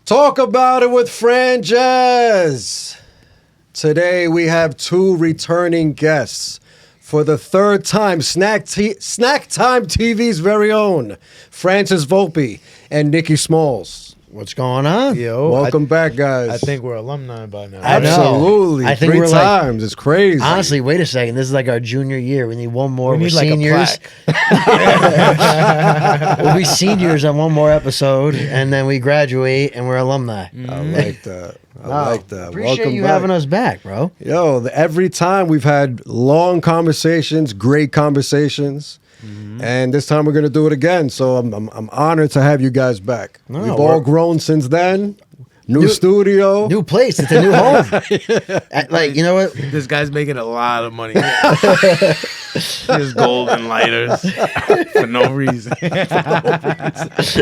Talk about it with Franjez. Today we have two returning guests. For the third time, Snack Time TV's very own Franjez Volpe and Nicky Smalls. What's going on? Yo, Welcome back, guys. I think we're alumni by now. Absolutely. I think Three we're times. It's crazy. Honestly, wait a second. This is like our junior year. We need one more. We need We're like seniors. a plaque. We'll be seniors on one more episode, and then we graduate, and we're alumni. I like that. I like that. Appreciate Welcome you back. having us back, bro. Yo, every time we've had long conversations, great conversations. And this time we're gonna do it again. So I'm honored to have you guys back. No, We've all grown since then. New studio. New place. It's a new home. Like, you know what? This guy's making a lot of money. His golden lighters for no reason. That's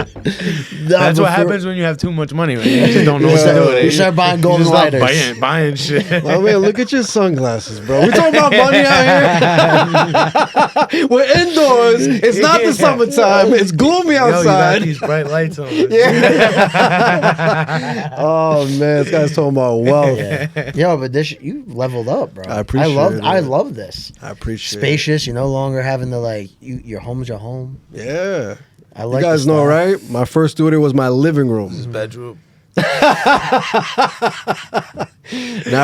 what happens when you have too much money. Man. You just don't know what to do with it. You start buying golden lighters. Buying shit. Oh man, look at your sunglasses, bro. We talking about money out here. We're indoors. It's not the summertime. It's gloomy outside. Yo, you got these bright lights on. Yeah. Oh man, this guy's talking about wealth. Yeah. Yo, but this you leveled up, bro. I appreciate it. I love this. I appreciate Spacious. You're no longer having to your home's your home. it. Yeah. I like. You guys know, right? My first studio was my living room. His bedroom. Now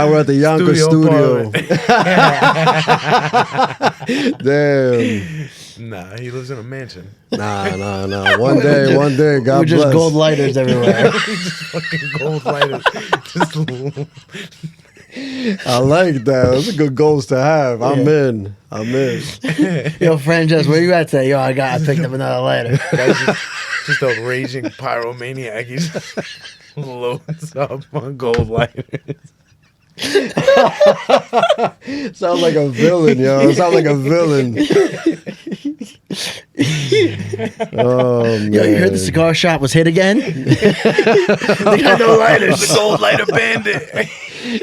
we're at the Yonkers studio. Damn. Nah, he lives in a mansion. Nah. One day, God We're just bless. gold lighters everywhere. Just fucking gold lighters. I like that. Those are good goals to have. I'm in. Yo, Franjez, where you at today? Yo, I picked up another lighter. Just a raging pyromaniac. He just loads up on gold lighters. Sounds like a villain, yo. Sounds like a villain. Oh man. Yo, you heard the cigar shop was hit again? They got no lighters. The gold lighter bandit.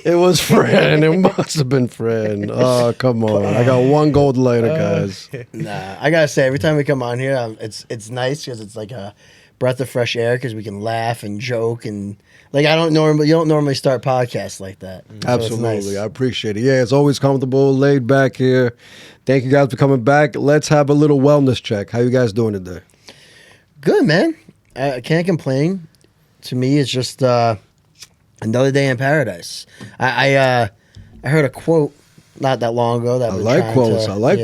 It was Fran. It must have been Fran. Oh, come on. I got one gold lighter, guys. Nah, I gotta say, every time we come on here, it's nice because it's like a breath of fresh air because we can laugh and joke and like you don't normally start podcasts like that. So Absolutely. it's nice. I appreciate it. Yeah, it's always comfortable, laid back here. Thank you guys for coming back. Let's have a little wellness check. How you guys doing today? Good, man. I can't complain. To me, it's just another day in paradise. I heard a quote not that long ago that I like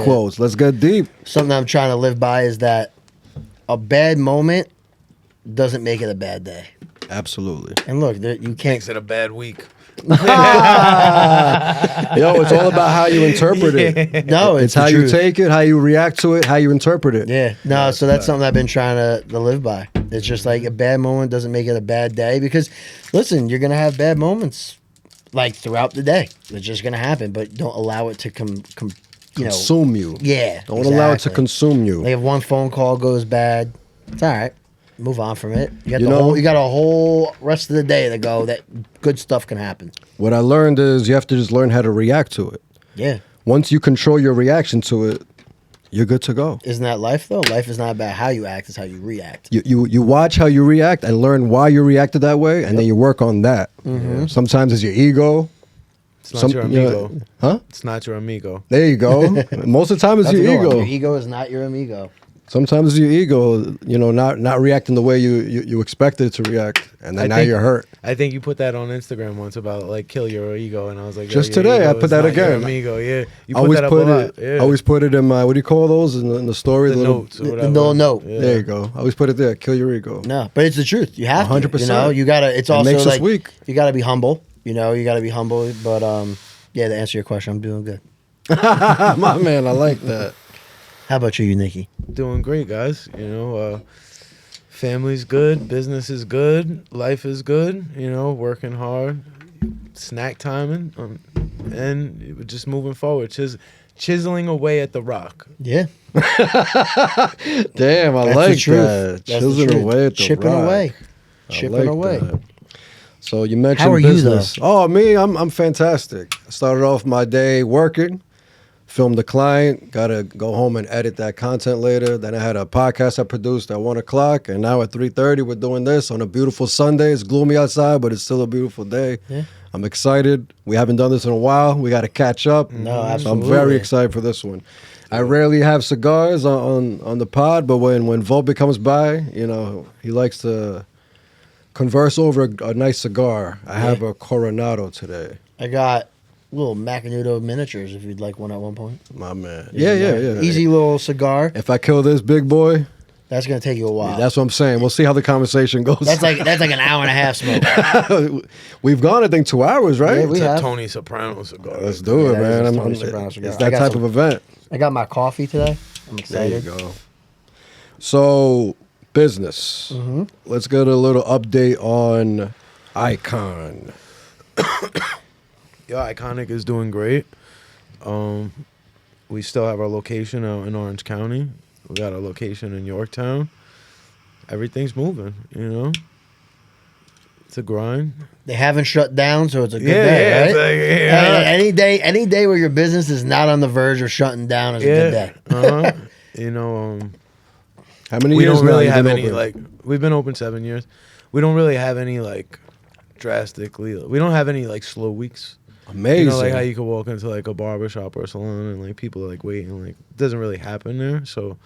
quotes. Let's get deep. Something I'm trying to live by is that a bad moment doesn't make it a bad day. Absolutely. And look, you can't. Makes it a bad week. Yo, it's all about how you interpret it. No, It's how you take it, how you react to it, how you interpret it. Yeah, no, so that's something I've been trying to live by. It's just like a bad moment doesn't make it a bad day because, listen, you're gonna have bad moments like throughout the day. It's just gonna happen, but don't allow it to Consume you. Yeah, Don't allow it to consume you. Like if one phone call goes bad, it's all right. Move on from it. You got a whole rest of the day to go. That good stuff can happen. What I learned is you have to just learn how to react to it. Yeah. Once you control your reaction to it, you're good to go. Isn't that life though? Life is not about how you act; it's how you react. You watch how you react and learn why you reacted that way, and then you work on that. Mm-hmm. Sometimes it's your ego. It's not your amigo. Huh? It's not your amigo. There you go. Most of the time it's That's a your good one. ego. Your ego is not your amigo. Sometimes it's your ego, not reacting the way you expected it to react, and then now you're hurt. I think you put that on Instagram once about like kill your ego, and I was like, just your today ego I put is that not your again. Amigo, yeah. You put that up a lot. Yeah. Always put it in my, what do you call those in the story? The notes or The whatever. little note. Yeah. There you go. I always put it there. Kill your ego. No, but it's the truth. You have to. 100%. You gotta. It's also makes us like weak. you gotta be humble. You gotta be humble. But yeah. To answer your question, I'm doing good. My man, I like that. How about you, Nicky? Doing great, guys. Family's good, business is good, life is good. Working hard, snack timing, and just moving forward, chiseling away at the rock. Yeah. Damn, I That's like the truth. that. That's the Chiseling truth. away at the Chipping rock. away. I Chipping like away. that. So you mentioned How are business. you, though? Oh, me, I'm fantastic. I started off my day working, filmed the client, gotta go home and edit that content later. Then I had a podcast I produced at 1 o'clock, and now at 3:30 we're doing this on a beautiful Sunday. It's gloomy outside, but it's still a beautiful day. Yeah. I'm excited. We haven't done this in a while. We got to catch up. No, So absolutely. I'm very excited for this one. I rarely have cigars on the pod, but when Volpe comes by, you know, he likes to converse over a nice cigar. I have a Coronado today. I got little Macanudo miniatures if you'd like one at one point. My man. Yeah. Easy little cigar. If I kill this big boy, That's gonna take you a while. that's what I'm saying. We'll see how the conversation goes. That's like an hour and a half smoke. We've gone, I think, 2 hours, right? Yeah, we It's a have. Tony Soprano cigar. Let's do it, Yeah, man. it's Tony Soprano cigar. It's I that got type some- of event. I got my coffee today. I'm There you excited. go. So, business. Let's get a little update on Icon. Yo, Iconic is doing great. We still have our location out in Orange County. We got a location in Yorktown. Everything's moving, you know? It's a grind. They haven't shut down, so it's a good Yeah, day, yeah, right? it's like, yeah. Any day where your business is not on the verge of shutting down is a good day. Uh-huh. You know, How many we years don't now really you have been any, open? like, we've been open 7 years. We don't really have any, like, we don't have any, like, slow weeks. Amazing. You know, like how you could walk into, like, a barber shop or a salon and, like, people are, like, waiting. Like, it doesn't really happen there. So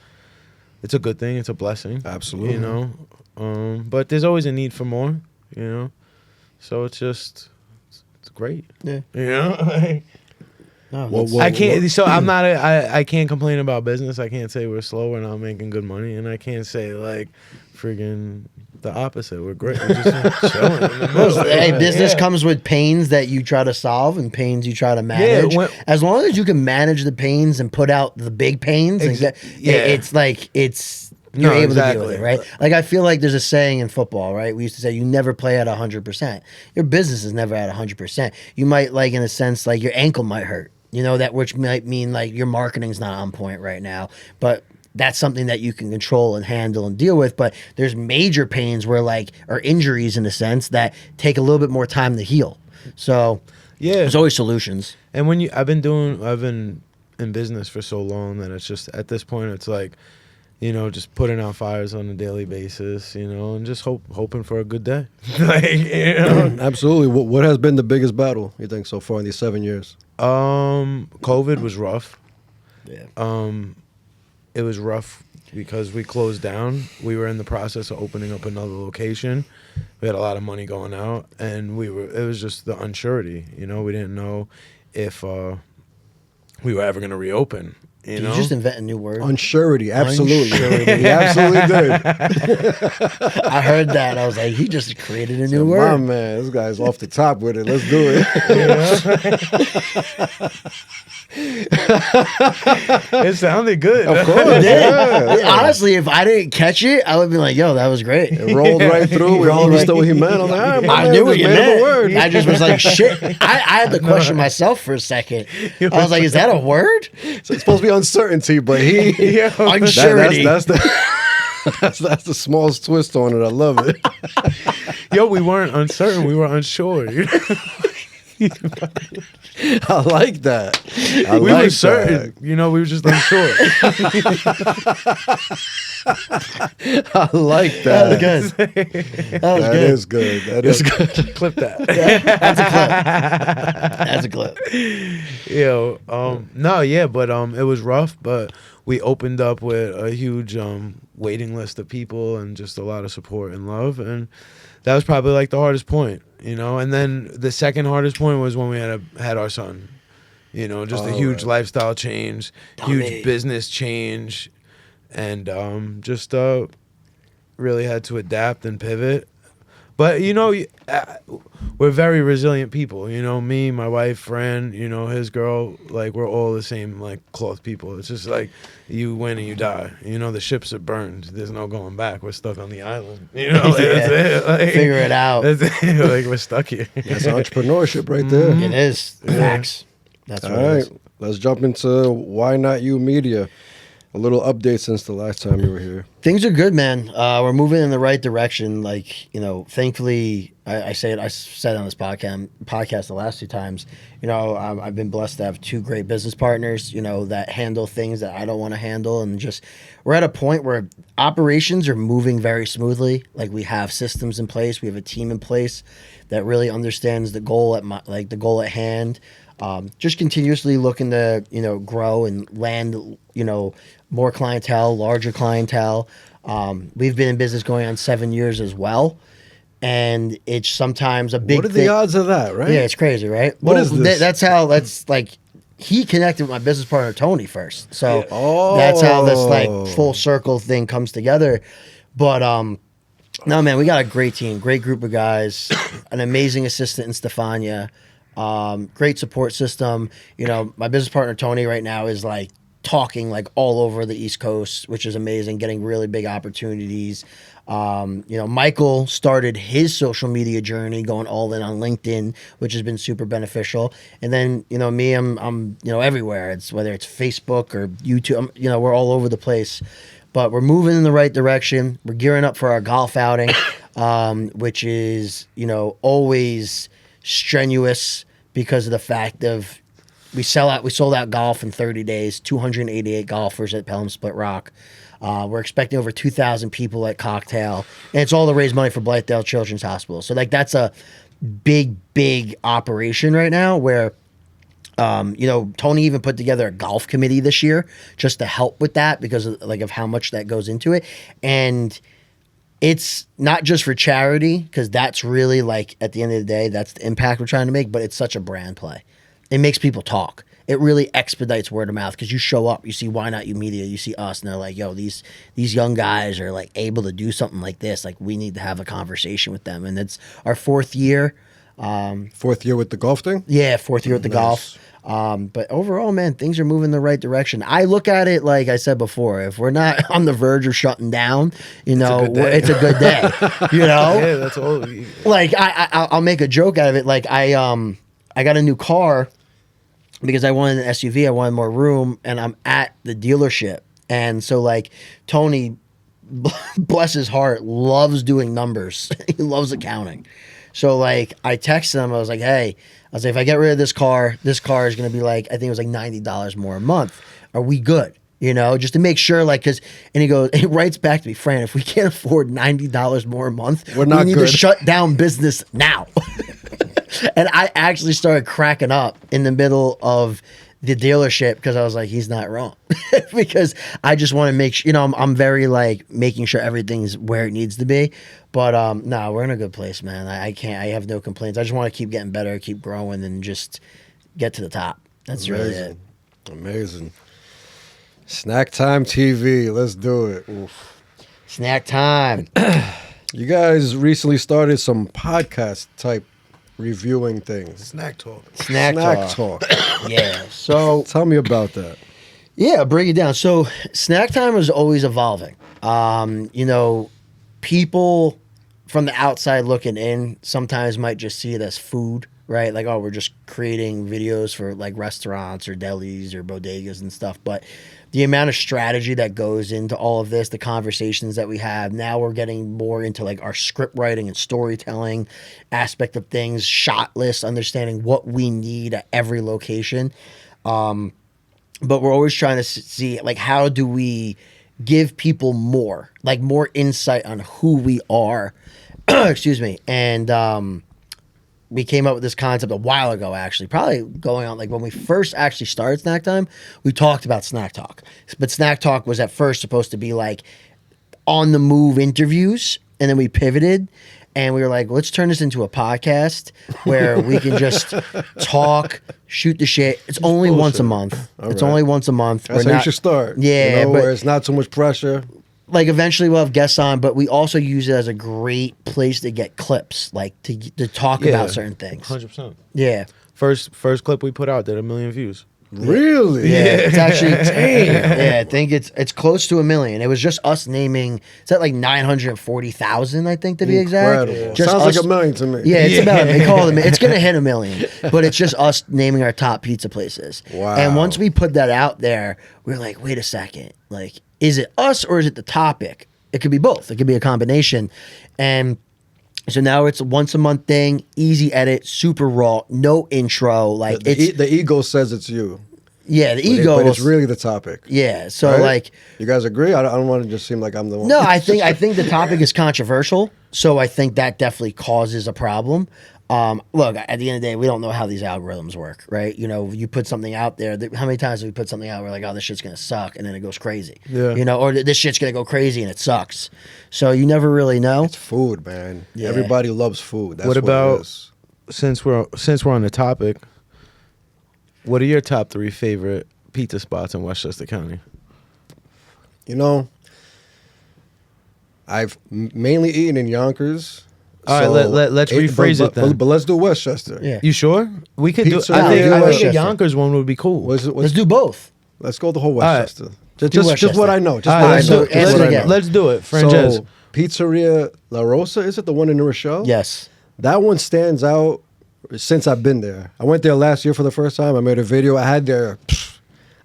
it's a good thing. It's a blessing. Absolutely. You know? But there's always a need for more, you know? So it's just, it's great. Yeah. You know? Like, No, Well, that's- well- I can't. So I'm not. I can't complain about business. I can't say we're slow. We're not making good money, and I can't say like, friggin' the opposite. We're great. We're just chilling in the middle. Hey, business Yeah. comes with pains that you try to solve and pains you try to manage. when- as long as you can manage the pains and put out the big pains, and yeah. it's like you're No, able to deal exactly. with it, right? Like I feel like there's a saying in football, right? We used to say you never play at 100%. Your business is never at 100%. You might like in a sense like your ankle might hurt. You know, that which might mean like your marketing's not on point right now. But that's something that you can control and handle and deal with. But there's major pains where like, or injuries in a sense that take a little bit more time to heal. So Yeah. there's always solutions. And when I've been in business for so long that it's just at this point it's like, you know, just putting out fires on a daily basis, you know, and just hoping for a good day. Like, you know. Absolutely. What has been the biggest battle, you think, so far in these 7 years? COVID was rough. Yeah. It was rough because we closed down. We were in the process of opening up another location. We had a lot of money going out, and it was just the unsurety. You know, we didn't know if we were ever going to reopen. You Did know, you just invent a new word? Unsurety. Absolutely. Unsurety. He absolutely did. I heard that. I was like, he just created a new My word. man, this guy's off the top with it. Let's do it. it sounded good. Of course. Yeah. Honestly, if I didn't catch it, I would be like, yo, that was great. It rolled right through. We all understood what he meant. I was like, all right, my I man knew just what you made up a meant. word. I just was like, shit. I had to question myself for a second. I was like, is that a word? So it's supposed to be uncertainty, but he Unsurety. that's the smallest twist on it. I love it. Yo, we weren't uncertain. We were unsure. I like that. I We like were certain. You know, we were just unsure. I like That that. was good. That was That good. is good. That is good. Clip that. That's a clip. Yo, no, yeah, but it was rough, but we opened up with a huge waiting list of people and just a lot of support and love, and that was probably like the hardest point, you know. And then the second hardest point was when we had our son, you know, just a huge lifestyle change, huge business change, and just really had to adapt and pivot. But, you know, we're very resilient people. You know, me, my wife, Fran, you know, his girl, like, we're all the same, like, cloth people. It's just like you win and you die. You know, the ships are burned. There's no going back. We're stuck on the island. You know, like, that's it. Like, Figure it out. That's it. Like, we're stuck here. That's entrepreneurship right there. It is. Facts. That's All what it right. is. Let's jump into Why Not You Media. A little update since the last time you were here. Things are good, man. We're moving in the right direction. Like, thankfully, I said on this podcast the last 2 times, I've been blessed to have 2 great business partners, that handle things that I don't want to handle. And just, we're at a point where operations are moving very smoothly. Like, we have systems in place. We have a team in place that really understands the goal the goal at hand. Just continuously looking to, grow and land, more clientele, larger clientele. We've been in business going on 7 years as well. And it's sometimes a big What are the odds of that, right? Yeah, it's crazy, right? What is this? That's like, he connected with my business partner, Tony, first. So that's how this like full circle thing comes together. But, no, man, we got a great team, great group of guys, an amazing assistant in Stefania, great support system. My business partner, Tony, right now is like talking like all over the East Coast, which is amazing, getting really big opportunities. Michael started his social media journey going all in on LinkedIn, which has been super beneficial. And then, me, I'm everywhere. It's whether it's Facebook or YouTube, we're all over the place. But we're moving in the right direction. We're gearing up for our golf outing, which is, always strenuous because of the fact of we sold out golf in 30 days, 288 golfers at Pelham Split Rock. We're expecting over 2,000 people at Cocktail, and it's all to raise money for Blythedale Children's Hospital. So like that's a big operation right now where Tony even put together a golf committee this year just to help with that because of how much that goes into it. And it's not just for charity, because that's really like at the end of the day, that's the impact we're trying to make, but it's such a brand play. It makes people talk. It really expedites word of mouth because you show up, you see Why Not You Media, you see us, and they're like, yo, these young guys are like able to do something like this. Like, we need to have a conversation with them. And it's our 4th year. 4th year with the golf thing? Yeah, 4th year with the golf. But overall, man, things are moving in the right direction. I look at it like I said before, if we're not on the verge of shutting down, it's a good day. Yeah, that's all. Like I'll make a joke out of it. Like I got a new car because I wanted an SUV. I wanted more room, and I'm at the dealership. And so like Tony, bless his heart, loves doing numbers. He loves accounting. So like I texted him, I was like, hey, if I get rid of this car is going to be like, I think it was like $90 more a month. Are we good? Just to make sure, like, and he writes back to me, Fran, if we can't afford $90 more a month, we need to shut down business now. And I actually started cracking up in the middle of the dealership because I was like, he's not wrong. Because I just want to make sure, I'm very like making sure everything's where it needs to be. But no, we're in a good place, man. I have no complaints. I just want to keep getting better, keep growing, and just get to the top. That's really it. Amazing. Snack Time TV. Let's do it. Oof. Snack Time. You guys recently started some podcast type reviewing things. Snack talk. Snack talk. Yeah. So tell me about that. Yeah, break it down. So Snack Time is always evolving. People from the outside looking in sometimes might just see it as food, right? Like, oh, we're just creating videos for like restaurants or delis or bodegas and stuff. But the amount of strategy that goes into all of this, the conversations that we have, now we're getting more into like our script writing and storytelling aspect of things, shot lists, understanding what we need at every location. But we're always trying to see, like, how do we give people more insight on who we are. Excuse me. And we came up with this concept a while ago, actually, probably going on like when we first actually started Snack Time, we talked about Snack Talk. But Snack Talk was at first supposed to be like on the move interviews, and then we pivoted. And we were like, let's turn this into a podcast where we can just talk, shoot the shit. It's only once a month. It's only once a month. That's how you should start. Yeah. But where it's not too much pressure. Like, eventually we'll have guests on, but we also use it as a great place to get clips, like to talk about certain things. 100%. Yeah. First clip we put out did 1 million views. Really? Yeah, it's actually Damn. yeah. I think it's close to 1 million. It was just us naming. It's at like 940,000, I think, to be exact. Incredible. Just Sounds us, like $1 million to me. Yeah, it's about. They call it. It's gonna hit 1 million, but it's just us naming our top pizza places. Wow. And once we put that out there, we're like, wait a second, like, is it us or is it the topic? It could be both. It could be a combination, and. So now it's a once a month thing, easy edit, super raw, no intro. Like The ego says it's you. yeah, the ego. But it's really the topic. Yeah. So Right? like, You guys agree? I don't want to just seem like I'm the one. no, I think the topic is controversial. So I think that definitely causes a problem. Look, at the end of the day, we don't know how these algorithms work, right? You know, you put something out there. How many times have we put something out? We're like, oh, this shit's gonna suck, and then it goes crazy. Yeah. You know, or this shit's gonna go crazy and it sucks. So you never really know. It's food, man. Yeah. Everybody loves food. That's What what about- it is. Since we're on the topic, what are your top 3 favorite pizza spots in Westchester County? You know, I've mainly eaten in Yonkers. All right, let's rephrase it then. But let's do Westchester. Yeah. You sure? We could do. Pizza I think a Westchester. Yonkers one would be cool. Let's do both. Let's go the whole right. Westchester. do Just Westchester. what I know. Just All what right, I let's know. do, answer Just what I again. know. let's do it. Franjez. So, Pizzeria La Rosa, is it the one in New Rochelle? Yes. That one stands out since I've been there. I went there last year for the first time. I made a video. I had their...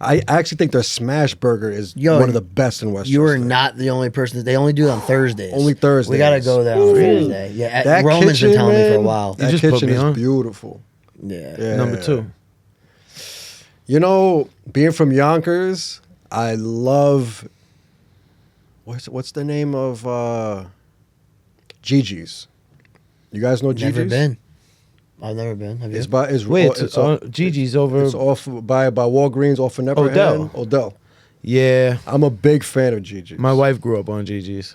I actually think their smash burger is one of the best in Westchester. You are not the only person. They only do it on Thursdays. Only Thursdays. We gotta go there on Thursday. Yeah, That Roman's been kitchen, telling me for a man, while. That just put kitchen me is on. beautiful. Yeah. Yeah. Number 2. You know, being from Yonkers, I love... What's the name of Gigi's? You guys know Gigi's? Never been. I've never been. Have you? It's by Wait, Gigi's over. It's off by Walgreens, off of Never Odell. Odell. Yeah, I'm a big fan of Gigi's. my wife grew up on Gigi's.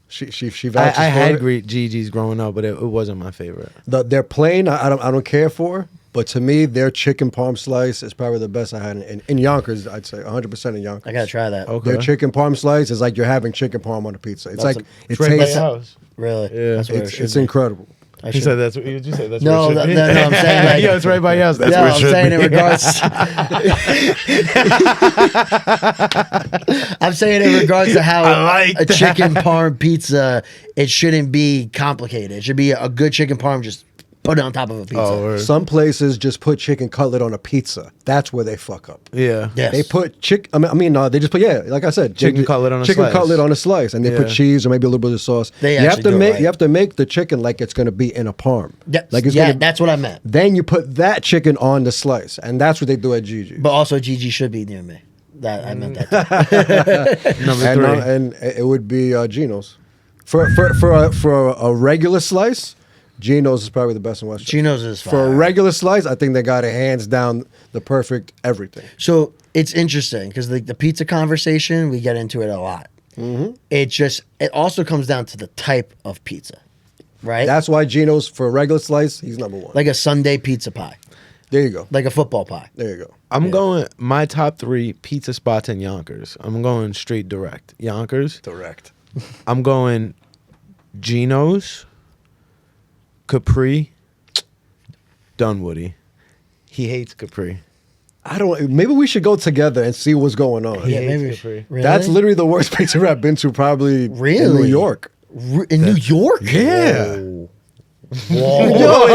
She vouches I for had it. great Gigi's growing up, but it wasn't my favorite. Their plain, I don't care for, but to me, their chicken parm slice is probably the best I had in Yonkers. I'd say 100% in Yonkers. I gotta try that. Okay. Their chicken parm slice is like you're having chicken parm on a pizza. It's That's like a- it Right by tastes. your house. Really? Yeah. That's where it should It's be. incredible. I He should- said that's what you just said. That's No, where it should be. no, I'm saying like. Yeah, it's right by your house. That's No, where it I'm should saying be. in regards. I'm saying in regards to how I like a that. chicken parm pizza, it shouldn't be complicated. It should be a good chicken parm. Just put it on top of a pizza. Oh, word. Some places just put chicken cutlet on a pizza. That's where they fuck up. Yeah. Yes. They put they just put like I said, Chicken cutlet on a chicken slice. cutlet on a slice, and they put Yeah. cheese or maybe a little bit of sauce. They you actually have to do it make right. you have to make the chicken like it's going to be in a parm. Like it's yeah, gonna, that's what I meant. Then you put that chicken on the slice, and that's what they do at Gigi. But also, Gigi should be near me. That I meant that. Too. Number and, 3. and it would be Gino's for a regular slice. Gino's is probably the best in Westchester. Gino's is For a fire. regular slice, I think they got it hands down the perfect everything. So it's interesting because the pizza conversation, we get into it a lot. Mm-hmm. It also comes down to the type of pizza, right? That's why Gino's for a regular slice, he's number one. like a Sunday pizza pie, There you go. like a football pie. There you go. I'm going my top 3 pizza spots in Yonkers. I'm going straight direct. Yonkers. Direct. I'm going Gino's, Capri, Dunwoody. He hates Capri. I don't. Maybe we should go together and see what's going on. He Yeah, hates maybe. Capri. Really? That's literally the worst pizzeria I've been to, probably in New Really? York. In New York. Yeah. Whoa.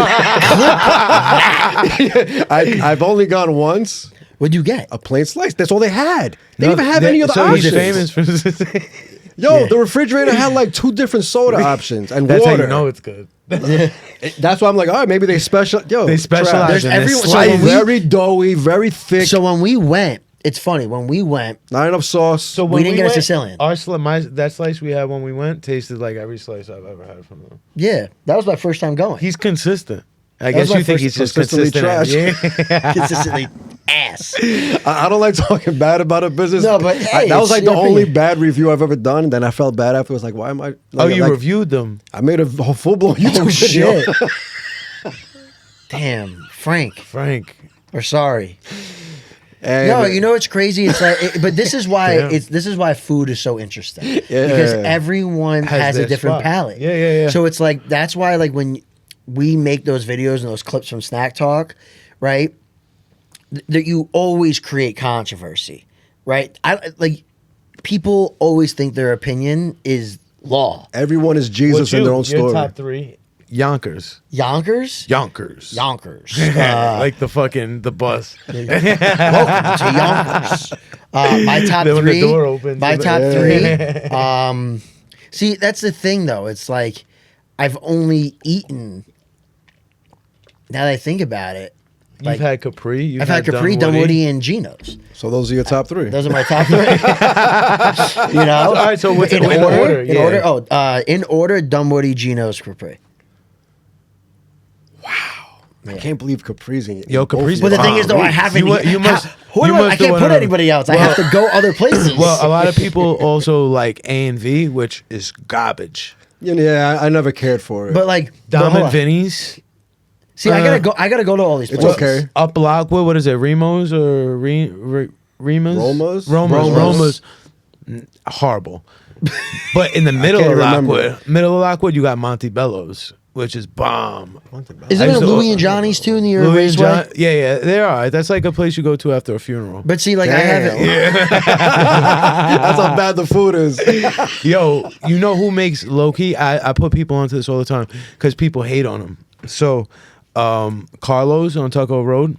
I've only gone once. What'd you get? A plain slice. That's all they had. They didn't even have any other so options. he's famous for Yo, the refrigerator had like 2 different soda options and That's water. how you know it's good. That's why I'm like, all right, maybe they They specialize There's in everyone- this. so when we- very doughy, very thick, So when we went, it's funny. When we went, not enough sauce. So We when didn't get a went, Sicilian. That slice we had when we went tasted like every slice I've ever had from them. yeah, that was my first time going. He's consistent. I was guess my you think first he's just consistently consistent. trash. Yeah. Consistently ass. I don't like talking bad about a business. No, but hey, that was it's like the your only opinion. bad review I've ever done. And then I felt bad after. It was like, why am I? Oh, Like, you like, reviewed them. I made a full blown YouTube Oh video. shit! Damn, Frank. Frank. Or sorry. And No, you know what's crazy? It's like, but this is why Damn. this is why food is so interesting Yeah. because everyone has a their different spot. palate. Yeah. So it's like that's why like when we make those videos and those clips from Snack Talk, right? that you always create controversy, right? I like people always think their opinion is law. Everyone is Jesus in their own story. Your top 3. Yonkers. Yonkers? Yonkers. Yonkers. Like the bus. Welcome to Yonkers. My top Then when the 3. door opens, My you know. top 3. See, that's the thing, though. It's like I've only eaten. Now that I think about it, You've had Capri. I've had Capri, Dunwoody, and Geno's. So those are your top 3. Those are my top 3. You know. All right. So what's in in order? order? In order? Oh, in order: Dunwoody, Geno's, Capri. I can't believe Capri's in Yo, Capri's But the thing is, though, I haven't. You must. I can't put anybody else. I have to go other places. Well, a lot of people also like A&V, which is garbage. Yeah, I never cared for it. but like Dom hold and on. Vinny's. See, I gotta go. I gotta go to all these It's places. okay. Up Lockwood, what is it? Remos or Remas? Romas? Romas. Horrible. But in the middle can't of remember. Lockwood, you got Montebello's, which is bomb. Isn't I it used to- Louis and Johnny's too near Louis and Raceway? John, yeah, they're all right. That's like a place you go to after a funeral. But see, like I Damn. haven't. That's how bad the food is. Yo, you know who makes low-key? I put people onto this all the time because people hate on them. So, Carlos on Tucko Road,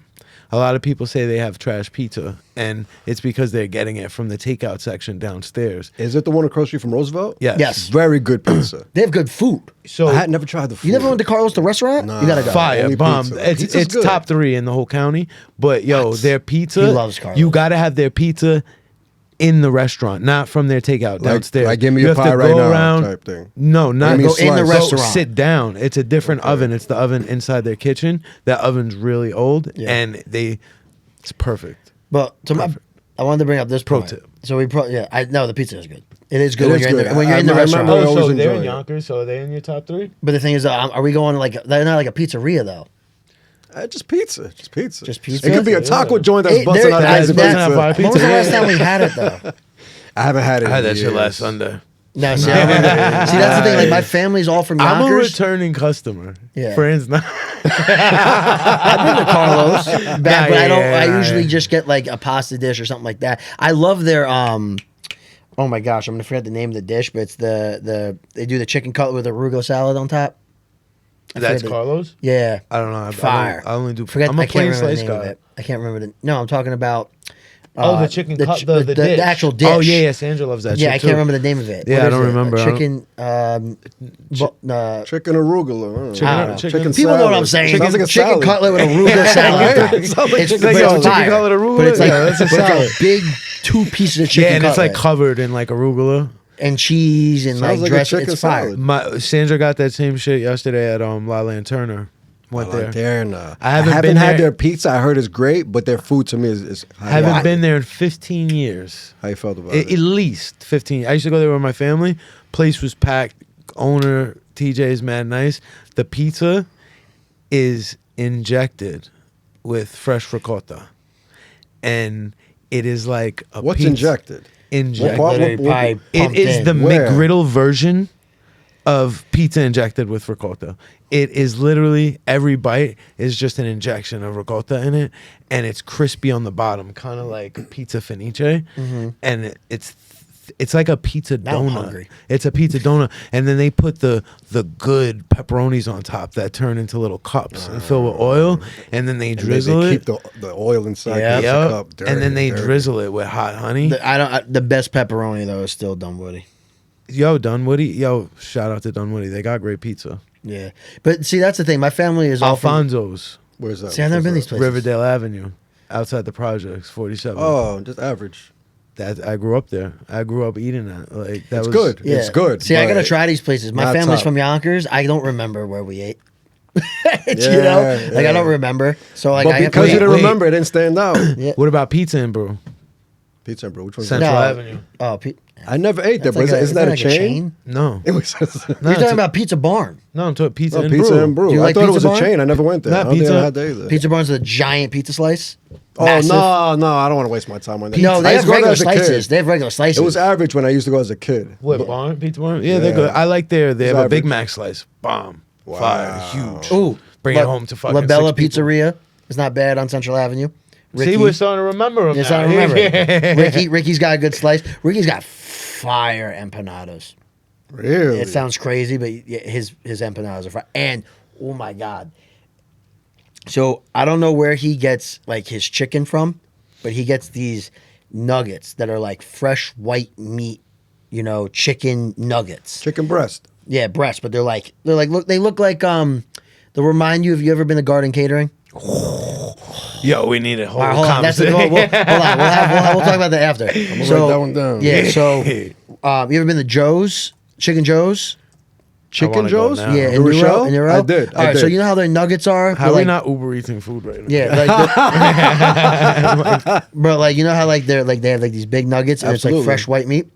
a lot of people say they have trash pizza, and it's because they're getting it from the takeout section downstairs. Is it the one across the street from Roosevelt? Yes. Yes. Very good pizza. They have good food. So I had never tried the food. You never went to Carlos the restaurant? Nah. You gotta go. fire Only bomb. pizza. It's Pizza's good. top 3 in the whole county. But yo, their pizza. He loves Carlos. You gotta have their pizza in the restaurant, not from their takeout downstairs. Like, give me you your have to pie right go now around, type thing. No, not Give me go a in the slice. restaurant. Sit down. It's a different oven. It's the oven inside their kitchen. That oven's really old, Yeah. and it's perfect. But I wanted to bring up this Pro point. tip. So I know the pizza is good. It is good It when is you're in good. the, when you're in the I restaurant. remember- I always enjoy it. Yonkers, so are they in your top 3? But the thing is, are we going like they're not like a pizzeria though? Just pizza. Just pizza. Just pizza? It could be a taco joint that's Hey, busting there- out that's- of busting out pizza. fire When was the Pizza, last yeah. time we had it though? I haven't had it. I had in that shit years. last Sunday. No, see, I remember. See, that's the thing. Like my family's all from I'm a Yonkers. returning customer. Yeah. Friends not. I've been to Carlos, back, but I don't. yeah, I yeah. usually just get like a pasta dish or something like that. I love their Oh my gosh, I'm gonna forget the name of the dish, but it's they do the chicken cutlet with arugula salad on top. I That's forget the- Carlos. Yeah, I don't know. fire. I only do. Forget. I'm a I can't plain remember the slice name of guy. it. I can't remember the. No, I'm talking about. The chicken cut, the dish. the actual dish. Oh yeah, Sandra loves that. Yeah, shit I too. can't remember the name of it. Yeah, What I is don't it? remember. Chicken. Chicken arugula. I don't know. Chicken People know what I'm salad. saying. Sounds like a Chicken salad. cutlet with arugula salad. Yeah, it sounds like It's chicken it's salad. fire. Chicken cutlet arugula? But it's like, Yeah, that's a but it's like salad. a big 2 pieces of chicken Yeah, and it's like cutlet covered in like arugula. and cheese and Sounds like a dressing. chicken It's fire. salad. Sandra got that same shit yesterday at La Land Turner. Went there. I haven't haven't been had there. their pizza. I heard it's great, but their food to me is Haven't been there in 15 years. How you felt about At it? least 15. I used to go there with my family. Place was packed. Owner TJ is mad nice. The pizza is injected with fresh ricotta, and it is like a What's pizza. injected? Injected. What- Literally pie It pumped is in. the Where? McGriddle version of pizza injected with ricotta. It is literally every bite is just an injection of ricotta in it, and it's crispy on the bottom, kind of like pizza finiche, and it's like a pizza Now I'm donut. hungry. It's a pizza donut, and then they put the good pepperonis on top that turn into little cups and fill with oil, and then they And drizzle they it. keep the oil inside Yeah. the Yep. cup. Dirty, and then they dirty. drizzle it with hot honey. The best pepperoni though is still Dunwoody. Yo, Dunwoody. Yo, shout out to Dunwoody. They got great pizza. Yeah, but see that's the thing. My family is all from. Alfonso's, Where's that? See, I've never been Where's these that? places. Riverdale Avenue, outside the projects, 47. Oh, just average. That I grew up there. I grew up eating that. Like that It's was good. Yeah. It's good. See, I but gotta try these places. My not family's top. from Yonkers. I don't remember where we ate. you Yeah, know, like yeah. I don't remember. So like, But I have because to, you didn't wait. remember, it didn't stand out. Yeah. What about Pizza and Brew? Pizza, bro. Which one's Central No. Avenue. Oh, I never ate that, that's bro. like Isn't that a like chain? No, It was. no, You're talking about Pizza Barn. no. I'm talking Pizza and Pizza Brew. and brew. Do you I like thought it Pizza was a Barn? chain. I never went there. Not I don't think pizza. I had that either. Pizza Barn's a giant pizza slice. Oh Massive. no, I don't want to waste my time on that. No, I they used have to go there regular as a kid. slices. They have regular slices. It was average when I used to go as a kid. What barn? Pizza Barn? Yeah, they're Yeah. good. I like their. They It's have a Big average. Mac slice. Bomb. Wow. Fire. Huge. Ooh, Bring it home to fucking La Bella 6 people. Pizzeria. It's not bad on Central Avenue. Ricky. See, we're starting to remember him. Yes, now. I remember. Ricky's got a good slice. Ricky's got fire empanadas. Really? It sounds crazy, but his empanadas are fire. And oh my god! So I don't know where he gets like his chicken from, but he gets these nuggets that are like fresh white meat, chicken nuggets. Chicken breast. Yeah, breast, but they look like they'll remind you. Have you ever been to Garden Catering? Yo, we need a whole All right, hold on. That's the conversation. hold on. We'll talk about that after. I'm gonna write that one down. Yeah. So, you ever been to Joe's? Chicken Joe's? Chicken wanna go Joe's? now. Yeah, The in New Rochelle? Row. In New Row? I did. All right. So you know how their nuggets are? How They're we not Uber eating food right now? Yeah, but like you know how like they have like these big nuggets and Absolutely. it's like fresh white meat.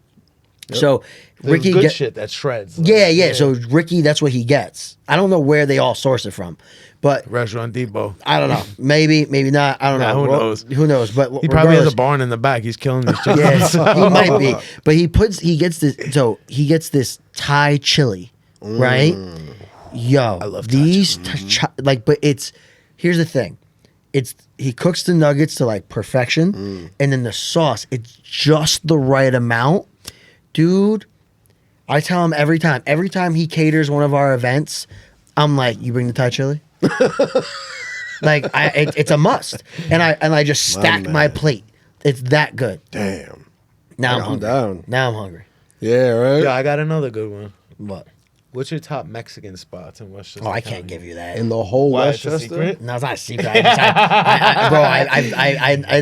So There's Ricky good shit that shreds. Yeah. So Ricky, that's what he gets. I don't know where they all source it from, but Restaurant Depot. I don't know. Maybe not. I don't Nah, know. who knows? Who knows? But He probably has regardless- a barn in the back. He's killing these chickens. Yes, he might be. But he gets this Thai chili, right? Yo, I love Thai these but here's the thing. He cooks the nuggets to like perfection, and then the sauce, it's just the right amount. Dude, I tell him every time he caters one of our events, I'm like, you bring the Thai chili? Like it's a must. And I just stack my plate. It's that good. Damn. Now I'm I'm hungry. down. Now I'm hungry. Yeah, right? Yeah, I got another good one. What? What's your top Mexican spots in Westchester? Oh, I can't County? give you that. In the whole Why, it's a Westchester? secret? No, it's not a secret. I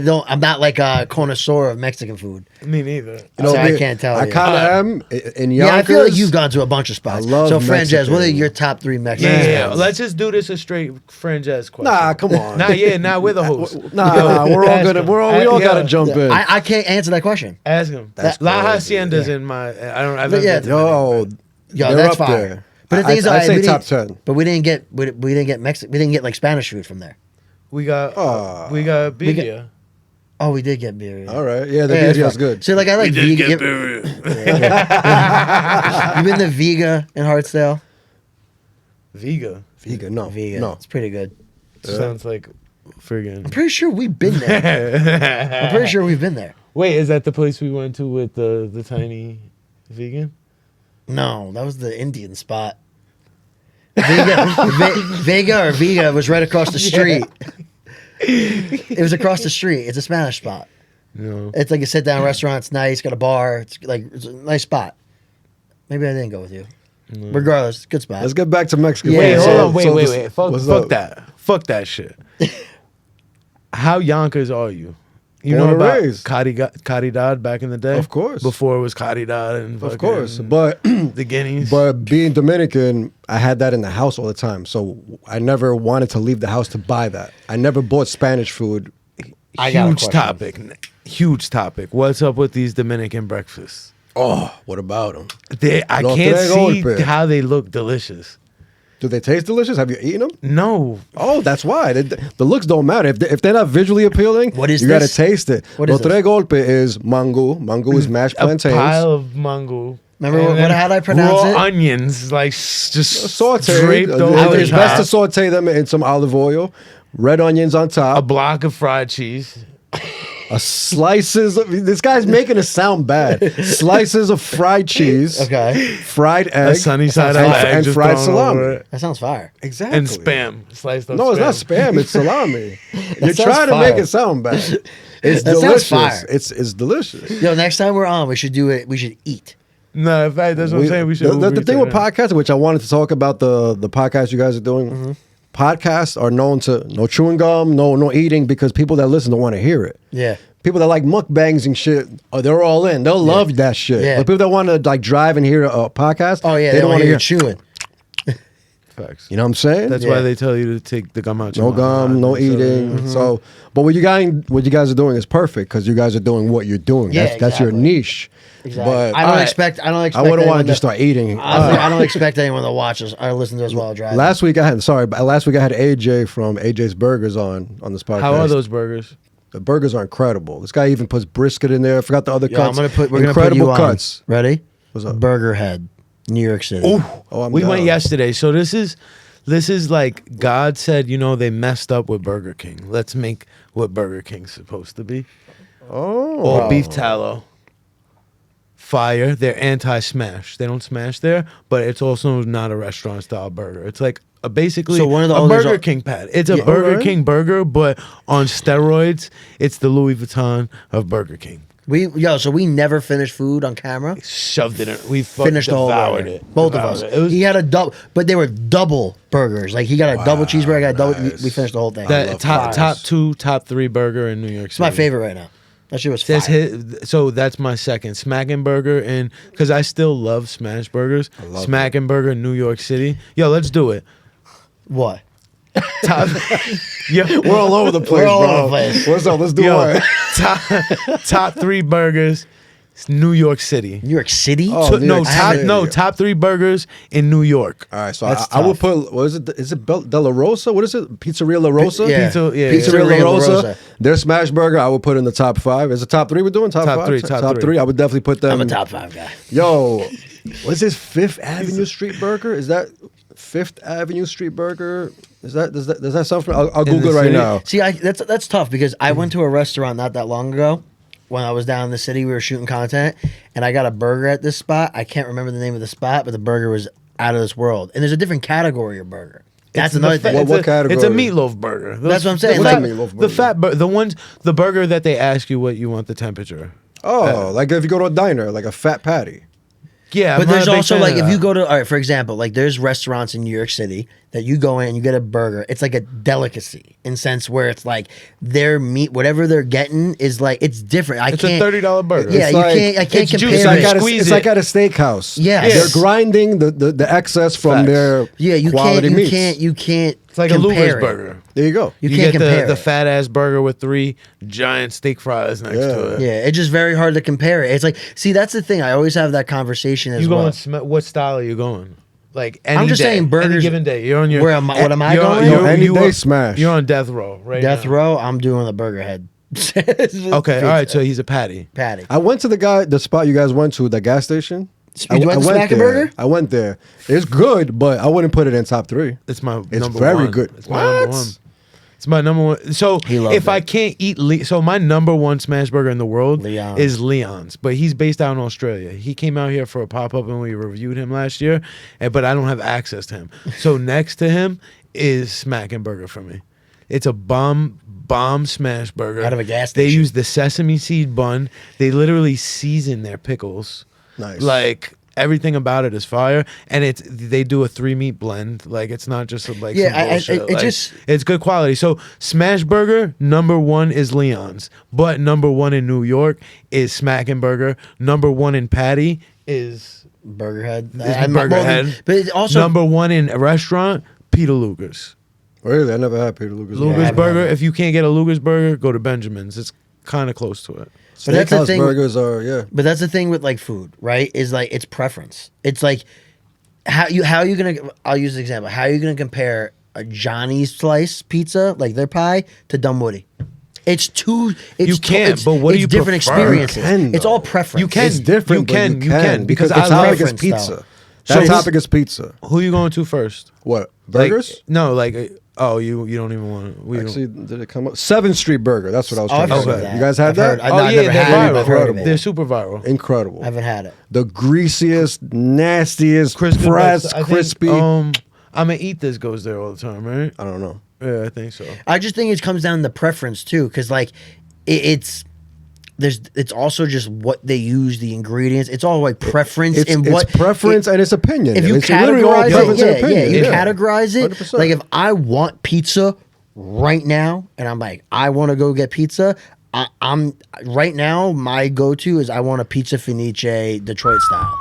don't. I'm not like a connoisseur of Mexican food. Me neither. So I can't tell I you. kind of am. In Yonkers, Yeah, I feel like you've gone to a bunch of spots. I love so, Franjez, Mexican. what are your top 3 Mexican Yeah. spots? Let's just do this a straight Franjez question. Nah, come on. Nah, we're the host. Nah, we're all Ask gonna. him. We all Yeah. gotta jump in. I can't answer that question. Ask him. That's La crazy. Hacienda's in my. I've But yeah, never been to Yo, Yo, they're that's up fire. there. But the thing is, I'd say we top didn't- 10. But we didn't get Mexican. We didn't get like Spanish food from there. We got Oh. birria. Oh, we did get beer. All right. Yeah, the Yeah, BG's good. So like I like We did Vega. get birria. You been to Vega in Hartsdale? Vega. Vegan, no. Vega. No. It's pretty good. Sounds like friggin'. I'm pretty sure we've been there. I'm pretty sure we've been there. Wait, is that the place we went to with the tiny vegan? No, that was the Indian spot. Vega was right across the street. It was across the street. It's a Spanish spot. No. It's like a sit-down restaurant. It's nice. Got a bar. It's a nice spot. Maybe I didn't go with you. Regardless, it's a good spot. Let's get back to Mexican. Yeah, Wait, food. hold on. So Wait. this- Fuck what's fuck up? that. Fuck that shit. How Yonkers are you? You Born know and about raised. Caridad back in the day? Of course. Before it was Caridad and Of fucking course, but the Guineas. but being Dominican, I had that in the house all the time. So I never wanted to leave the house to buy that. I never bought Spanish food. I got a Huge question. topic. Huge topic. What's up with these Dominican breakfasts? Oh, what about them? I Los can't tres see golpe. how they look delicious. Do they taste delicious? Have you eaten them? No. Oh, that's why. The looks don't matter. If they're not visually appealing, What is you got to this? taste it. What is Los tres golpe is mango. Mango is mashed A plantains. pile of mango. Remember And what- then how did I pronounce raw it? onions, like just Sauteed. draped over It's the best to top. saute them in some olive oil. Red onions on A top. block of fried cheese. Slices of, this guy's making it sound bad. Slices of fried cheese. Okay. Fried egg. A sunny side and, up egg and just fried thrown over salami. it. That sounds fire. Exactly. And spam. Sliced up No, it's not spam. spam. It's salami. You're sounds trying to fire. make it sound bad. It's That sounds delicious. fire. It's delicious. Yo, next time we're on, we should do it. We should eat. No, in fact, that's what I'm saying. We should. The Uber thing eat with that. podcasting, which I wanted to talk about the podcast you guys are doing. Mm-hmm. Podcasts are known to no chewing gum, no eating, because people that listen don't want to hear it. Yeah. People that like mukbangs and shit, they're all in. They'll love that shit. Yeah. But people that want to like drive and hear a podcast, Oh yeah. they don't want to hear. chewing. Facts. You know what I'm saying? That's Yeah. why they tell you to take the gum out. your No mouth. gum, no So, eating. Mm-hmm. So, but what you guys are doing is perfect because you guys are doing what you're doing. Yeah, That's your exactly. niche. Exactly. But I don't expect. I wouldn't want anyone to just start eating. Honestly, I don't expect anyone to watch us or listen to us while driving. Last week I had AJ from AJ's Burgers on this podcast. How are those burgers? The burgers are incredible. This guy even puts brisket in there. I forgot the other Yo, cuts. we're gonna put incredible you on. cuts. Ready? What's up? Burger Head, New York City. Ooh, Oh, I'm we down. went yesterday. So this is This is like God said, they messed up with Burger King. Let's make what Burger King's supposed to be. Oh. All beef tallow. Fire. They're anti-smash. They don't smash there, but it's also not a restaurant style burger. It's like basically So one of the a owners Burger are- King pad. It's a Burger alright. King burger, but on steroids. It's the Louis Vuitton of Burger King. So we never finished food on camera. Shoved it in. We Finished the whole devoured burger. it. Both of Devoured us. it. It was He had a double, but they were double burgers. Like he got a double cheeseburger, I got a double. nice. We finished the whole thing. that top Fries. 2, top 3 burger in New York City. It's my favorite right now. That shit was fire. So that's my second Smackin' Burger, and because I still love smash burgers. Smackin' Burger in New York City. Yo, let's do it. What? Top, yo, We're all over the place, We're all bro. over the place. What's up? Let's do yo, it. top 3 burgers. It's New York City. New York City? Oh, New York City. Top 3 burgers in New York. All right, so That's I would tough. put, what is it? Is it Della Rosa? What is it? Pizzeria La Rosa? Yeah. Pizzeria Pizzeria La La Rosa. Rosa. Their smash burger, I would put in the top 5. Is it top 3 we're doing? Top 5? 3, top three. I would definitely put them. I'm a top 5 guy. Yo, what's this Fifth Avenue Street Burger? Is that Fifth Avenue Street Burger? Does that sound familiar? I'll Google it right city? now. See, that's tough because I went to a restaurant not that long ago. When I was down in the city, we were shooting content, and I got a burger at this spot. I can't remember the name of the spot, but the burger was out of this world. And there's a different category of burger. That's another thing. What category? It's a meatloaf burger. That's what I'm saying. What's Like, that meatloaf The fat, the burger that they ask you what you want the temperature. Oh, like if you go to a diner, like a fat patty. Yeah, but I'm not there's a big also fan like of if that. you go to, all right, for example, like there's restaurants in New York City that you go in and you get a burger. It's like a delicacy in sense where it's like their meat, whatever they're getting is like it's different. It's a $30 burger. Yeah, It's you like- can't. I can't it's compare. juicy. It's like, Yeah. at a, Squeeze it's it. like at a steakhouse. Yes. They're grinding the excess from Facts. their Yeah, you quality can't. meats. You can't. It's like a compare Luger's it. burger. There you go. You You can't get compare the it. fat ass burger with 3 giant steak fries next to it. Yeah, it's just very hard to compare it. It's like, see, that's the thing. I always have that conversation as You well. going? What style are you going? Like any I'm just day, saying burgers- Any given day, you're on your. What am I you're- going? you're- Any you day are- smash. You're on death row right Death now. row. I'm doing the burger head. Okay, all right. So he's a patty. Patty. I went to the spot you guys went to, the gas station. You went to Smack and there. Burger? I went there. It's good, but I wouldn't put it in top 3. It's my It's number very one. good. It's my number What? one. It's my number one. So He loved if I it. can't eat, so my number one smash burger in the world Leon's. is Leon's, but he's based out in Australia. He came out here for a pop up and we reviewed him last year, but I don't have access to him. So next to him is Smackin' Burger for me. It's a bomb smash burger Out of a gas They station. use the sesame seed bun. They literally season their pickles. Nice. Like everything about it is fire, and they do a 3 meat blend. Like it's not just like Yeah, some bullshit. it Like, just- it's good quality. So smash burger number 1 is Leon's, but number 1 in New York is Smackin' Burger. Number 1 in Patty is Burger head. Burger Head. But it's also number 1 in a restaurant. Peter Luger's. Really? I never had Peter Luger's. Luger's haven't Burger. had it. If you can't get a Luger's Burger, go to Benjamin's. It's kind of close to it. But that's the Steakhouse thing- burgers are, yeah. But that's the thing with like food, right? Is like it's preference. It's like how you gonna? I'll use an example. How are you gonna compare a Johnny's slice pizza, like their pie, to Dunwoody? It's too. It's You can't, It's, but what do it's you different prefer? experiences. You can, It's though. all preference. You can. It's different, You but can, you can. because the I topic is preference, pizza. though. That So- topic is pizza. Who you going to first? What? Like, Burgers? no, like you don't even want to. Actually, did it come up? 7th Street Burger. That's what I was Oh, trying I've to heard say. of that. You guys had I've that? heard- I've Oh not- yeah, never they're had it, but I've heard of viral. it. They're super viral. Incredible. I haven't had it. The greasiest, nastiest, Crispy pressed, I think, crispy. I'm gonna eat this goes there all the time, right? I don't know. Yeah, I think so. I just think it comes down to preference too, because like it's also just what they use, the ingredients. It's all like preference It's, and it's what preference and it's opinion. If you It's literally all categorize preference and it, opinion. you categorize it. 100%. Like if I want pizza right now, and I'm like, I want to go get pizza. I'm right now. My go-to is I want a pizza finice Detroit style.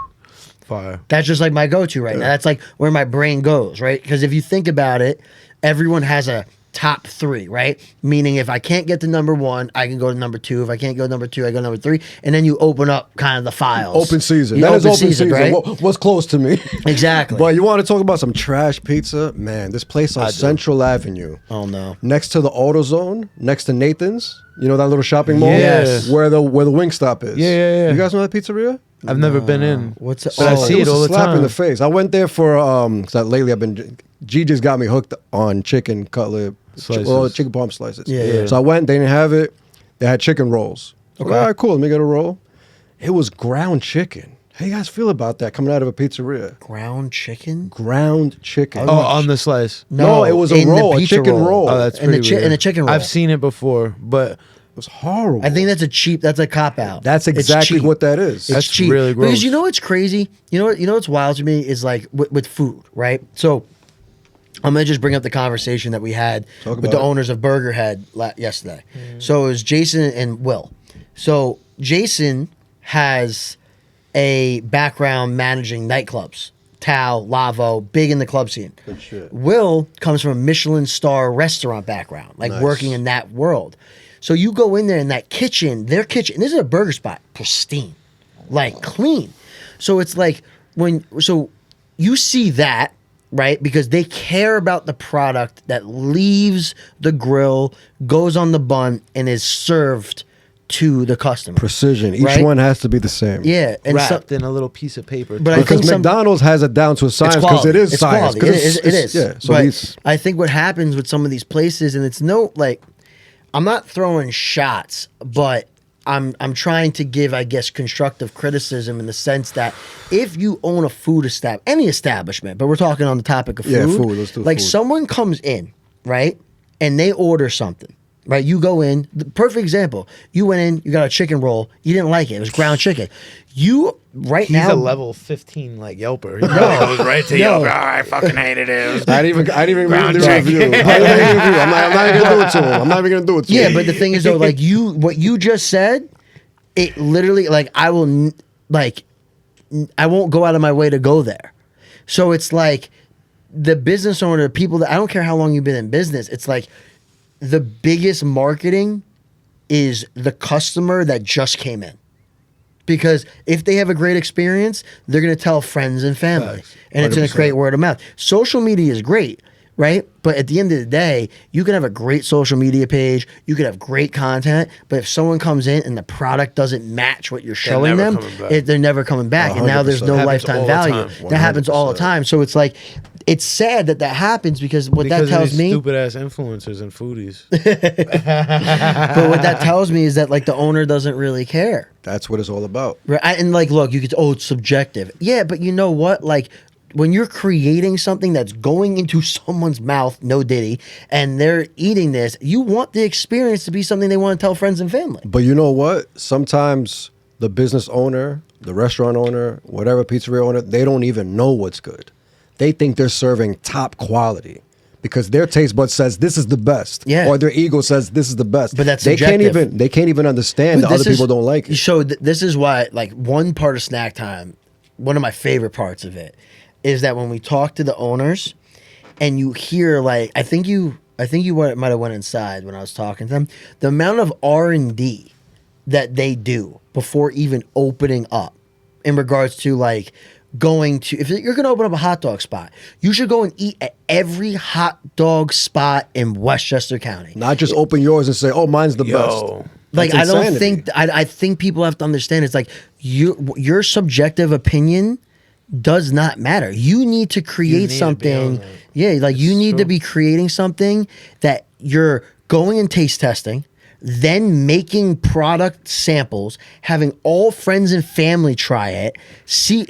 Fire. That's just like my go-to right now. That's like where my brain goes, right? Because if you think about it, everyone has a top 3, right? Meaning if I can't get to number 1, I can go to number 2. If I can't go to number 2, I go to number 3. And then you open up kind of the files. Open season. You That is open season. right? What's close to me? Exactly. But you want to talk about some trash pizza? Man, this place on Central Avenue, Oh no. next to the AutoZone, next to Nathan's. You know that little shopping mall? Yes. Where the Wingstop is. Yeah. You guys know that pizzeria? I've never been in. What's But I see it all the slap in time. the face. I went there for cause lately G just got me hooked on chicken cutlet, Slices. chicken palm slices. Yeah. So I went. They didn't have it. They had chicken rolls. Okay. All right, cool. Let me get a roll. It was ground chicken. How you guys feel about that coming out of a pizzeria? Ground chicken? Ground chicken. Oh, on the slice. No, it was a in the roll, a pizza chicken roll. Oh, that's in the pretty weird. in the chicken roll. I've seen it before, but It was horrible. I think that's a cop out. that's It's exactly cheap. what that is. It's That's cheap. really gross. Because you know what's crazy? You know what's wild to me is like with food, right? So I'm gonna just bring up the conversation that we had Talk with about the it. owners of Burger Head yesterday. So it was Jason and Will. So Jason has a background managing nightclubs, Tao, Lavo, big in the club scene. Good shit. Will comes from a Michelin star restaurant background, like Nice. working in that world. So you go in there in that kitchen, their kitchen, this is a burger spot, pristine, like clean. So it's like so you see that, right? Because they care about the product that leaves the grill, goes on the bun, and is served to the customer. Precision. Each Right? one has to be the same. Yeah, and so, wrapped in a little piece of paper. But I think Because McDonald's has it down to a science because it is It's science. quality. 'cause It is. Yeah. So But these, I think what happens with some of these places, and it's no like, I'm not throwing shots, but I'm trying to give, I guess, constructive criticism in the sense that if you own a food any establishment, but we're talking on the topic of food, Yeah, food, let's do like food. someone comes in, right, and they order something. Right, you go in. The perfect example. You went in. You got a chicken roll. You didn't like it. It was ground chicken. You He's now a level 15 like Yelper. He probably goes right to Yelper. Oh, I fucking hated it. I didn't even read the Ground review. I'm not even gonna do it to him. I'm not even gonna do it to him. Yeah, but the thing is though, like what you just said, it literally like I won't go out of my way to go there. So it's like the business owner, people that I don't care how long you've been in business, it's like the biggest marketing is the customer that just came in. Because if they have a great experience, they're going to tell friends and family. Facts. And it's going to 100%. create word of mouth. Social media is great, right? But at the end of the day, you can have a great social media page. You can have great content. But if someone comes in and the product doesn't match what you're showing never them, coming back. they're never coming back. And now there's 100%. no Happens lifetime all the value. time. That happens all the 100%. time. So it's like, it's sad that happens because what Because that tells of these me. stupid ass influencers and foodies. But what that tells me is that like the owner doesn't really care. That's what it's all about. Right. And like, look, you could, it's subjective. Yeah, but you know what? Like, when you're creating something that's going into someone's mouth, no diddy, and they're eating this, you want the experience to be something they want to tell friends and family. But you know what? Sometimes the business owner, the restaurant owner, whatever pizzeria owner, they don't even know what's good. They think they're serving top quality because their taste bud says this is the best. Yeah. Or their ego says this is the best. But that's they can't subjective. even understand that But this other people is- don't like it. So this is why, like, one part of Snack Time, one of my favorite parts of it, is that when we talk to the owners, and you hear like, I think you might have went inside when I was talking to them. The amount of R&D that they do before even opening up, in regards to like going to, if you're going to open up a hot dog spot, you should go and eat at every hot dog spot in Westchester County. Not just open yours and say, "Oh, mine's the Yo. best." Like, That's I don't insanity. think I think people have to understand it's like your subjective opinion does not matter. You need to create need to be something. on that. Yeah, like you need to true. be creating something that you're going and taste testing, then making product samples, having all friends and family try it,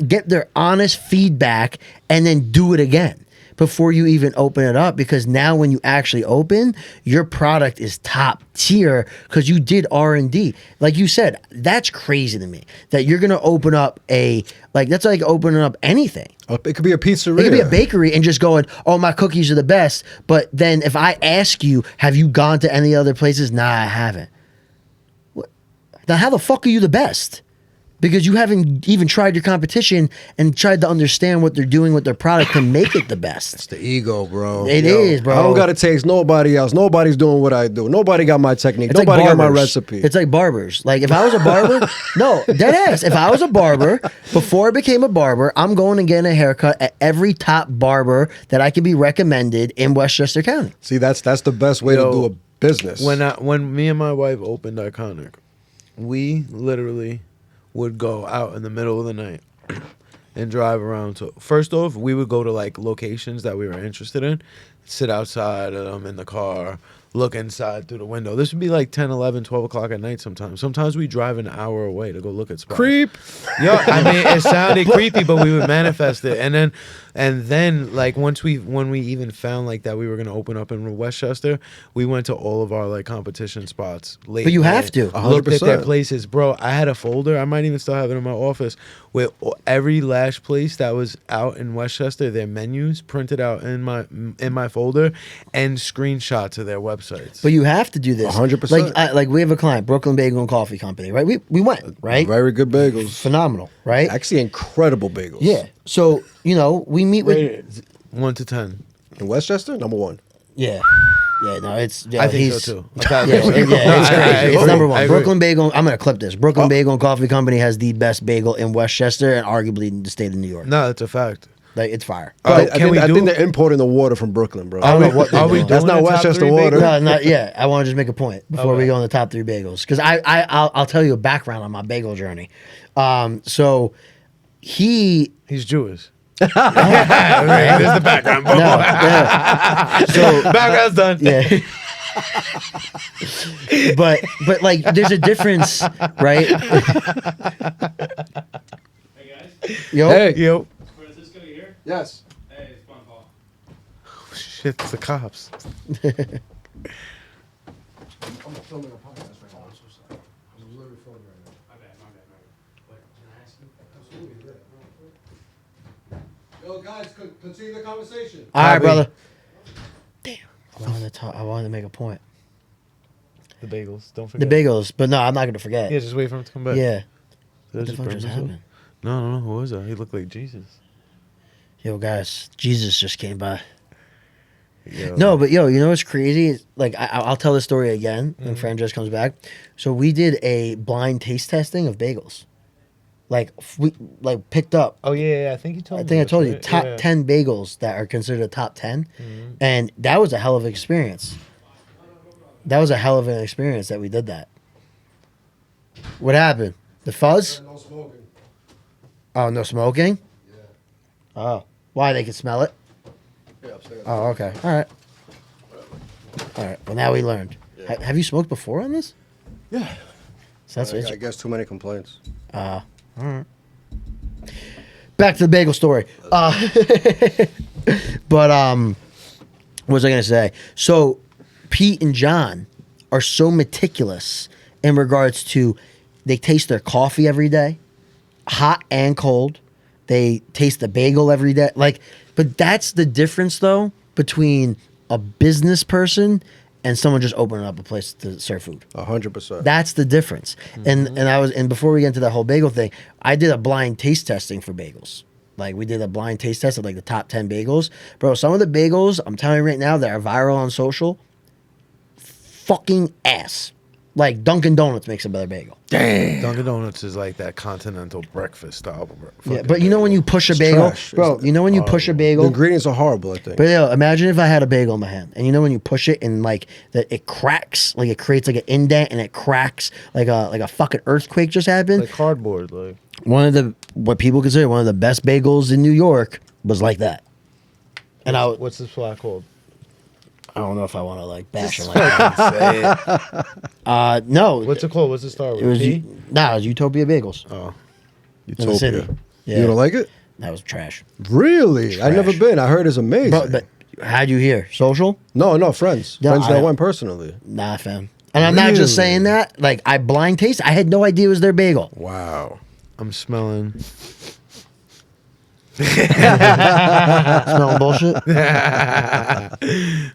get their honest feedback, and then do it again before you even open it up. Because now when you actually open, your product is top tier because you did R&D. Like you said, that's crazy to me that you're going to open up that's like opening up anything. It could be a pizzeria. It could be a bakery and just going, "Oh, my cookies are the best." But then if I ask you, "Have you gone to any other places?" Nah, I haven't. What? Now, how the fuck are you the best? Because you haven't even tried your competition and tried to understand what they're doing with their product to make it the best. It's the ego, bro. It is, bro. I don't gotta taste nobody else. Nobody's doing what I do. Nobody got my technique. It's Nobody like got my barbers. recipe. It's like barbers. Like if I was a barber, no, dead ass. If I was a barber, before I became a barber, I'm going and getting a haircut at every top barber that I can be recommended in Westchester County. See, that's the best way Yo, to do a business. When me and my wife opened Iconic, we literally would go out in the middle of the night and drive around. So first off, we would go to like locations that we were interested in, sit outside in the car, look inside through the window. This would be like 10, 11, 12 o'clock at night sometimes. Sometimes we drive an hour away to go look at spots. Creep. Yo, I mean, it sounded creepy, but we would manifest it. And then like when we even found like that we were gonna open up in Westchester, we went to all of our like competition spots late. But you night, have to. looked at their 100%. places, bro. I had a folder. I might even still have it in my office with every lash place that was out in Westchester, their menus printed out in my folder, and screenshots of their websites. But you have to do this. 100%. Like we have a client, Brooklyn Bagel and Coffee Company, right? We went, right? Very good bagels. Phenomenal, right? Actually, incredible bagels. Yeah. So, we meet with 1 to 10. In Westchester, number 1. Yeah. Yeah, no, it's I think so too. Yeah, it's crazy. It's number one. I agree. Brooklyn Bagel. I'm gonna clip this. Brooklyn Bagel and Coffee Company has the best bagel in Westchester and arguably in the state of New York. No, that's a fact. Like it's fire. I Can we think do? they're importing the water from Brooklyn, bro. I don't know what they're Are we doing. That's doing not the top Westchester 3 water. bagels? No, not yet. I want to just make a point before we go on the top 3 bagels because I'll tell you a background on my bagel journey. So He's Jewish. Right. There's the background. No, yeah. So Background's done. yeah. but like there's a difference, right? Hey guys, Yo, Hey. Yo. Francisco, you here? Yes. Hey, it's Bon Paul. Shit, it's the cops. I'm filming a podcast right now. I'm so sorry. I'm literally filming right now. My bad. What, can I ask you? Absolutely, yeah. Yo, guys, continue the conversation. all right, Bobby. brother. Damn, I wanted to make a point. The bagels. Don't The forget. bagels, but no, I'm not gonna forget. Yeah, just wait for him to come back. Yeah. Did I What the fuck burn just myself? happened? No. Who was that? He looked like Jesus. Yo, guys, Jesus just came by. Yo. No, but you know what's crazy? Like, I'll tell the story again when Franjez comes back. So we did a blind taste testing of bagels. Like, we picked up. Oh yeah, I think you told I me. think I this, told you right? top Yeah. 10 bagels that are considered a top 10, and that was a hell of an experience. That was a hell of an experience that we did that. What happened? The fuzz? No smoking. Oh, no smoking? Yeah. Oh, why? They can smell it? Yeah, upstairs. Oh, okay. All right. All right. Well, now we learned. Yeah. Have you smoked before on this? Yeah. So that's I guess too many complaints. all right. Back to the bagel story. But what was I gonna say? So Pete and John are so meticulous in regards to they taste their coffee every day, hot and cold. They taste the bagel every day. Like, but that's the difference though between a business person and someone just opening up a place to serve food. 100%. That's the difference. And before we get into that whole bagel thing, I did a blind taste testing for bagels. Like we did a blind taste test of like the top 10 bagels. Bro, some of the bagels, I'm telling you right now, that are viral on social, fucking ass. Like Dunkin' Donuts makes a better bagel. Damn. Dunkin' Donuts is like that continental breakfast style. Yeah, but you know when you push a bagel, trash. bro, It's you know when you push a The bagel, ingredients are horrible, I think. but yo, imagine if I had a bagel in my hand, and you know when you push it and like that it cracks, like it creates like an indent and it cracks like a fucking earthquake just happened. like cardboard, like One of the what people consider one of the best bagels in New York was like that. And what's this flat called? I don't know if I want to like bash it like that. Say it. No, What's it called? What's it start with? it was P? nah, it was Utopia Bagels Oh, in the city. Utopia. Yeah, You don't like it? that was trash. Really? I've never Trash. been. I heard it's amazing. Bro, but how'd you hear? Social? no, friends. No, Friends that I- went personally. Nah, fam. And I'm not just saying Really? that. Like I blind taste. I had no idea it was their bagel. Wow. I'm smelling. Smelling bullshit.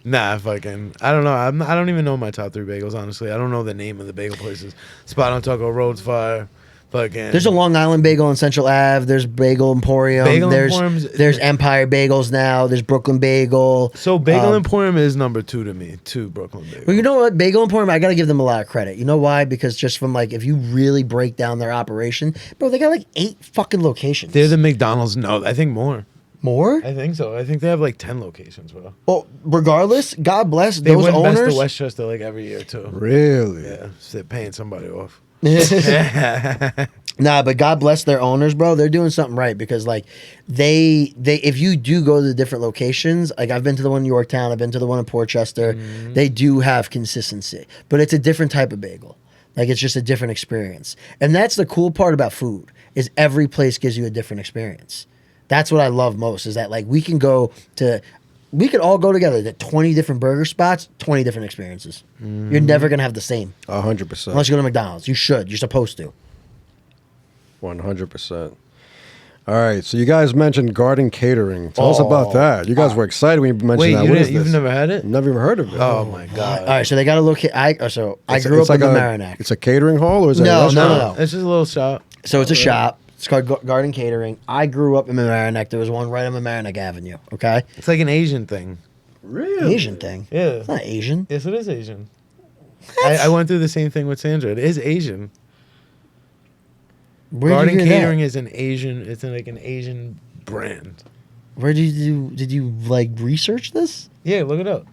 Nah, fucking. I don't know. I don't even know my top 3 bagels. Honestly, I don't know the name of the bagel places. Spot on Taco, Rhodes Fire. Fucking. There's a Long Island Bagel on Central Ave. There's Bagel Emporium. Bagel there's Emporium's- there's Empire Bagels now. There's Brooklyn Bagel. So Bagel Emporium is number 2 to me. 2 Brooklyn Bagel. Well, you know what? Bagel Emporium, I got to give them a lot of credit. You know why? Because just from like, if you really break down their operation, bro, they got like 8 fucking locations. They're the McDonald's. No, I think more. More? I think so. I think they have like 10 locations, bro. Well, regardless, God bless They those win Best owners. of Westchester like every year too. Really? Yeah, so they're paying somebody off. Nah, but God bless their owners, bro. They're doing something right because like they if you do go to the different locations, like I've been to the one in Yorktown, I've been to the one in Portchester, they do have consistency. But it's a different type of bagel. Like it's just a different experience. And that's the cool part about food is every place gives you a different experience. That's what I love most is that like we could all go together to 20 different burger spots, 20 different experiences. You're never going to have the same. 100%. Unless you go to McDonald's. You should. You're supposed to. 100%. All right, so you guys mentioned Garden Catering. Tell us about that. You guys were excited when you mentioned Wait, that. What is you've this? never had it? Never even heard of it. Oh my god! All right, so they got to look. I grew up in the Merrimack. It's a catering hall, or is it? No, a restaurant? no. It's just a little shop. So it's a shop. It's called Garden Catering. I grew up in Mamaroneck. There was one right on Mamaroneck Avenue. Okay, It's like an Asian thing. Really? Asian thing. Yeah. It's not Asian. Yes, it is Asian. I went through the same thing with Sandra. It is Asian. Where did Garden you hear Catering that? is an Asian. It's like an Asian brand. Where did you like research this? Yeah, look it up.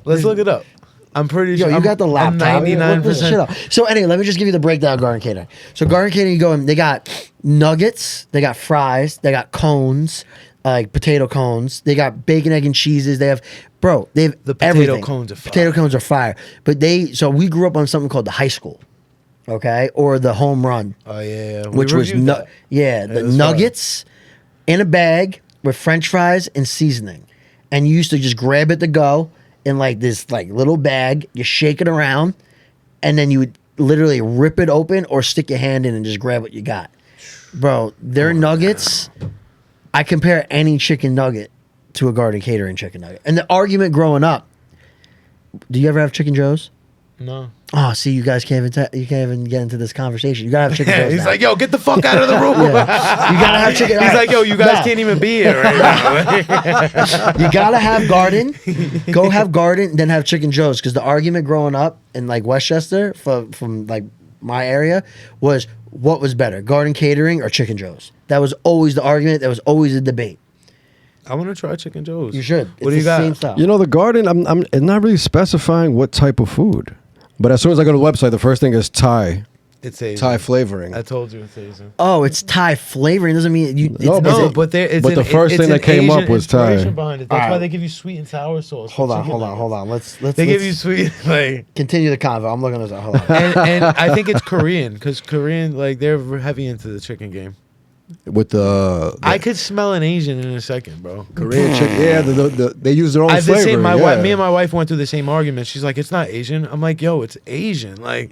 Let's look it up. I'm pretty Yo, sure. you got the laptop. I'm Look this shit 99%. up. So anyway, let me just give you the breakdown of Garden Catering. So Garden Catering, you go in, they got nuggets, they got fries, they got cones, like potato cones. They got bacon, egg, and cheeses. They have The potato everything. cones are fire. Potato cones are fire. But so we grew up on something called the high school, okay, or the home run, Oh yeah, which was reviewed that. the that's nuggets in a bag with French fries and seasoning, and you used to just grab it to go in like this like little bag. You shake it around, and then you would literally rip it open or stick your hand in and just grab what you got, bro. Their nuggets, I compare any chicken nugget to a Garden Catering chicken nugget. And the argument growing up, do you ever have Chicken Joe's? No. Oh, see, you guys can't even get into this conversation. You gotta have Chicken Joe's. He's now. like, yo, get the fuck out of the room. You gotta have chicken. He's like, yo, you guys Nah. can't even be here right now. You gotta have Garden. Go have Garden, then have Chicken Joe's. Because the argument growing up in like Westchester from like my area was what was better, Garden Catering or Chicken Joe's. That was always the argument. That was always a debate. I want to try Chicken Joe's. You should. What do It's you the got? same stuff. You know, the Garden, it's not really specifying what type of food. But as soon as I go to the website, the first thing is Thai. It's Asian. Thai flavoring. I told you it's Asian. Oh, it's Thai flavoring. Doesn't mean you. No, It's, but- is No, it- but the first thing that came up was Thai. inspiration behind it. That's All why right. they give you sweet and sour sauce. hold for on. chicken nuggets. Let's They give you sweet like, continue the convo. I'm looking at this. Hold on. and I think it's Korean because Korean like they're heavy into the chicken game. With the I could smell an Asian in a second, bro. Korean chicken. Yeah, they use their own I flavor. the same. Yeah. Me and my wife went through the same argument. She's like, "It's not Asian." I'm like, "Yo, it's Asian." Like,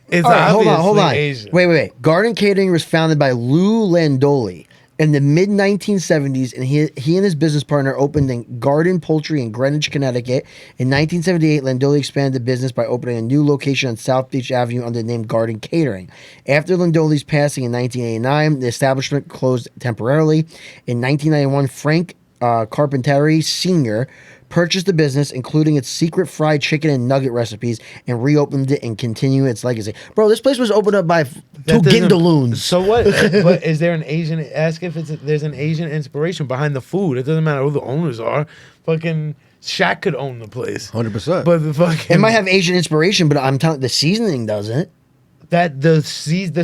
it's All right, obviously hold on. Asian. Wait. Garden Catering was founded by Lou Landoli in the mid 1970s, and he and his business partner opened in Garden Poultry in Greenwich, Connecticut. In 1978, Landoli expanded the business by opening a new location on South Beach Avenue under the name Garden Catering. After Landoli's passing in 1989, the establishment closed temporarily. In 1991, Frank Carpenteri Sr. purchased the business, including its secret fried chicken and nugget recipes, and reopened it and continued its legacy. Bro, this place was opened up by two That doesn't- Gindaloons. So what? But is there an Asian? Ask if there's an Asian inspiration behind the food. It doesn't matter who the owners are. Fucking Shaq could own the place. 100%. But the fucking It might have Asian inspiration, but I'm telling the seasoning doesn't. that the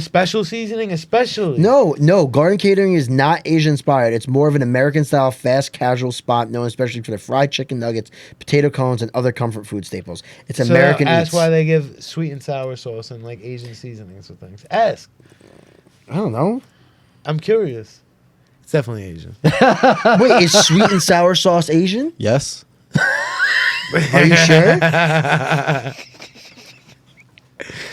special seasoning, especially. No, Garden Catering is not Asian inspired. It's more of an American style fast casual spot known especially for the fried chicken nuggets, potato cones, and other comfort food staples. It's So American That's eats. why they give sweet and sour sauce and like Asian seasonings with things. Ask. I don't know. I'm curious. It's definitely Asian. Wait, is sweet and sour sauce Asian? yes. Are you sure?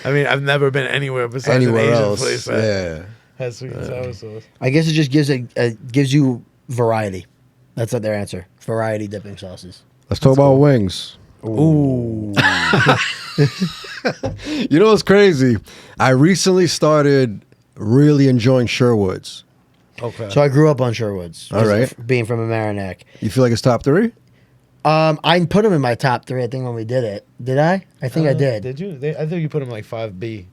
I mean, I've never been anywhere besides Anywhere an Asian else. place that Yeah. has sweet and sour sauce. I guess it just gives you variety. That's what their answer. Variety dipping sauces. Let's talk about wings. Ooh. You know what's crazy? I recently started really enjoying Sherwood's. Okay. So I grew up on Sherwood's. All right. Being from a Merrimack. You feel like it's top 3? I put them in my top 3, I think, when we did it. Did I? I think I did. Did you? I think you put him like 5B.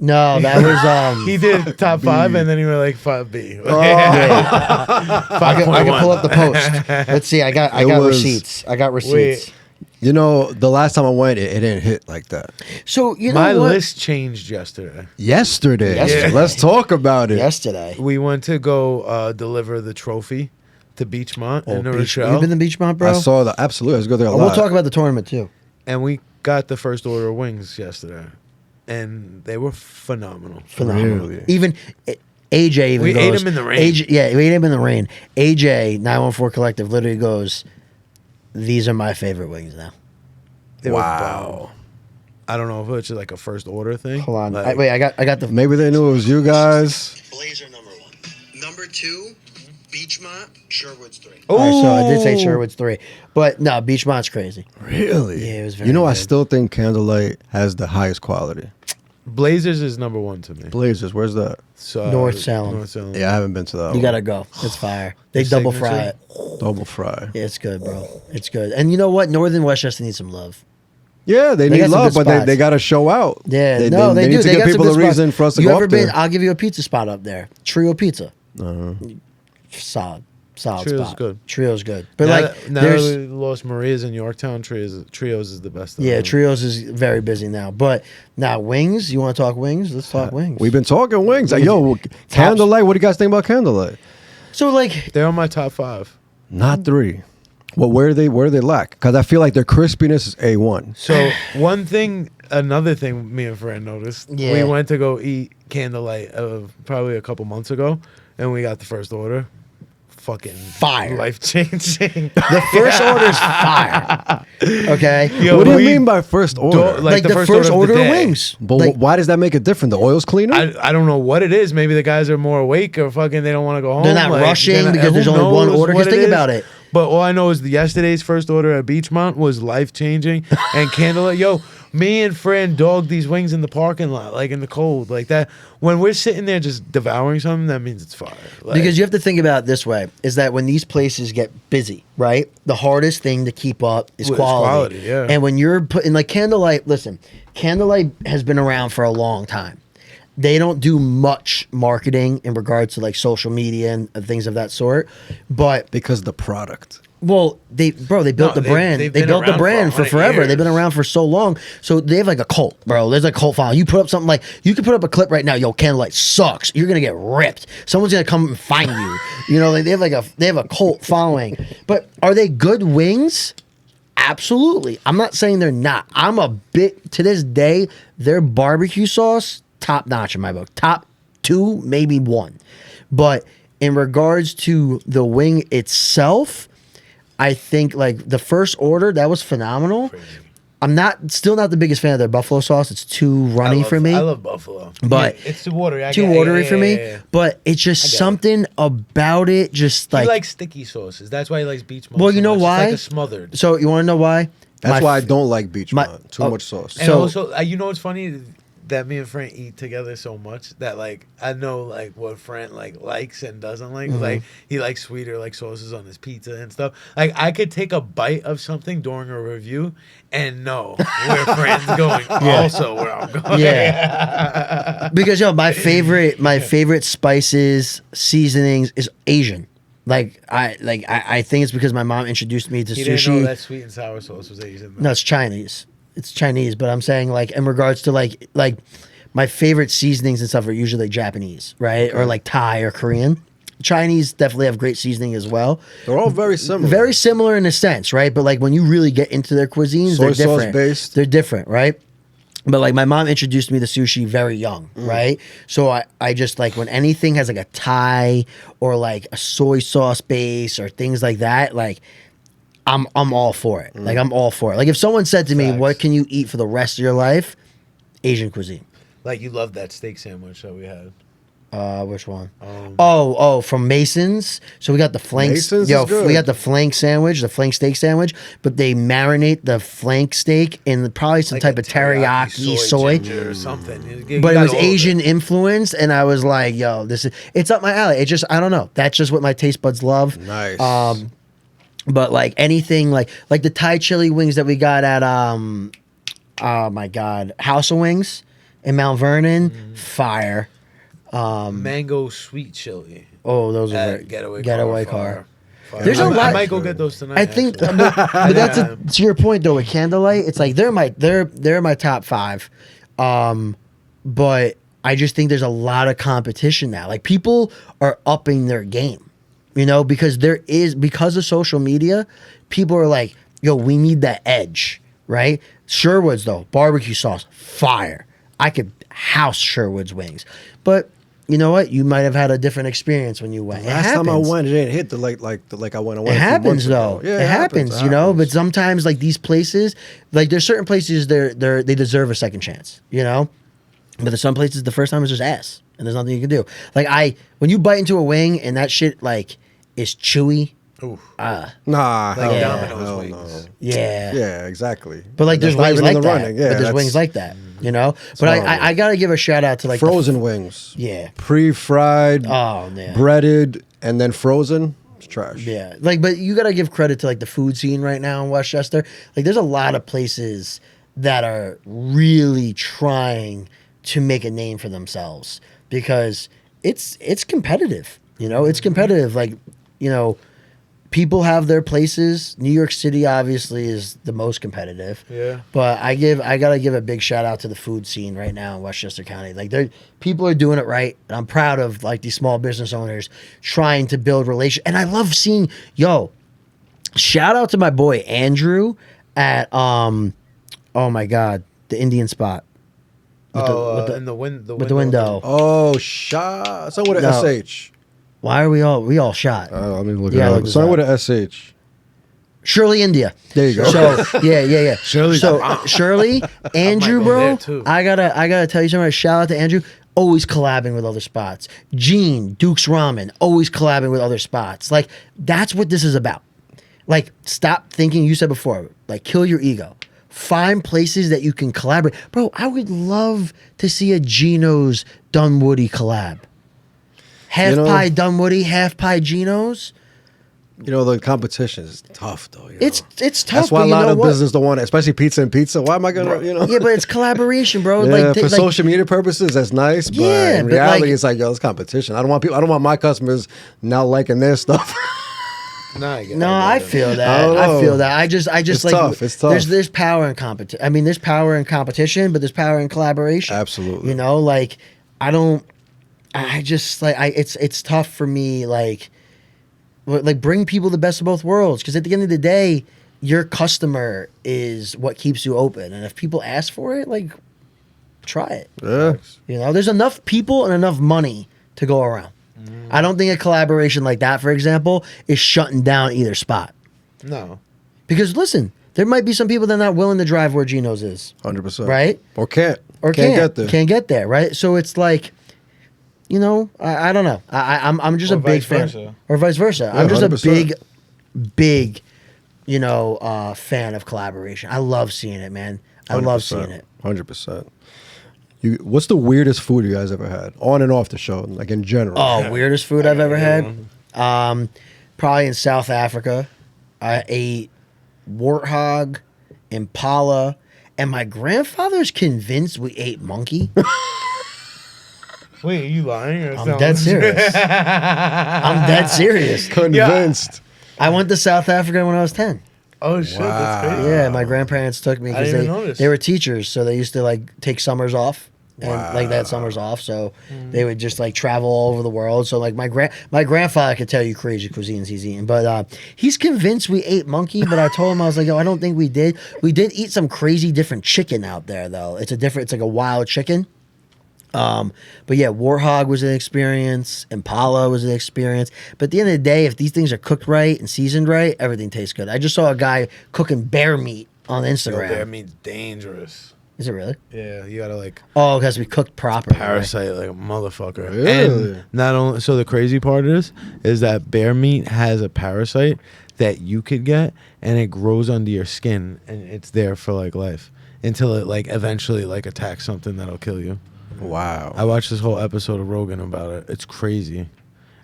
No, that was He did top 5 and then he went like 5B. Oh, I can pull up the post. Let's see. I got was- receipts. I got receipts. You know, the last time I went, it didn't hit like that. So you know My what? list changed yesterday. Yesterday. Yesterday. Let's talk about it. Yesterday. We went to go deliver the trophy to Beachmont in New Beach, Rochelle. you been to Beachmont, bro? I saw that. Absolutely. Let's go there a Oh, lot. we'll talk about the tournament too. And we got the first order of wings yesterday. And they were phenomenal. Phenomenal. Really? Even AJ even We goes. ate him in the rain. AJ, yeah, we ate him in the rain. AJ 914 Collective literally goes, "These are my favorite wings now." They were Wow. bomb. I don't know if it's like a first order thing. Hold on, Like, wait, I got the. Maybe they knew it was you guys. Blazer number 1. Number 2, Beachmont, Sherwood's 3. All right, so I did say Ooh. Sherwood's 3, but no, Beachmont's crazy. Really? Yeah, it was very You know, I good. still think Candlelight has the highest quality. Blazers is number 1 to me. Blazers, where's that? So, North Salem. North Salem. Yeah, I haven't been to that You one. gotta go. It's fire. They The double fry signature? it. Double fry. Yeah, it's good, bro. It's good. And you know what? Northern Westchester needs some love. Yeah, they They need got some love, good but spots. they got to show out. Yeah, they they need do. to They give got some people good a spots. reason for us to You go ever up been? there. I'll give you a pizza spot up there. Trio Pizza. Uh-huh. Solid Trio's spot. good. Trio's good. But Now like, that, now there's that we lost Maria's in Yorktown, Trios is the best. yeah, Trios is very busy now. But now wings. You want to talk wings? Let's talk wings. We've been talking wings. Like, yo, Candlelight, what do you guys think about Candlelight? So like, They're on my top 5. Not 3. Well, where do they lack? Because I feel like their crispiness is A1. So another thing me and Fran noticed, Yeah. we went to go eat Candlelight probably a couple months ago, and we got the first order. Fucking Fire. life changing. the first order's fire. Okay. Yo, What do you we mean by first order? Like the first order of the day. wings. But Like, why does that make it different? The oil's cleaner? I don't know what it is. Maybe the guys are more awake or fucking they don't want to go home. They're not rushing they're not- because there's who only one knows order. what Because think is. about it. But all I know is yesterday's first order at Beachmont was life changing. And Candlelight, yo, me and Fran dogged these wings in the parking lot, like in the cold, like that. When we're sitting there just devouring something, that means it's fire. Like, Because you have to think about it this way: is that when these places get busy, right? The hardest thing to keep up is Well, it's quality. quality, yeah. And when you're putting like Candlelight, listen, Candlelight has been around for a long time. They don't do much marketing in regards to like social media and things of that sort, but because the product. well, they built the brand. they've They been built the around brand for for 100 forever. They've been years. around for so long. So they have like a cult, bro. There's a cult following. You put up something like you could put up a clip right now. Yo, Candlelight sucks. You're gonna get ripped. Someone's gonna come and find you. You know, like they have a cult following. But are they good wings? Absolutely. I'm not saying they're not. I'm a bit to this day. Their barbecue sauce top notch in my book. Top 2, maybe 1. But in regards to the wing itself, I think like the first order that was phenomenal. I'm still not the biggest fan of their buffalo sauce. It's too runny for me. I love buffalo, But yeah, it's too watery. too watery for me. Yeah. But it's just get it. something about it. Just He like likes sticky sauces. That's why he likes Beachmont. Well, you so know much. why? It's like a smothered. so. You want to know why? That's My why I f- don't like Beachmont. my- Too oh, much sauce. And So- also, you know what's funny? That me and Fran eat together so much that like I know like what Fran like likes and doesn't like. Mm-hmm. Like he likes sweeter like sauces on his pizza and stuff. Like I could take a bite of something during a review and know where Fran's going. Also where I'm going. Yeah. Because my favorite spices, seasonings is Asian. I think it's because my mom introduced me to He sushi. didn't know that sweet and sour sauce was Asian. No, it's Chinese. It's Chinese, but I'm saying like in regards to like my favorite seasonings and stuff are usually like Japanese, right? Or like Thai or Korean. Chinese definitely have great seasoning as well. They're all very similar. Very similar in a sense, right? But like when you really get into their cuisines, Soy they're sauce different. based. They're different, right? But like my mom introduced me to sushi very young, right? So I just like when anything has like a Thai or like a soy sauce base or things like that, like I'm all for it. Like I'm all for it. Like if someone said to me, Facts. "What can you eat for the rest of your life?" Asian cuisine. Like you love that steak sandwich that we had. Which one? From Mason's. So we got the flank. Mason's Yo, is good. we got the flank sandwich, the flank steak sandwich. But they marinate the flank steak in probably some Like type a of teriyaki soy. ginger or something. You But it got was all of Asian it. influenced, and I was like, "Yo, it's up my alley." It just, I don't know. That's just what my taste buds love. Nice. But like anything, like the Thai chili wings that we got at oh my god, House of Wings in Mount Vernon, Mango sweet chili. Oh, those are At great. Getaway Getaway car. car. There's a lot. I might go get those tonight. I think, actually. but that's to your point though. With Candlelight, it's like they're my top 5, but I just think there's a lot of competition now. Like people are upping their game, because because of social media, people are like, yo, we need that edge, right? Sherwood's though, barbecue sauce, fire. I could house Sherwood's wings, but you know what? You might have had a different experience when you went. Last time I went, it didn't hit the like I went. It happens though. Yeah, it happens. But sometimes like these places, like there's certain places they deserve a second chance. But there's some places the first time is just ass, and there's nothing you can do. Like when you bite into a wing and that shit like is chewy. Oof. Nah, Like hell Domino's no, wings. No. Yeah, exactly. But like there's That's not wings even in like the that. running. Yeah, but there's that's wings like that. But I gotta give a shout out to like frozen wings. Yeah. Pre-fried, Oh man. breaded, and then frozen. It's trash. Yeah, but you gotta give credit to like the food scene right now in Westchester. Like there's a lot of places that are really trying to make a name for themselves because it's competitive. It's competitive. Like, people have their places. New York City obviously is the most competitive. Yeah. But I gotta give a big shout out to the food scene right now in Westchester County. Like people are doing it right. And I'm proud of like these small business owners trying to build relations. And I love seeing, shout out to my boy Andrew at oh my God, the Indian spot. With the window. Oh, shot. So with an No. SH. Why are we all shot? Let me look Yeah, it look up. this Something up. with an SH. Shirley, India. There you go. So yeah. Shirley's so the bomb. Shirley, Andrew, go bro. there, too. I gotta tell you something. Shout out to Andrew. Always collabing with other spots. Gene, Duke's Ramen, always collabing with other spots. Like that's what this is about. Like stop thinking. You said before, like kill your ego. Find places that you can collaborate, bro. I would love to see a Geno's Dunwoody collab. Half pie Dunwoody, half pie Geno's. The competition is tough though. It's tough. That's why but a you lot know of what? business don't want it, especially pizza and pizza. Why am I gonna, Yeah, but it's collaboration, bro. Yeah, like, for social media purposes, that's nice. But Yeah, in but reality, like- it's like, it's competition. I don't want my customers not liking their stuff. Nah, I get No, it. I feel that. I don't I know. feel that. I just It's like tough. It's tough. There's power in competition. I mean, there's power in competition, but there's power in collaboration. Absolutely. Like it's tough for me. Like bring people the best of both worlds. Because at the end of the day, your customer is what keeps you open. And if people ask for it, like try it. Yeah. There's enough people and enough money to go around. I don't think a collaboration like that, for example, is shutting down either spot. No. Because listen, there might be some people that are not willing to drive where Geno's is. 100%. Right? Or can't Can't get there. right? So it's like, I don't know. I'm just Or a big vice fan. versa. Or vice versa. Yeah, I'm just 100%. a big, fan of collaboration. I love seeing it, man. I love seeing it. 100%. What's the weirdest food you guys ever had? On and off the show, like in general. Oh, weirdest food I've ever had? Probably in South Africa. I ate warthog, impala, and my grandfather's convinced we ate monkey. Wait, are you lying? Or I'm dead serious. I'm dead serious. Convinced. I went to South Africa when I was 10. Oh shit, that's crazy. Yeah, my grandparents took me I because didn't even notice. they were teachers, so they used to like take summers off. And like they had Wow. summers off, so they would just like travel all over the world. So like my grandfather could tell you crazy cuisines he's eating, but he's convinced we ate monkey. But I told him, I was like, yo, I don't think we did. We did eat some crazy different chicken out there though. It's like a wild chicken. But yeah, warthog was an experience. Impala was an experience. But at the end of the day, if these things are cooked right and seasoned right, everything tastes good. I just saw a guy cooking bear meat on Yo, Instagram. bear meat's dangerous. Is it really? Yeah, you gotta like Oh, it has to be cooked properly. right? parasite like a motherfucker. Really? And not only so the crazy part is that bear meat has a parasite that you could get and it grows under your skin and it's there for like life until it like eventually like attacks something that'll kill you. Wow. I watched this whole episode of Rogan about it. It's crazy.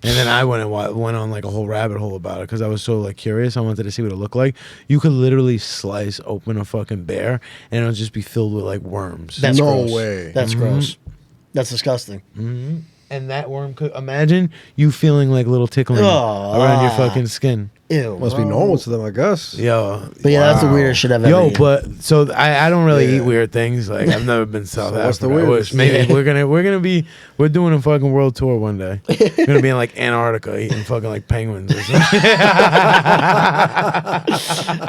And then I went on like a whole rabbit hole about it because I was so like curious. I wanted to see what it looked like. You could literally slice open a fucking bear and it'll just be filled with like worms. That's No gross. way. That's gross. That's disgusting. And that worm could imagine you feeling like little tickling Oh, around your fucking skin. Ew. Must be bro. normal to them, I guess. Yo, But yeah, that's the weirdest shit I've ever eaten. but so I don't really Yeah. eat weird things. Like I've never been South So what's the Africa. I wish. weirdest? Maybe we're doing a fucking world tour one day. We're gonna be in like Antarctica eating fucking like penguins or something.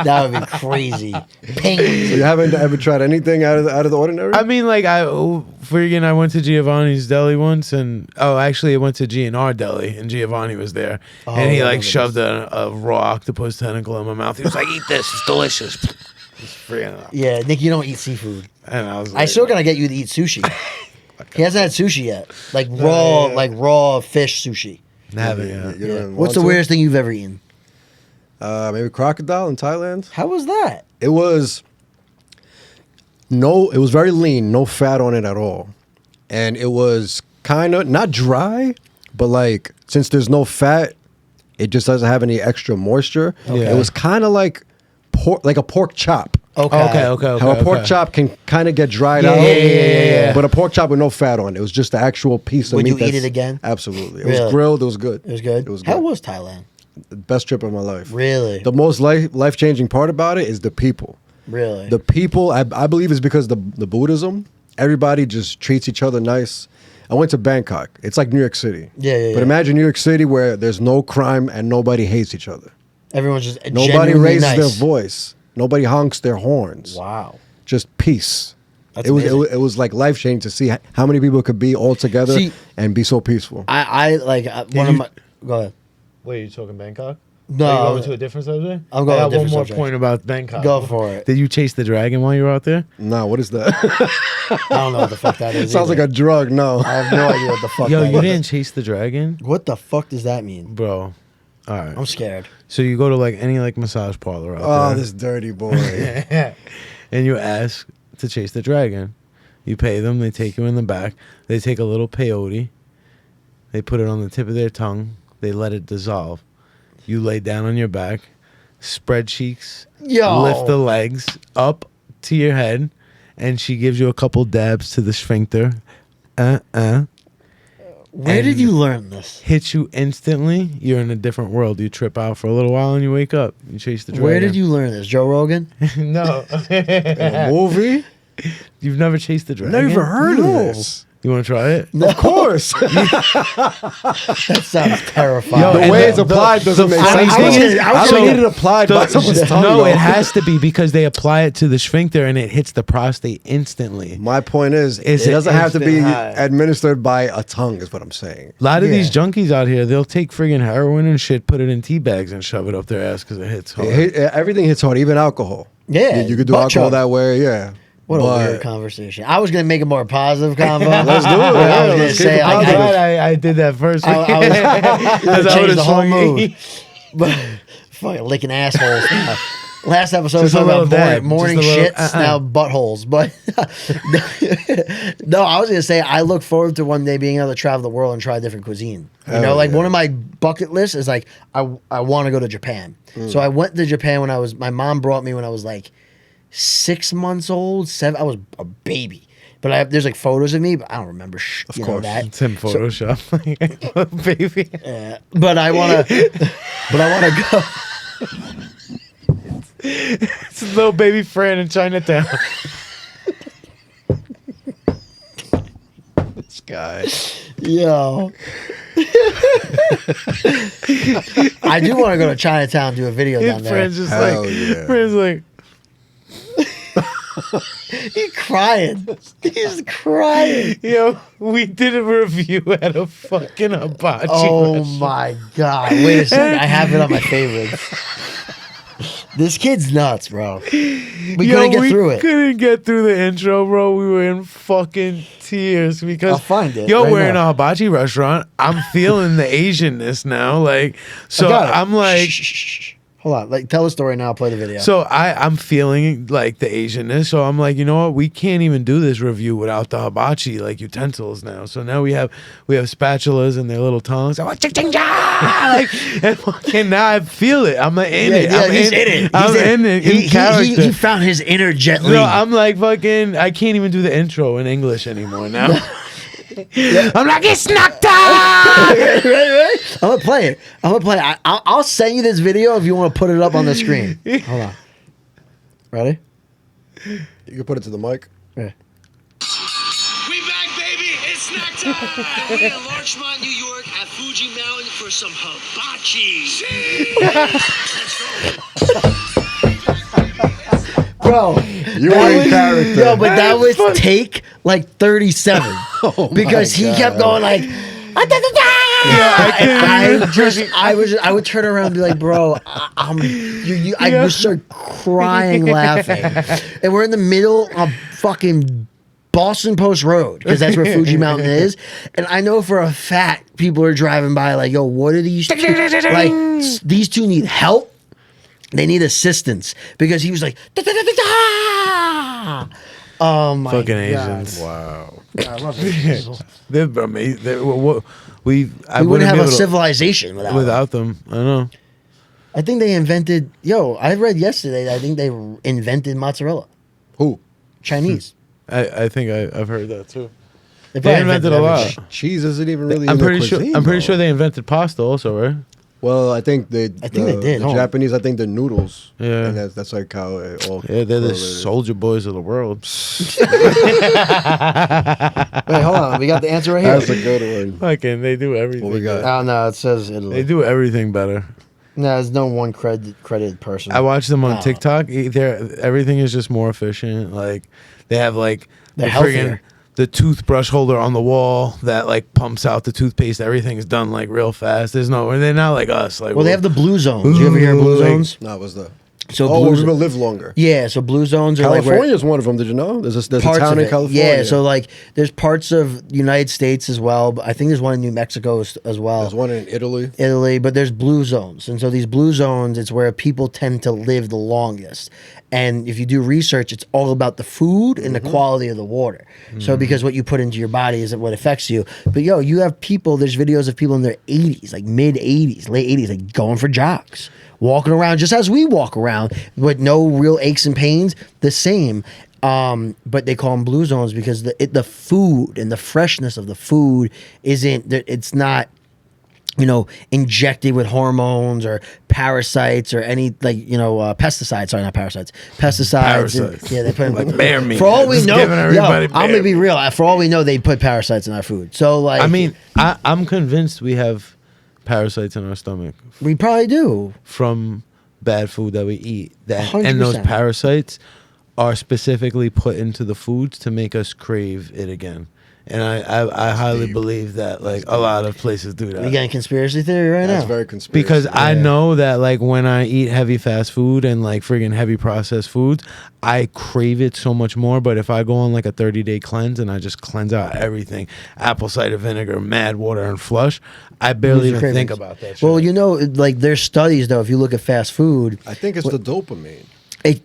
That would be crazy. Penguins. So you haven't ever tried anything out of the ordinary? I mean, like I went to Giovanni's Deli once, and actually I went to G&R Deli, and Giovanni was there, and he yeah, like that shoved a raw octopus tentacle in my mouth. He was like, "Eat this, it's delicious." It's freaking out. Yeah, Nick, you don't eat seafood. And I was I like, still gotta get you to eat sushi. He hasn't had sushi yet. Like raw fish sushi. haven't You yet. don't Yeah. want What's the to? weirdest thing you've ever eaten? Maybe crocodile in Thailand. How was that? It was very lean, no fat on it at all. And it was kind of not dry, but like since there's no fat, it just doesn't have any extra moisture. Okay. It was kind of like a pork chop. Okay. Okay. How a pork chop can kind of get dried out. Yeah. But a pork chop with no fat on it. It was just the actual piece of Would meat. you eat that's- it again? Absolutely. It Really? was grilled. It was good. It was good. It was How good. was Thailand? Best trip of my life. Really? The most life-changing part about it is the people. Really? The people, I believe, is because the Buddhism. Everybody just treats each other nice. I went to Bangkok. It's like New York City. Yeah. But imagine New York City where there's no crime and nobody hates each other. Everyone's just Nobody genuinely raises nice. their voice. Nobody honks their horns. Wow. Just peace. That's it was amazing. it was like life changing to see how many people could be all together See- and be so peaceful. I like one of my. Go ahead. Wait, you talking Bangkok? No, Are you going to a different subject? I'm going I to a got one different more subject. point about Bangkok. Go for it. Did you chase the dragon while you were out there? Nah, what is that? I don't know what the fuck that is. Sounds like either. a drug. No. I have no idea what the fuck. Yo, that you is. didn't chase the dragon, What the fuck does that mean? bro. All right. I'm scared. So you go to like any like massage parlor out Oh, there, this dirty boy. and you ask to chase the dragon. You pay them. They take you in the back. They take a little peyote. They put it on the tip of their tongue. They let it dissolve. You lay down on your back, spread cheeks, Yo. lift the legs up to your head, and she gives you a couple dabs to the sphincter. Where did And- you learn this? Hits you instantly. You're in a different world. You trip out for a little while and you wake up. You chase the dragon. Where did you learn this? Joe Rogan? No. A movie? You've never chased the dragon? Never even heard No. of this. You want to try it? Of course. That sounds terrifying. Yo, the and way the- it's applied doesn't make funny sense. thing is- I was so- gonna get it applied by someone's tongue. No, though. it has to be because they apply it to the sphincter and it hits the prostate instantly. My point is, Is it it doesn't have to be instant high? administered by a tongue, is what I'm saying. A lot of Yeah. these junkies out here, they'll take friggin' heroin and shit, put it in tea bags and shove it up their ass because it hits hard. Everything hits hard, even alcohol. Yeah, You could do butt alcohol chug. that way, yeah. What a But- weird conversation. I was gonna make it more positive convo. Let's do it. I was Yeah, gonna let's keep say it I, positive. I did that first. I was That's how changed it the is whole for me. mood. But fucking licking assholes. Now. Last episode was Just a talking about little dab. morning Just a little, shits, now buttholes. But no, I was gonna say I look forward to one day being able to travel the world and try different cuisine. You know, Hell like yeah. one of my bucket lists is like I want to go to Japan. So I went to Japan when my mom brought me when I was like 6 months old, 7. I was a baby. But there's like photos of me, but I don't remember Of you know course. that. It's in Photoshop. Baby. But I wanna go. It's a little baby Fran in Chinatown. This guy. Yo. I do want to go to Chinatown and do a video down there. Fran's just Hell like, yeah. Fran's like, He's crying. He's crying. yo, we did a review at a fucking hibachi Oh restaurant. my god. Wait a second. I have it on my favorites. This kid's nuts, bro. We couldn't get through it. Couldn't get through the intro, bro. We were in fucking tears because I'll find it Yo, right we're in now. a hibachi restaurant. I'm feeling the Asianness now. Like, so I got it. I'm like, Shh, shh, shh, shh. Hold on. Like, tell a story now. Play the video. so I'm feeling like the Asianness. So I'm like, you know what? We can't even do this review without the hibachi like utensils now. So now we have spatulas and their little tongues. I'm like, ching, ching, ja! Like, and fucking now I feel it. I'm like in it. I'm he's in it. I'm in it. In character. He found his inner Jet Li. No, I'm like fucking. I can't even do the intro in English anymore now. I'm like, it's snack time. right. I'm gonna play it. I'll send you this video if you want to put it up on the screen. Hold on. Ready? You can put it to the mic. Yeah. We back, baby. It's snack time. We in Larchmont, New York, at Fuji Mountain for some hibachi. Bro, You ain't character. yo, but that was take like 37 because he kept going like. I would turn around and be like, bro, I would start crying laughing, and we're in the middle of fucking Boston Post Road because that's where Fuji Mountain is, and I know for a fact people are driving by like, yo, what are these two? Like these two need help. They need assistance because he was like, oh my Fucking God. Asians. Wow. I love it. They're amazing. We wouldn't have a civilization without them. I know. I think they invented. Yo, I read yesterday that I think they invented mozzarella. Who? Chinese. I think I've heard that too. They probably invented a lot. everything. Cheese isn't even really. I'm in their pretty sure. cuisine, I'm pretty though. sure they invented pasta also, right? Well, I think they. they did, The huh? Japanese, I think the noodles. Yeah. And that's like how it all. Yeah, they're the correlated. soldier boys of the world. Wait, hold on. We got the answer right here. That's a good one. Fucking, they do everything. What we got? Oh no, it says They Italy. do everything better. No, there's no one credited person. I watch them on Oh. TikTok. Everything is just more efficient. Like they have like They're the healthier. the toothbrush holder on the wall that like pumps out the toothpaste. Everything's done like real fast. They're not like us. Like Well, they have the blue zones. You ever hear of blue Like- zones? No, it was the. So Oh, blue we're zo- gonna live longer. Yeah, so blue zones are like where California's one of them. Did you know? There's a parts town of in it. California. Yeah, so like there's parts of the United States as well. But I think there's one in New Mexico as well. there's one in Italy. Italy, but there's blue zones. And so these blue zones, it's where people tend to live the longest. And if you do research, it's all about the food and the quality of the water. So because what you put into your body is what affects you. But yo, you have people, there's videos of people in their 80s, like mid 80s, late 80s, like going for jogs, walking around just as we walk around with no real aches and pains, the same. But they call them blue zones because the food and the freshness of the food it's not, injected with hormones or parasites or any pesticides. Sorry, not parasites. Pesticides. Parasites. Yeah, they put Like bear meat. For all we Just know, giving everybody I'm gonna bear be real. For all we know, they put parasites in our food. So like, I mean, I'm convinced we have parasites in our stomach we probably do. from bad food that we eat. And those 100%. parasites are specifically put into the foods to make us crave it again. And I highly believe that like a lot of places do that. We getting conspiracy theory right That's now. very conspiracy. Because I Yeah. know that like when I eat heavy fast food and like friggin' heavy processed foods, I crave it so much more. But if I go on like a 30-day cleanse and I just cleanse out everything, apple cider vinegar, mad water, and flush, I barely Lose your even think cravings. about that shit. Well, like there's studies though. If you look at fast food, I think it's the dopamine.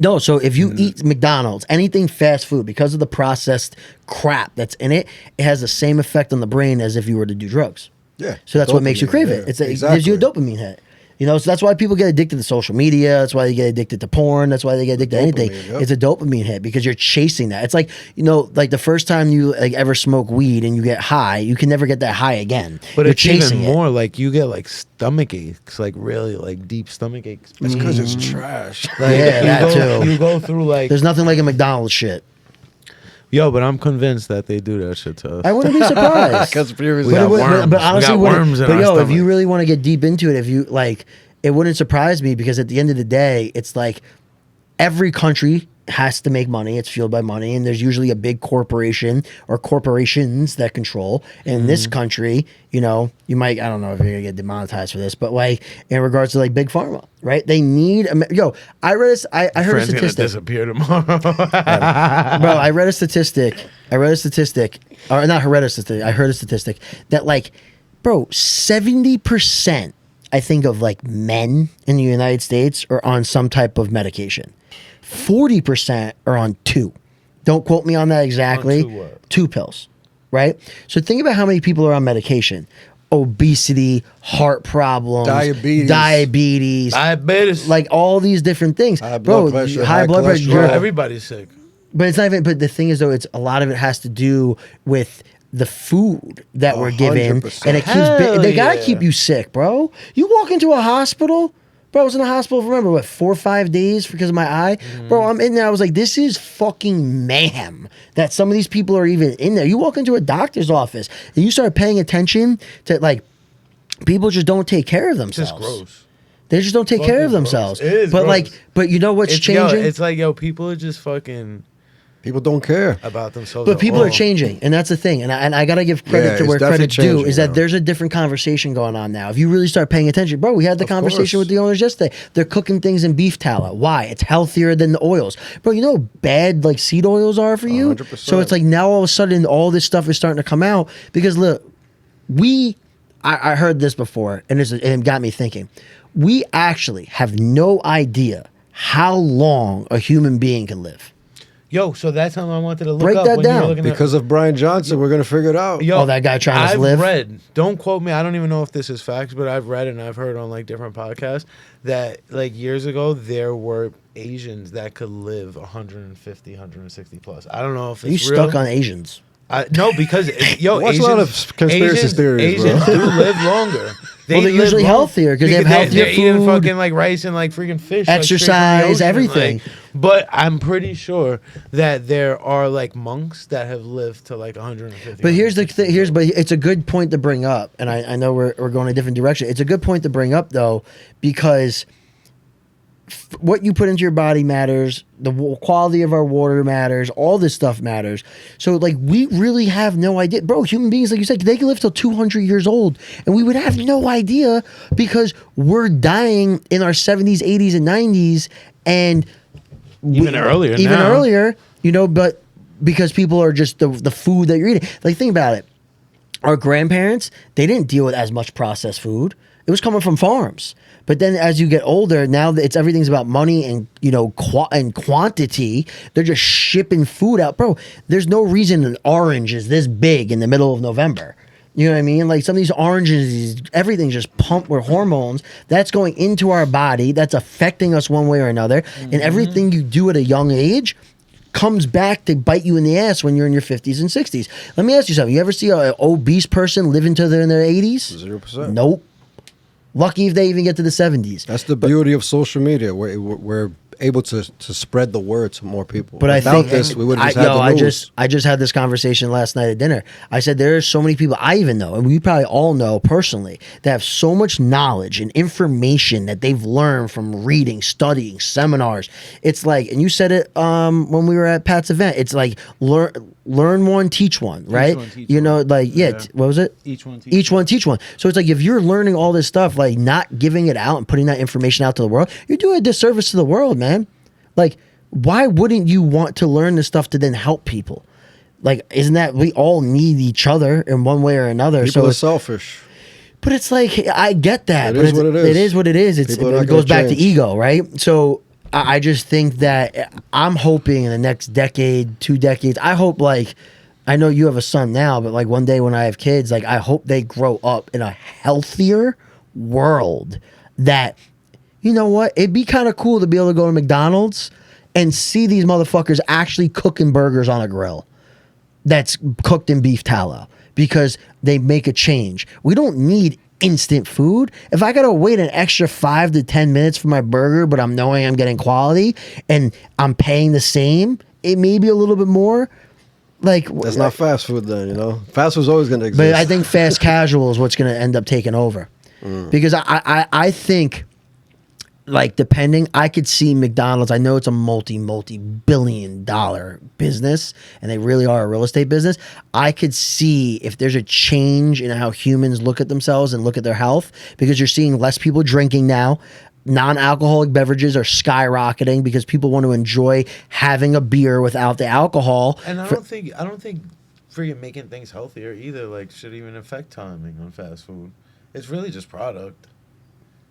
No, so if you eat McDonald's, anything fast food, because of the processed crap that's in it, it has the same effect on the brain as if you were to do drugs. Yeah. So that's what makes you dopamine, crave yeah, it. It gives you a dopamine hit. So that's why people get addicted to social media. That's why they get addicted to porn. That's why they get addicted to anything. Dopamine, yep. It's a dopamine hit because you're chasing that. It's like, like the first time you like ever smoke weed and you get high, you can never get that high again. But you're it's even it. more like you get like stomach aches, like really like deep stomach aches. It's because it's trash. Like, Yeah, that too. You go through like There's nothing like a McDonald's shit. yo, but I'm convinced that they do that shit to us. I wouldn't be surprised. Conspiracy. We got But worms. but honestly, we got worms in but our yo, if stomach. you really want to get deep into it, if you like, it wouldn't surprise me because at the end of the day, it's like every country has to make money. It's fueled by money, and there's usually a big corporation or corporations that control. In Mm-hmm. this country, you might, I don't know if you're gonna get demonetized for this, but like in regards to like big pharma, right? They need I read this. I heard a Friend's gonna statistic. disappear tomorrow. Bro, I read a statistic. Or not read a statistic. I heard a statistic that like, bro, 70%, I think, of like men in the United States are on some type of medication. 40% are on 2. Don't quote me on that exactly. On 2 what? 2 pills, right? So think about how many people are on medication. Obesity, heart problems, Diabetes. Diabetes. like all these different things. High Bro, blood pressure, high high blood pressure. cholesterol. Everybody's sick. But it's not even. But the thing is, though, it's a lot of it has to do with the food that we're given, 100%. and it keeps. Hell They gotta yeah. keep you sick, bro. You walk into a hospital. Bro, I was in the hospital for, remember, what, 4 or 5 days because of my eye? Bro, I'm in there. I was like, this is fucking mayhem that some of these people are even in there. You walk into a doctor's office and you start paying attention to, like, people just don't take care of It's just themselves. gross. They just don't take care of Fucking gross. themselves. It is but, gross. like, but you know what's It's, changing? it's like, people are just fucking People don't care. about themselves. But at people all. are changing, and that's the thing. And I got to give credit Yeah, to where it's definitely credit's due. changing Is that now. there's a different conversation going on now. If you really start paying attention, bro, we had the Of conversation course. with the owners yesterday. They're cooking things in beef tallow. Why? It's healthier than the oils, bro. You know how bad like seed oils are for you. 100%. So it's like now all of a sudden all this stuff is starting to come out because look, I heard this before, and it got me thinking. We actually have no idea how long a human being can live. Yo, so that's something I wanted to look Break up that when you were down. looking at- Because of Brian Johnson, we're gonna figure it out. Yo, Oh, that guy trying to I've live? read, don't quote me, I don't even know if this is facts, but I've read and I've heard on like different podcasts that like years ago there were Asians that could live 150, 160 plus. I don't know if Are you it's real. stuck on Asians? No, because yo, Watch a Asians, lot of conspiracy Asians, theories, bro. Asians do live longer. Well, they're live usually healthier 'cause they have healthier they're eating food, fucking like rice and like freaking fish, like, straight from the exercise, ocean, everything. like- but I'm pretty sure that there are like monks that have lived to like 150. But here's the 160. but it's a good point to bring up, and I know we're going a different direction. It's a good point to bring up though, because what you put into your body matters. The quality of our water matters. All this stuff matters. So like we really have no idea, bro. Human beings, like you said, they can live till 200 years old, and we would have no idea because we're dying in our 70s, 80s, and 90s, and Even earlier even now. earlier, you know. But because people are just the food that you're eating. Like think about it. Our grandparents, they didn't deal with as much processed food. It was coming from farms. But then as you get older, now that everything's about money and, you know, and quantity, they're just shipping food out. Bro, there's no reason an orange is this big in the middle of November. You know what I mean? Like some of these oranges, everything's just pumped with hormones. That's going into our body. That's affecting us one way or another. And everything you do at a young age comes back to bite you in the ass when you're in your 50s and 60s. Let me ask you something. You ever see an obese person live until they're in their 80s? 0%. Nope. Lucky if they even get to the 70s. That's the beauty of social media. We're able to spread the word to more people. But Without I think this, we would have just had the I news. just had this conversation last night at dinner. I said there are so many people I even know, and we probably all know personally, that have so much knowledge and information that they've learned from reading, studying, seminars. It's like, and you said it when we were at Pat's event. It's like learn one, teach one, right? one, teach You know, one. like Yeah. what was it? Each one teach Each one teach one. So it's like if you're learning all this stuff, like not giving it out and putting that information out to the world, you're doing a disservice to the world, man. Like, why wouldn't you want to learn this stuff to then help people? Like, isn't that we all need each other in one way or another? People so are it's, selfish. but it's like I get that. It but is what it is. It is what it is. People are not It goes gonna back to change. ego, right? So I just think that I'm hoping in the next decade, 2 decades, I hope like. I know you have a son now, but like one day when I have kids, like I hope they grow up in a healthier world that, you know what, it'd be kind of cool to be able to go to McDonald's and see these motherfuckers actually cooking burgers on a grill that's cooked in beef tallow because they make a change. We don't need instant food. If I gotta wait an extra 5 to 10 minutes for my burger, but I'm knowing I'm getting quality and I'm paying the same, it may be a little bit more. Like That's not fast food then, you know? Fast food's always going to exist. but I think fast casual is what's going to end up taking over. Because I think, like, depending, I could see McDonald's. I know it's a multi-billion-dollar business, and they really are a real estate business. I could see if there's a change in how humans look at themselves and look at their health, because you're seeing less people drinking now. Non-alcoholic beverages are skyrocketing because people want to enjoy having a beer without the alcohol. And I don't think freaking making things healthier either like should even affect timing on fast food. It's really just product.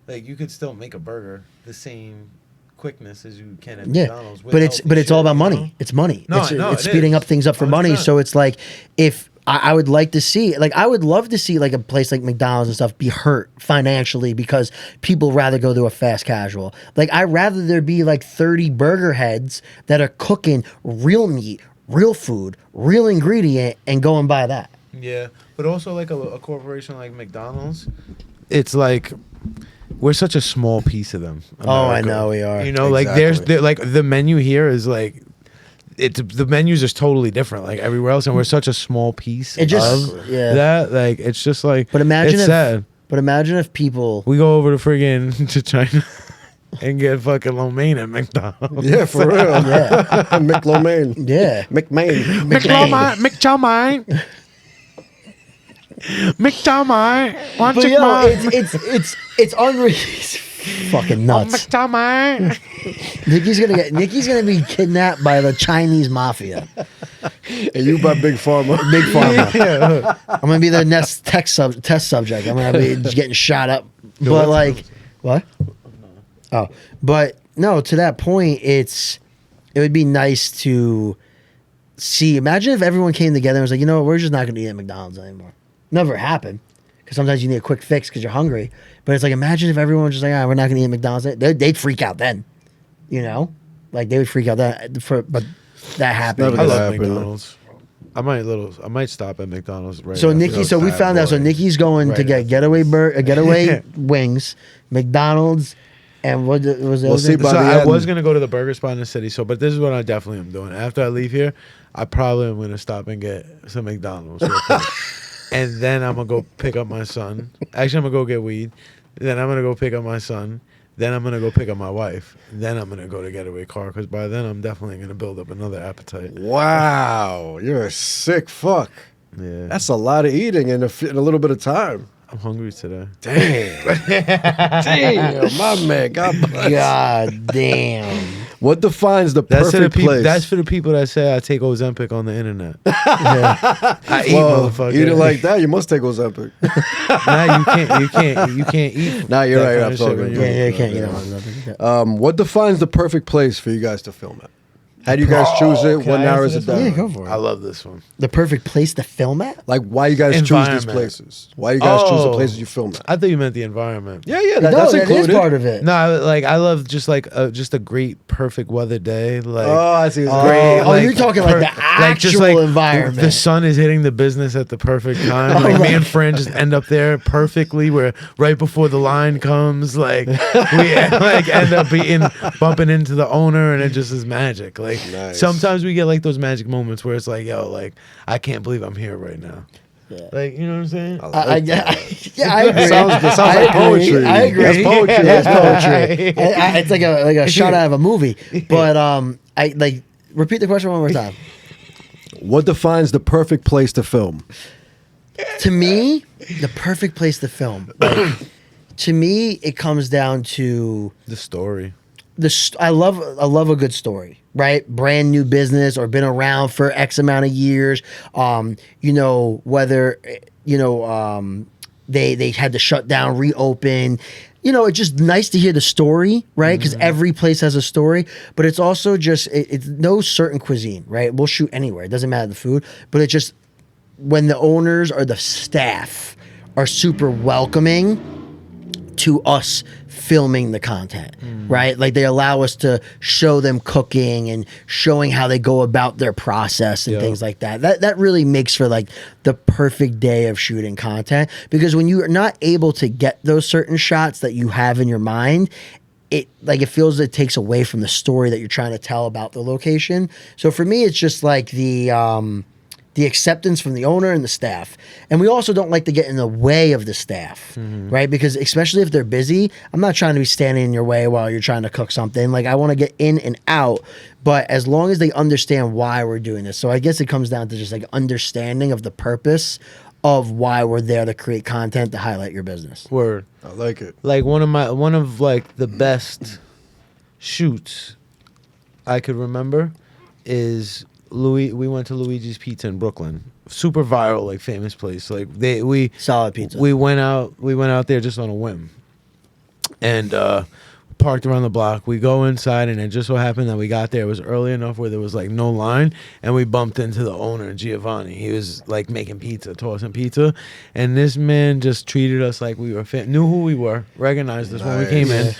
Like you could still make a burger the same quickness as you can at Yeah, McDonald's. with but it's healthy all shit, about you money. know? It's money. No, it's I know, it's it speeding is. up things up for money. 100%. So it's like if I would like to see, like I would love to see like a place like McDonald's and stuff be hurt financially because people rather go to a fast casual. Like I'd rather there be like 30 burger heads that are cooking real meat, real food, real ingredient, and go and buy that. Yeah, but also like a corporation like McDonald's, it's like we're such a small piece of them. Oh, I America. know we are. You know, like Exactly. like the menu here is like. The menus is totally different, like everywhere else, and we're such a small piece It just- of yeah. that. Like it's just like, But imagine it's if sad. But imagine if people. We go over to friggin' to China and get fucking lo mein at McDonald's. Yeah, for real. Yeah. McLomaine. Yeah. McMain. McChowmine, McChowmine, McChowmine. Want But you yo, mine? it's unreal. He's fucking nuts. McChowmine. Nicky's gonna be kidnapped by the Chinese mafia. And you by Big Pharma. Big Pharma. I'm gonna be their next test subject. I'm gonna be just getting shot up. But like, what? Oh, but no. To that point, it would be nice to see. Imagine if everyone came together and was like, you know what, we're just not gonna eat at McDonald's anymore. Never happened. Because sometimes you need a quick fix because you're hungry. But it's like, imagine if everyone was just like, we're not gonna eat at McDonald's. They'd freak out then. You know, like they would freak out but that happened. never I gonna love happen. McDonald's. I might stop at McDonald's right So now. Nicky, so we bad found out. So boy. Nicky's going to Right. get getaway wings, McDonald's, and what was the We'll other see thing? by So the I end. was gonna go to the burger spot in the city. So, but this is what I definitely am doing. After I leave here, I probably am gonna stop and get some McDonald's, real quick. And then I'm gonna go pick up my son. Actually, I'm gonna go get weed. Then I'm gonna go pick up my son. Then I'm gonna go pick up my wife. Then I'm gonna go to getaway car because by then I'm definitely gonna build up another appetite. Wow. You're a sick fuck. Yeah, That's a lot of eating in a little bit of time. I'm hungry today. Damn. Damn, my man. God bless. God damn. What defines the That's for the perfect people. place? That's for the people that say I take Ozempic on the internet. Yeah. I eat, well, motherfucker. eat it like that. You must take Ozempic. Nah, you can't eat. Nah, you're that right. kind I'm of shit talking when about- you're- Yeah, you can't. You know. What defines the perfect place for you guys to film at? How do you guys choose it? Can What I narrows answer it this down? Yeah, go for it. I love this one. The perfect place to film at? Like, why you guys choose these Environment. places? Why you guys choose the Oh. places you film at? I thought you meant the environment. Yeah, yeah, No, that's that included. is part of it. No, I love just like just a great perfect weather day. Like Oh, I see. It's Oh, great. oh, you're talking like the actual environment. The sun is hitting the business at the perfect time. Like me and Fran just end up there perfectly. Where right before the line comes, like we like end up bumping into the owner, and it just is magic. Like Nice. sometimes we get like those magic moments where it's like, yo, like I can't believe I'm here right now. Yeah. Like you know what I'm saying? I like that. Yeah, I agree. That sounds I like agree. poetry. I agree. That's poetry. That's poetry. It's like a shot out of a movie. But I like repeat the question one more time. What defines the perfect place to film? To me, the perfect place to film. Like, to me, it comes down to The story. I love a good story, right? Brand new business or been around for X amount of years. You know, whether they had to shut down, reopen. You know, it's just nice to hear the story, right? Because every place has a story, but it's also just it's no certain cuisine, right? We'll shoot anywhere; it doesn't matter the food, but it's just when the owners or the staff are super welcoming to us filming the content, right? Like they allow us to show them cooking and showing how they go about their process and Yeah. things like that. That really makes for like the perfect day of shooting content, because when you are not able to get those certain shots that you have in your mind, it feels it takes away from the story that you're trying to tell about the location. So for me, it's just like the acceptance from the owner and the staff. And we also don't like to get in the way of the staff, right? Because especially if they're busy, I'm not trying to be standing in your way while you're trying to cook something. Like I want to get in and out, but as long as they understand why we're doing this. So I guess it comes down to just like understanding of the purpose of why we're there to create content to highlight your business. Word. I like it. Like one of like the best shoots I could remember is we went to Luigi's Pizza in Brooklyn. Super viral, like famous place. Like we Solid pizza. we went out there just on a whim. And parked around the block. We go inside, and it just so happened that we got there. It was early enough where there was like no line, and we bumped into the owner, Giovanni. He was like making pizza, tossing pizza, and this man just treated us like we were knew who we were, recognized us when we came in.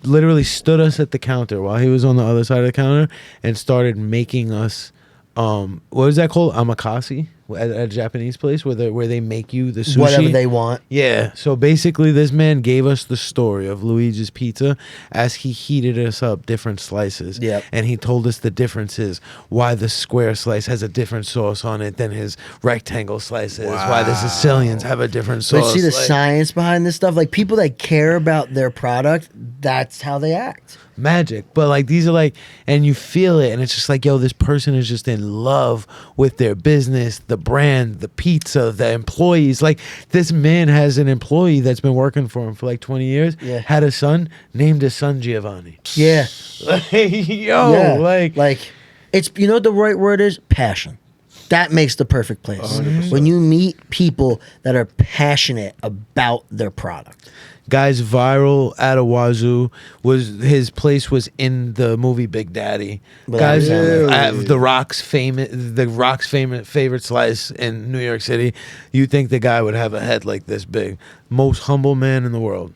Literally stood us at the counter while he was on the other side of the counter and started making us what is that called? Omakase? at a Japanese place where they make you the sushi. Whatever they want. Yeah. So basically, this man gave us the story of Luigi's Pizza as he heated us up different slices. Yep. And he told us the differences, why the square slice has a different sauce on it than his rectangle slices, why the Sicilians have a different sauce. But see the science behind this stuff? Like, people that care about their product, that's how they act. Magic. But like, these are like, and you feel it, and it's just like, yo, this person is just in love with their business, the brand, the pizza, the employees. Like, this man has an employee that's been working for him for like 20 years, had a son, named his son Giovanni. Yeah. Like, yo, yeah. Like, it's, you know what the right word is? Passion. That makes the perfect place. 100%. When you meet people that are passionate about their product. Guy's viral at a wazoo. His place was in the movie Big Daddy. Guys, the Rock's famous favorite slice in New York City. You think the guy would have a head like this big? Most humble man in the world.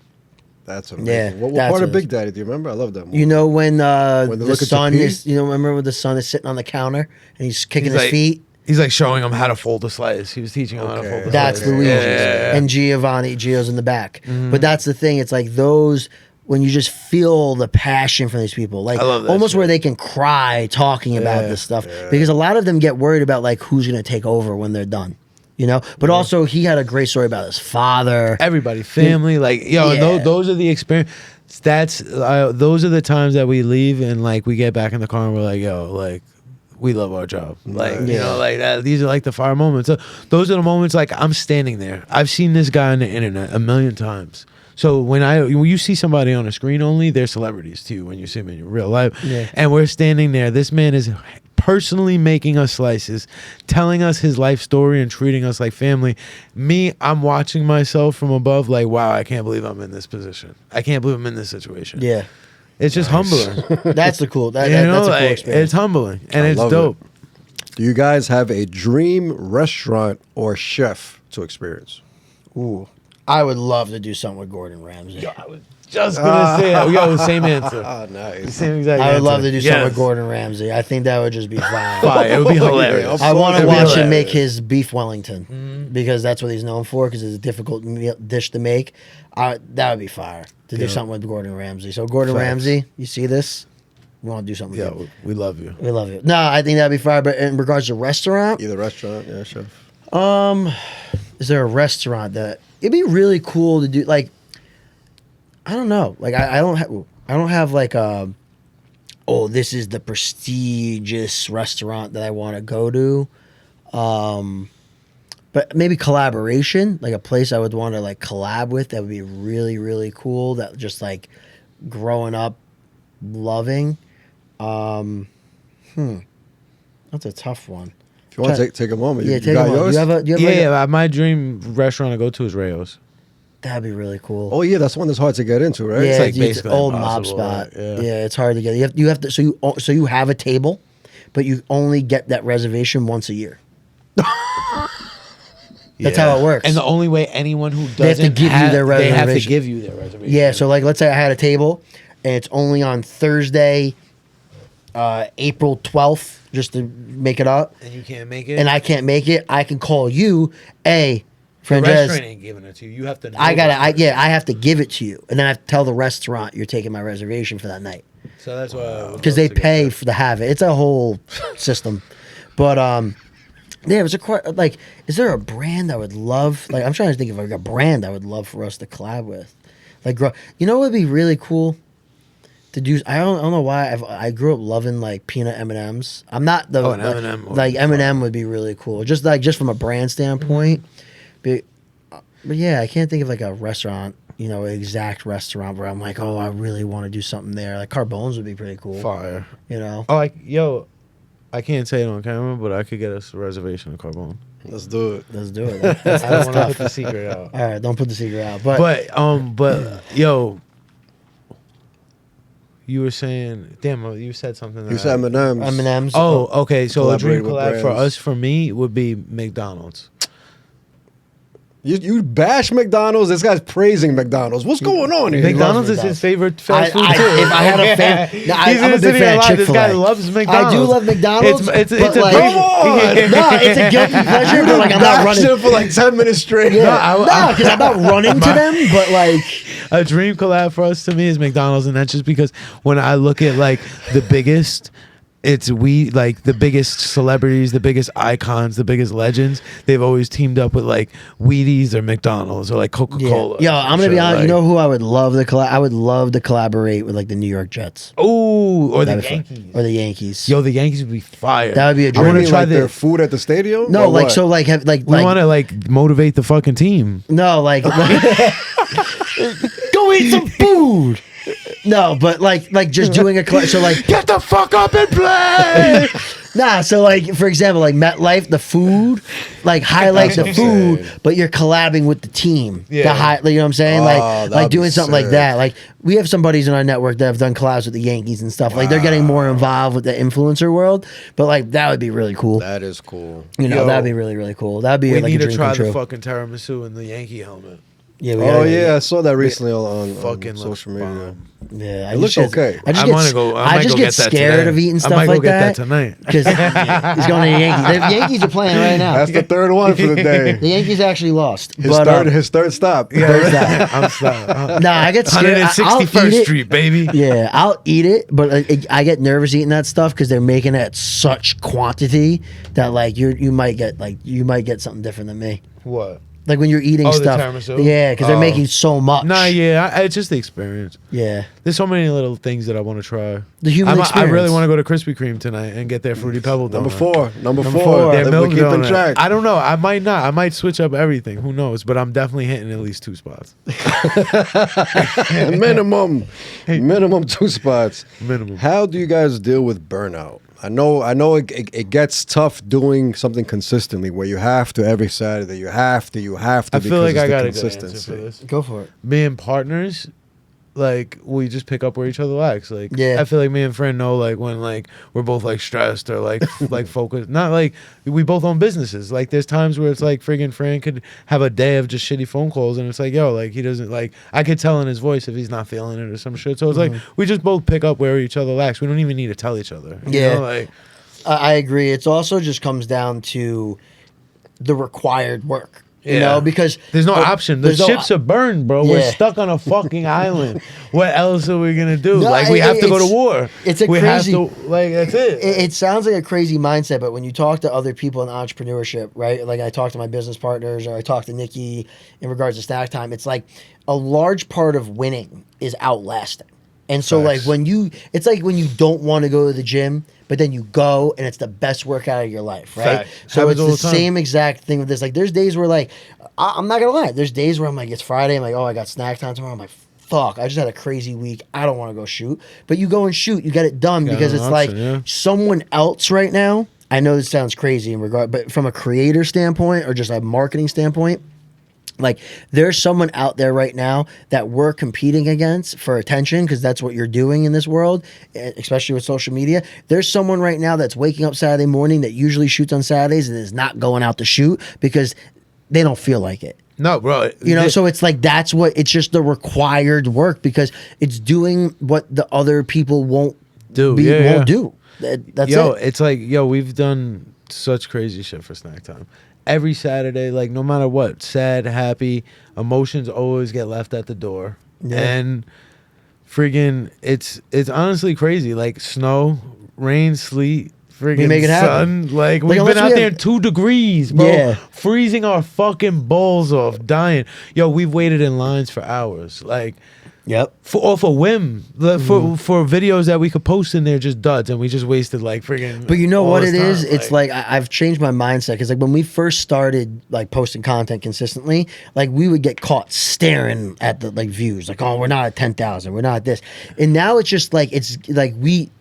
That's amazing. Yeah, What that's part of a- Big Daddy do you remember? I love that movie. You know when they the look at the son pee? is, you know, remember when the son is sitting on the counter and he's kicking He's his like- feet? He's like showing him how to fold a slice. He was teaching him how to fold a That's slice. Luigi. Yeah. And Gio's in the back. But that's the thing. It's like those, when you just feel the passion from these people, like I love that almost shit. where they can cry talking about this stuff. Because a lot of them get worried about like who's going to take over when they're done. You know? But also, he had a great story about his father. Everybody, family, like, yo, Yeah. those are the experience. Those are the times that we leave and like we get back in the car and we're like, yo, like, we love our job. Like, you know, like that. These are like the fire moments. So those are the moments like I'm standing there. I've seen this guy on the internet 1,000,000 times. So when you see somebody on a screen only, they're celebrities too when you see them in real life. Yeah. And we're standing there. This man is personally making us slices, telling us his life story and treating us like family. Me, I'm watching myself from above like, wow, I can't believe I'm in this position. I can't believe I'm in this situation. Yeah. It's just humbling. That's the cool. That's You a know, cool like, experience. it's humbling and I it's love dope. Do you guys have a dream restaurant or chef to experience? Ooh. I would love to do something with Gordon Ramsay. I was just gonna say it. Yo, same answer. Ah, nice. Same exact I would answer. love to do something Yes. with Gordon Ramsay. I think that would just be fine. Fire. It would be hilarious. I want to It'd be watch him make hilarious. his beef Wellington because that's what he's known for. Because it's a difficult dish to make. That would be fire to do something with Gordon Ramsay. So Gordon Facts. Ramsay, you see this? We want to do something. With you. Yo, we love you. We love you. No, I think that'd be fire. But in regards to restaurant, Either restaurant, yeah, chef. is there a restaurant that it'd be really cool to do? Like, I don't know. Like, I don't have like oh, this is the prestigious restaurant that I want to go to. But maybe collaboration, like a place I would want to like collab with. That would be really, really cool. That just like growing up loving. That's a tough one. If you want to take a moment, Yeah, you take got a moment. yours? Do you have like Yeah, my dream restaurant to go to is Rayo's. that'd be really cool. Oh yeah, that's one that's hard to get into, right? Yeah, like it's basically an old mob impossible, spot. right? Yeah. It's hard to get. You have to. So you have a table, but you only get that reservation once a year. That's how it works. And the only way anyone who They have to doesn't give you their they have to reservation. give you their reservation. Yeah. So like, let's say I had a table, and it's only on Thursday, April 12th, just to make it up. And you can't make it. And I can't make it. I can call you. Hey, the restaurant Franjez, ain't giving it to you. You have to. Know I that. have to give it to you, and then I have to tell the restaurant you're taking my reservation for that night. So that's why. Because they pay for to have it. It's a whole system. But yeah, it's like, is there a brand I would love? Like, I'm trying to think of like a brand I would love for us to collab with. Like, you know what would be really cool to do? I don't know why I grew up loving like peanut M&Ms. I'm not the an M&M would like be M&M would be really cool. Just from a brand standpoint. But yeah, I can't think of like a restaurant. You know, exact restaurant where I'm like, oh, I really want to do something there. Like Carbone's would be pretty cool. Fire. You know. Oh, like yo, I can't say it on camera, but I could get us a reservation at Carbone. Let's do it. Let's do it. I don't want to put the secret out. All right, don't put the secret out. But But yo, you were saying, damn, you said something. You said M&M's. M&M's. Oh, okay. So a dream Collaborate with collab for brands. us, for me, would be McDonald's. You bash McDonald's. This guy's praising McDonald's. What's going on here? McDonald's is his favorite fast food too. If I had a favorite, no, He's I'm a big fan of This Chick-fil-A. guy loves McDonald's. I do love McDonald's. It's but a like, great- no, it's a guilty pleasure, but like I'm not Bashed running. it for like 10 minutes straight. Yeah, no, because I'm not running to them, but like. A dream collab for us to me is McDonald's, and that's just because when I look at like the biggest, like the biggest celebrities, the biggest icons, the biggest legends, they've always teamed up with like Wheaties or McDonald's or like Coca-Cola. Yo, I'm gonna So, be honest. like, You know who I would love to I would love to collaborate with, like the New York Jets ooh, or the That'd be fun. Yankees. or the Yankees. Yo, the Yankees would be fire. That would be a I dream. want Meaning, to try like their the. food at the stadium? No, Or like what? so, like have like We want to like motivate the fucking team. no, like go eat some food. No, but like just doing a so like Get the fuck up and play. nah. So like for example, like MetLife, the food like highlights That's the what I'm food, saying. but you're collabing with the team. Yeah. The high, you know what I'm saying? Oh, like that'd doing be something like sick. that. Like we have some buddies in our network that have done collabs with the Yankees and stuff. Like they're getting more involved with the influencer world. But like that would be really cool. That is cool. You know, Yo, that'd be really, really cool. That'd be We like need a to dream try come true. the fucking tiramisu in the Yankee helmet. Yeah, we Oh gotta- yeah, I saw that recently on Fucking social look media. bomb. Yeah, It looks okay. I just I get, wanna go- I I might just go get get that scared today. of eating I stuff might go like get that that. tonight. Because he's going to the Yankees. The Yankees are playing right now. That's the third one for the The day. Yankees actually lost. His but, third stop. There's that. I'm sorry. Nah, I get scared. I'll eat 161st it. Street, baby. Yeah, I'll eat it, but I get nervous eating that stuff because they're making it at such quantity that like you might get something different than me. What? Like when you're eating Oh, the stuff, tiramisu? yeah, because they're Oh. making so much. Nah, yeah, it's just the experience. Yeah, There's so many little things that I want to try. the human I experience. really want to go to Krispy Kreme tonight and get their fruity pebble donut. Number four. four. Their We're milk keeping donut. track. I don't know. I might not. I might switch up everything. Who knows? But I'm definitely hitting at least 2 spots. Minimum 2 spots. Minimum. How do you guys deal with burnout? I know it gets tough doing something consistently where you have to every Saturday. You have to. I feel because like it's I the got a good answer consistency. for this. Go for it. Me and partners, like we just pick up where each other lacks. Like Yeah. I feel like me and Fran know like when like we're both like stressed or like like focused. Not like we both own businesses. Like there's times where it's like friggin' Fran could have a day of just shitty phone calls and it's like yo like he doesn't like I could tell in his voice if he's not feeling it or some shit. So it's like we just both pick up where each other lacks. We don't even need to tell each other. You Yeah. know? Like I agree. It's also just comes down to the required work. You Yeah. know, because there's no option. The there's no ships are burned, bro. We're Yeah. stuck on a fucking island. What else are we gonna do? No, like we have to go to it's- war. it's a we crazy- have to like that's it. it sounds like a crazy mindset, but when you talk to other people in entrepreneurship, right? Like I talk to my business partners or I talk to Nicky in regards to Snack Time, it's like a large part of winning is outlasting. And so Facts. like it's like when you don't want to go to the gym, but then you go and it's the best workout of your life, right? Fact. So Happens it's all the the time. same exact thing with this. Like there's days where like, I'm not gonna lie, there's days where I'm like, it's Friday, I'm like, oh, I got Snack Time tomorrow. I'm like, fuck, I just had a crazy week. I don't want to go shoot. But you go and shoot, you get it done Got because an it's option, like yeah. someone else right now. I know this sounds crazy in regard, but from a creator standpoint or just a marketing standpoint, like there's someone out there right now that we're competing against for attention because that's what you're doing in this world, especially with social media. There's someone right now that's waking up Saturday morning that usually shoots on Saturdays and is not going out to shoot because they don't feel like it. No, bro. You know, so it's like it's just the required work because it's doing what the other people won't do. won't do. That's yo, it. it's like yo, we've done such crazy shit for Snack Time. Every Saturday, like no matter what, sad, happy, emotions always get left at the door. Yeah. And friggin' it's honestly crazy. Like snow, rain, sleet, friggin' make it happen. sun. Like we've unless been we out there have- in 2 degrees, bro. Yeah. Freezing our fucking balls off, dying. Yo, we've waited in lines for hours. Like Yep. off a whim, for videos that we could post in there, just duds, and we just wasted like friggin'. But you know all what this it is? time, It's like I've changed my mindset because like when we first started like posting content consistently, like we would get caught staring at the like views, like oh we're not at 10,000, we're not at this, and now it's just like it's like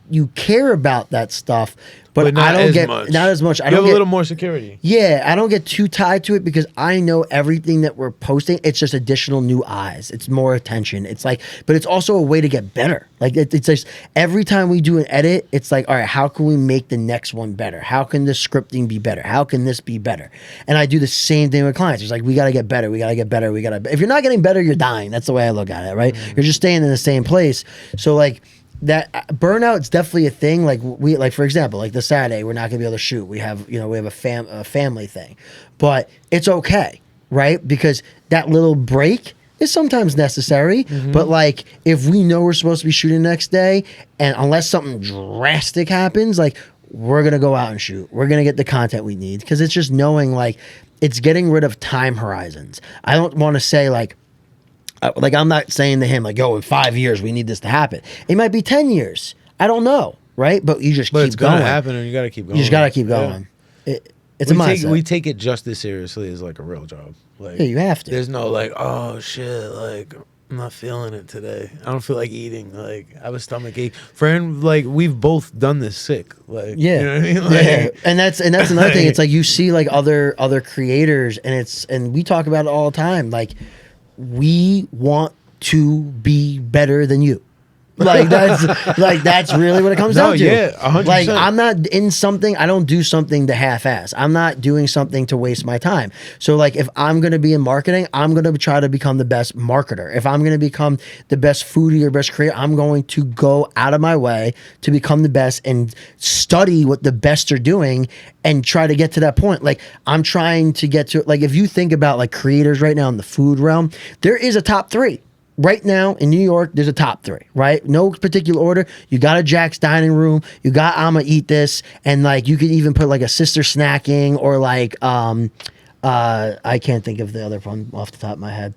you care about that stuff, but I not don't as get much. not as much. I You don't have a get little more security. Yeah, I don't get too tied to it because I know everything that we're posting. It's just additional new eyes. It's more attention. It's like, but it's also a way to get better. Like it's just every time we do an edit, it's like, all right, how can we make the next one better? How can the scripting be better? How can this be better? And I do the same thing with clients. It's like, we got to get better. We got to get better. We got to. If you're not getting better, you're dying. That's the way I look at it, right? You're just staying in the same place. So like. That burnout's definitely a thing. Like we, like for example, like the Saturday, we're not gonna be able to shoot. We have a family thing, but it's okay, right? Because that little break is sometimes necessary. But like if we know we're supposed to be shooting the next day, and unless something drastic happens, like we're gonna go out and shoot. We're gonna get the content we need because it's just knowing like it's getting rid of time horizons. I don't want to say like I'm not saying to him like, yo, in 5 years we need this to happen. It might be 10 years. I don't know, right? But you just keep It's going. gonna happen, and you gotta keep going. You just gotta keep going. It's a mindset. We take it just as seriously as like a real job. Like Yeah, you have to. There's no like, oh shit, like I'm not feeling it today. I don't feel like eating. Like I have a stomach ache. Friend, like we've both done this sick. Like Yeah, you know what I mean? Like, yeah, and that's another thing. It's like you see like other creators, and we talk about it all the time. Like we want to be better than you. Like that's really what it comes down to. Yeah, 100%. Like I'm not in something. I don't do something to half-ass. I'm not doing something to waste my time. So like if I'm gonna be in marketing, I'm gonna try to become the best marketer. If I'm gonna become the best foodie or best creator, I'm going to go out of my way to become the best and study what the best are doing and try to get to that point. Like I'm trying to get to like if you think about like creators right now in the food realm, there is a top 3. Right now in New York, there's a top 3, right? No particular order. You got a Jack's Dining Room. You got I'ma Eat This, and like you could even put like a Sister Snacking or like I can't think of the other one off the top of my head.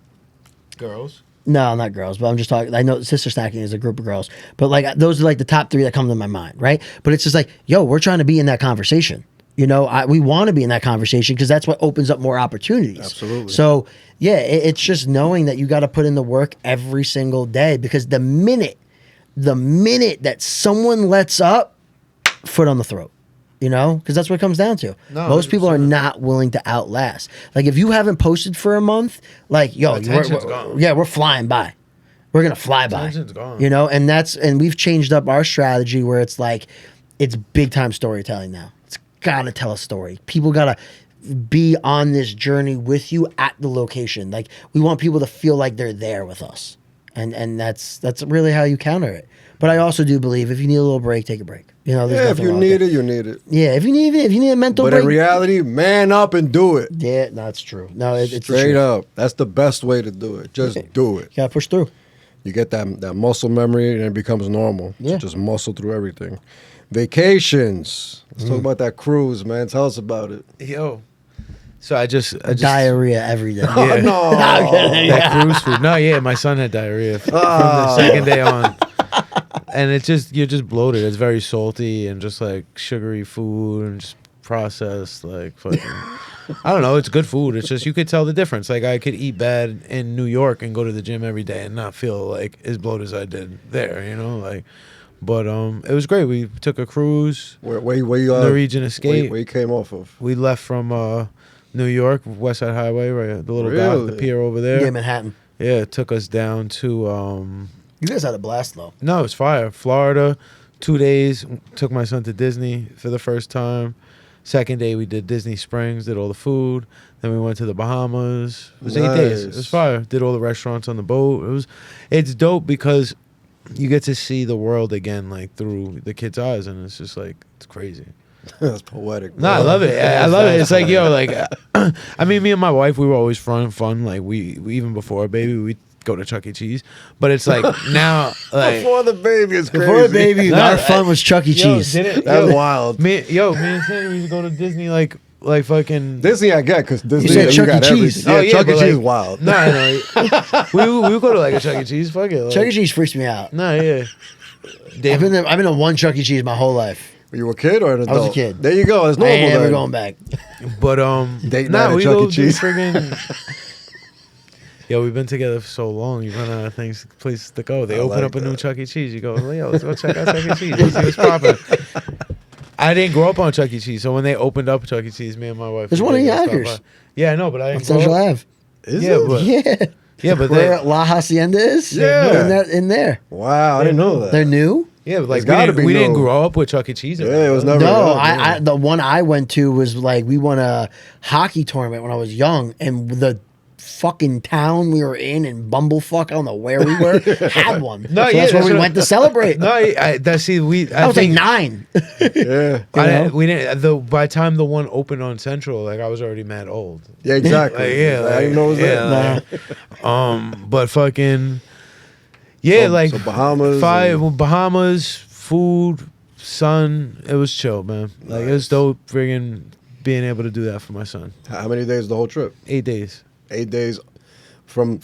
girls. No, not girls, but I'm just talking. I know Sister Snacking is a group of girls, but like those are like the top 3 that come to my mind, right? But it's just like, yo, we're trying to be in that conversation. You know, we want to be in that conversation because that's what opens up more opportunities. Absolutely. So, yeah, it's just knowing that you got to put in the work every single day because the minute that someone lets up, foot on the throat, you know, because that's what it comes down to. No, Most people are 100%. not willing to outlast. Like, if you haven't posted for a month, like, yo, Attention's gone. we're flying by. We're going to fly by. Attention's gone. You know, and we've changed up our strategy where it's like, it's big time storytelling now. It's got to tell a story. People got to be on this journey with you at the location. Like we want people to feel like they're there with us. And that's really how you counter it. But I also do believe if you need a little break, take a break. You know, there's Yeah, if nothing you wrong with need that. it, you need it. Yeah, if you need a mental But break. in reality, man up and do it. Yeah, no, it's true. No, it's the Straight truth. up. That's the best way to do it. Just do it. You gotta push through. You get that muscle memory and it becomes normal. Yeah. Just muscle through everything. Vacations. Let's talk about that cruise, man. Tell us about it. Yo. So I just Diarrhea every day. Oh, no. that cruise food. No, yeah, my son had diarrhea from the second day on. And it's just you're just bloated. It's very salty and just like sugary food and just processed like fucking I don't know, it's good food. It's just you could tell the difference. Like I could eat bad in New York and go to the gym every day and not feel like as bloated as I did there, you know? Like but it was great. We took a cruise. Where you Norwegian Escape. Where you came off of? We left from New York, West Side Highway, right? The little dock, the Really? pier over there. Yeah, Manhattan. Yeah, it took us down to You guys had a blast though. no, it's fire. Florida, 2 days. Took my son to Disney for the first time. Second day we did Disney Springs, did all the food. Then we went to the Bahamas. It was 8 days. It Nice. was fire. Did all the restaurants on the boat. It's dope because you get to see the world again, like through the kids' eyes, and it's just like it's crazy. That's poetic. No, I love it. I love it. It's like, yo, like, I mean, me and my wife, we were always fun. Like, we even before baby, we go to Chuck E. Cheese. But it's like now, like, Before the baby is crazy. Before the baby, No, our fun was Chuck E. Cheese. That's That's wild. Me and Sandy, we used to go to Disney, like fucking. Disney, I get because Disney. said Chuck E. got Cheese. everything. Yeah, Chuck E. but, Cheese is like, wild. No, we would go to like a Chuck E. Cheese. Fuck it. Like, Chuck E. Cheese freaks me out. No, yeah. I've been to one Chuck E. Cheese my whole life. Were you a kid or an adult? I was a kid. There you go. It's I normal. ain't never then. going back. But Date night at we Chuck E. go do Cheese. friggin'. yo, we've been together for so long. You run out of places to go. They open like up a new that. Chuck E. Cheese. You go, yo, let's go check out Chuck E. Cheese. Let's see what's popping. I didn't grow up on Chuck E. Cheese, so when they opened up Chuck E. Cheese, me and my wife. There's we one in did stop Yonkers. by. Yeah, I know, but I On didn't grow Central up. Ave. Is Yeah, it? but Yeah. yeah, but Where they, La Hacienda is? Yeah. In there. Wow, I didn't know that. They're new? yeah, but like There's gotta be we didn't no- grow up with Chuck E. Cheese. Yeah, it was around. never. No, yeah. the one I went to was like we won a hockey tournament when I was young, and the fucking town we were in Bumblefuck, I don't know where we were, had one. No, So yeah, that's where that's we what- went to celebrate. No, I was like 9. Yeah. We didn't. By the time the one opened on Central, like I was already mad old. Yeah, exactly. Like, yeah, I didn't know it was there. But fucking, yeah, So- like so Bahamas Bahamas, food, sun. It was chill, man. Like it was dope, friggin' being able to do that for my son. How many days the whole trip? 8 days. 8 days from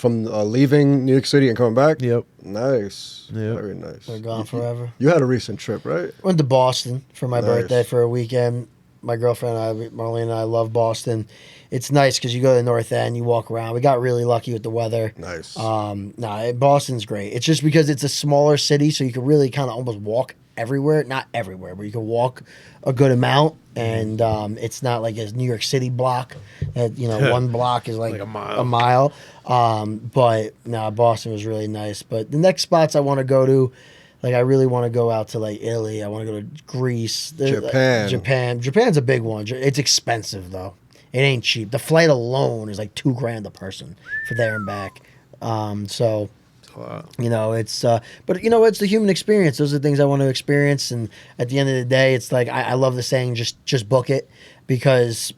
leaving New York City and coming back? Yep. Nice. Yep. Very nice. We're gone forever. You had a recent trip, right? Went to Boston for my Nice. birthday for a weekend. My girlfriend and I, Marlene and I, love Boston. It's nice because you go to the North End, you walk around. We got really lucky with the weather. Nice. Boston's great. It's just because it's a smaller city, so you can really kind of almost walk everywhere. Not everywhere, but you can walk a good amount, and it's not like a New York City block. That one block is like Like a mile. A mile. But no, Boston was really nice. But the next spots I want to go to, like I really want to go out to like Italy. I want to go to Greece, Japan. Japan's a big one. It's expensive though. It ain't cheap. The flight alone is like $2,000 a person for there and back. So it's but it's the human experience. Those are the things I want to experience. And at the end of the day, it's like I love the saying, just book it, because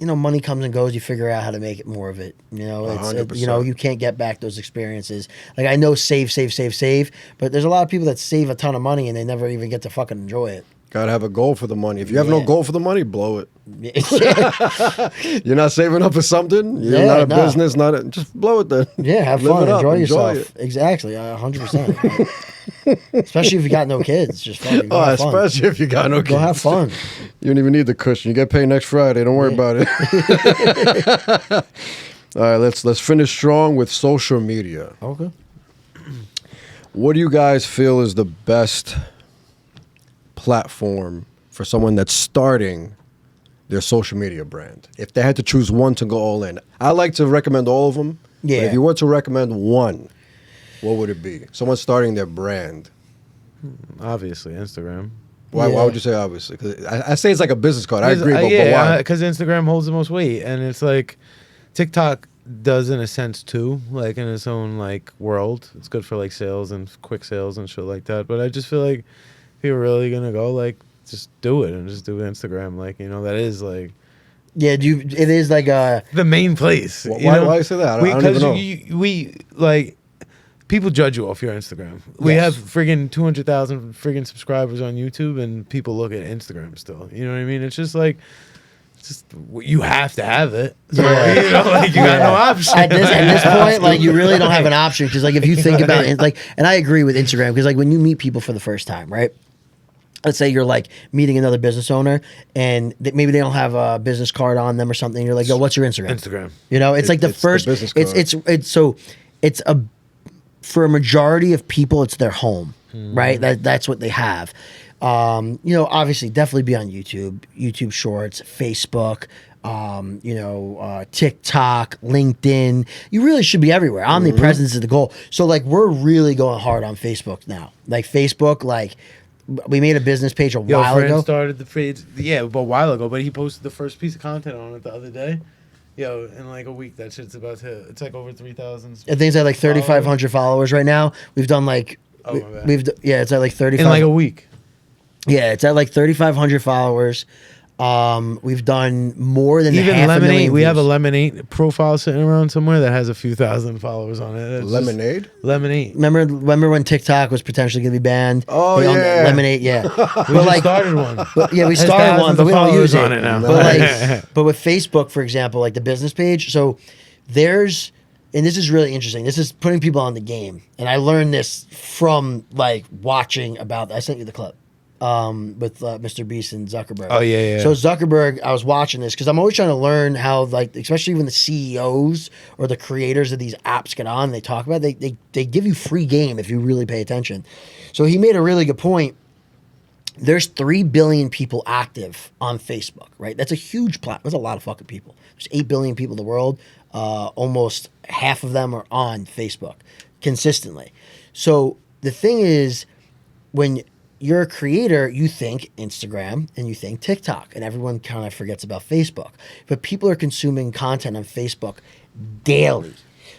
money comes and goes. You figure out how to make it more of it. It's 100%. you can't get back those experiences. Like I know save, but there's a lot of people that save a ton of money and they never even get to fucking enjoy it. Gotta have a goal for the money. If you have no Yeah. goal for the money, blow it. Yeah, You're not saving up for something. You're not a business. Just blow it then. have Live fun, it up, enjoy enjoy yourself. Exactly, 100%. Especially if you got no kids, just fucking go have fun. Especially if you got no kids. Go have fun. You don't even need the cushion. You get paid next Friday. Don't worry about it. All right, let's finish strong with social media. Okay. What do you guys feel is the best platform for someone that's starting their social media brand? If they had to choose one to go all in, I like to recommend all of them. Yeah. But if you were to recommend one, what would it be? Someone starting their brand. Obviously, Instagram. Why Yeah. would you say obviously? Because I say it's like a business card. I agree, but why? Because Instagram holds the most weight, and it's like TikTok does in a sense too, like in its own like world. It's good for like sales and quick sales and shit like that. But I just feel like if you're really gonna go, like, just do it and just do Instagram. Like, that is like Yeah, it is like a the main place. Why you say that? I don't even know. We like people judge you off your Instagram. We Yes. have friggin' 200,000 friggin' subscribers on YouTube, and people look at Instagram still. You know what I mean? It's just like, you have to have it. So, Yeah. like you got no option. at this point, like you really don't have an option, because like if you think about it, like, and I agree with Instagram, because like when you meet people for the first time, right? Let's say you're like meeting another business owner, and maybe they don't have a business card on them or something. You're like, "Yo, what's your Instagram?" Instagram. It's like the It's the first. business It's a for a majority of people, it's their home, right? That's what they have. Obviously, definitely be on YouTube Shorts, Facebook, TikTok, LinkedIn. You really should be everywhere. Omnipresence is the goal. So, like, we're really going hard on Facebook now. Like, Facebook, like, we made a business page a while Fran ago. started the page, a while ago, but he posted the first piece of content on it the other day. Yo, in like a week, that shit's about to. It's like over 3,000. I think it's at like 3,500 followers right now. We've done like, Oh, my bad. it's at like 35. In like a week. Yeah, it's at like 3,500 followers. We've done more than Even half a Lemonade, million we have a views. Lemonade profile sitting around somewhere that has a few thousand followers on it. It's just- Lemonade? Lemonade. Remember when TikTok was potentially going to be banned? Oh, They owned yeah. Lemonade, yeah. We but just like, started one. yeah, we Has started one, thousands but of we don't use followers it. on it now. But with Facebook, for example, like the business page, so there's, and this is really interesting. This is putting people on the game, and I learned this from like watching about. I sent you the clip. with Mr. Beast and Zuckerberg. Oh, yeah. So Zuckerberg, I was watching this because I'm always trying to learn how, like, especially when the CEOs or the creators of these apps get on, they talk about it, they give you free game if you really pay attention. So he made a really good point. There's 3 billion people active on Facebook, right? That's a huge platform. That's a lot of fucking people. There's 8 billion people in the world. Almost half of them are on Facebook consistently. So the thing is, when you're a creator, you think Instagram and you think TikTok, and everyone kind of forgets about Facebook. But people are consuming content on Facebook daily.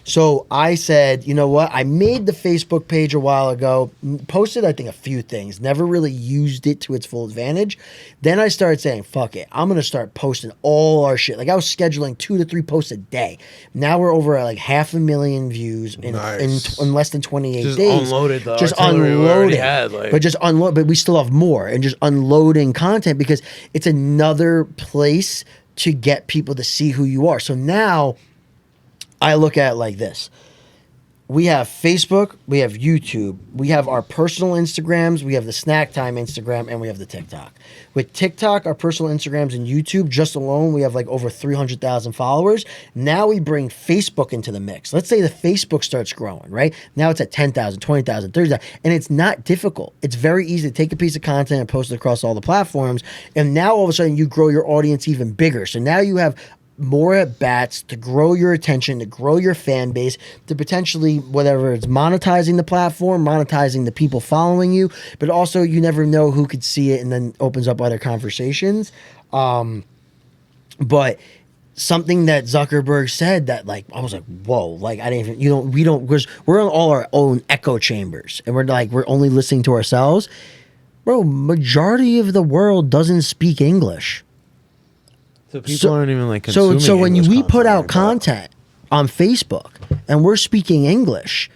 So I said, you know what? I made the Facebook page a while ago, posted, I think, a few things, never really used it to its full advantage. Then I started saying, fuck it. I'm going to start posting all our shit. Like, I was scheduling 2 to 3 posts a day. Now we're over at like 500,000 views in less than 28 Just days. unloaded the Just artillery we already unloading. had, like. But just unload. But we still have more, and just unloading content because it's another place to get people to see who you are. So now I look at it like this. We have Facebook, we have YouTube, we have our personal Instagrams, we have the Snack Time Instagram, and we have the TikTok. With TikTok, our personal Instagrams, and YouTube, just alone, we have like over 300,000 followers. Now we bring Facebook into the mix. Let's say the Facebook starts growing, right? Now it's at 10,000, 20,000, 30,000, and it's not difficult. It's very easy to take a piece of content and post it across all the platforms, and now all of a sudden you grow your audience even bigger. So now you have more at bats to grow your attention, to grow your fan base, to potentially, whatever it's monetizing the platform, monetizing the people following you, but also you never know who could see it and then opens up other conversations. But something that Zuckerberg said that, like, I was like, whoa, like, I didn't even, because we're in all our own echo chambers and we're only listening to ourselves. Bro, majority of the world doesn't speak English. So people aren't even like consuming So when English we put out anymore. content on Facebook and we're speaking English,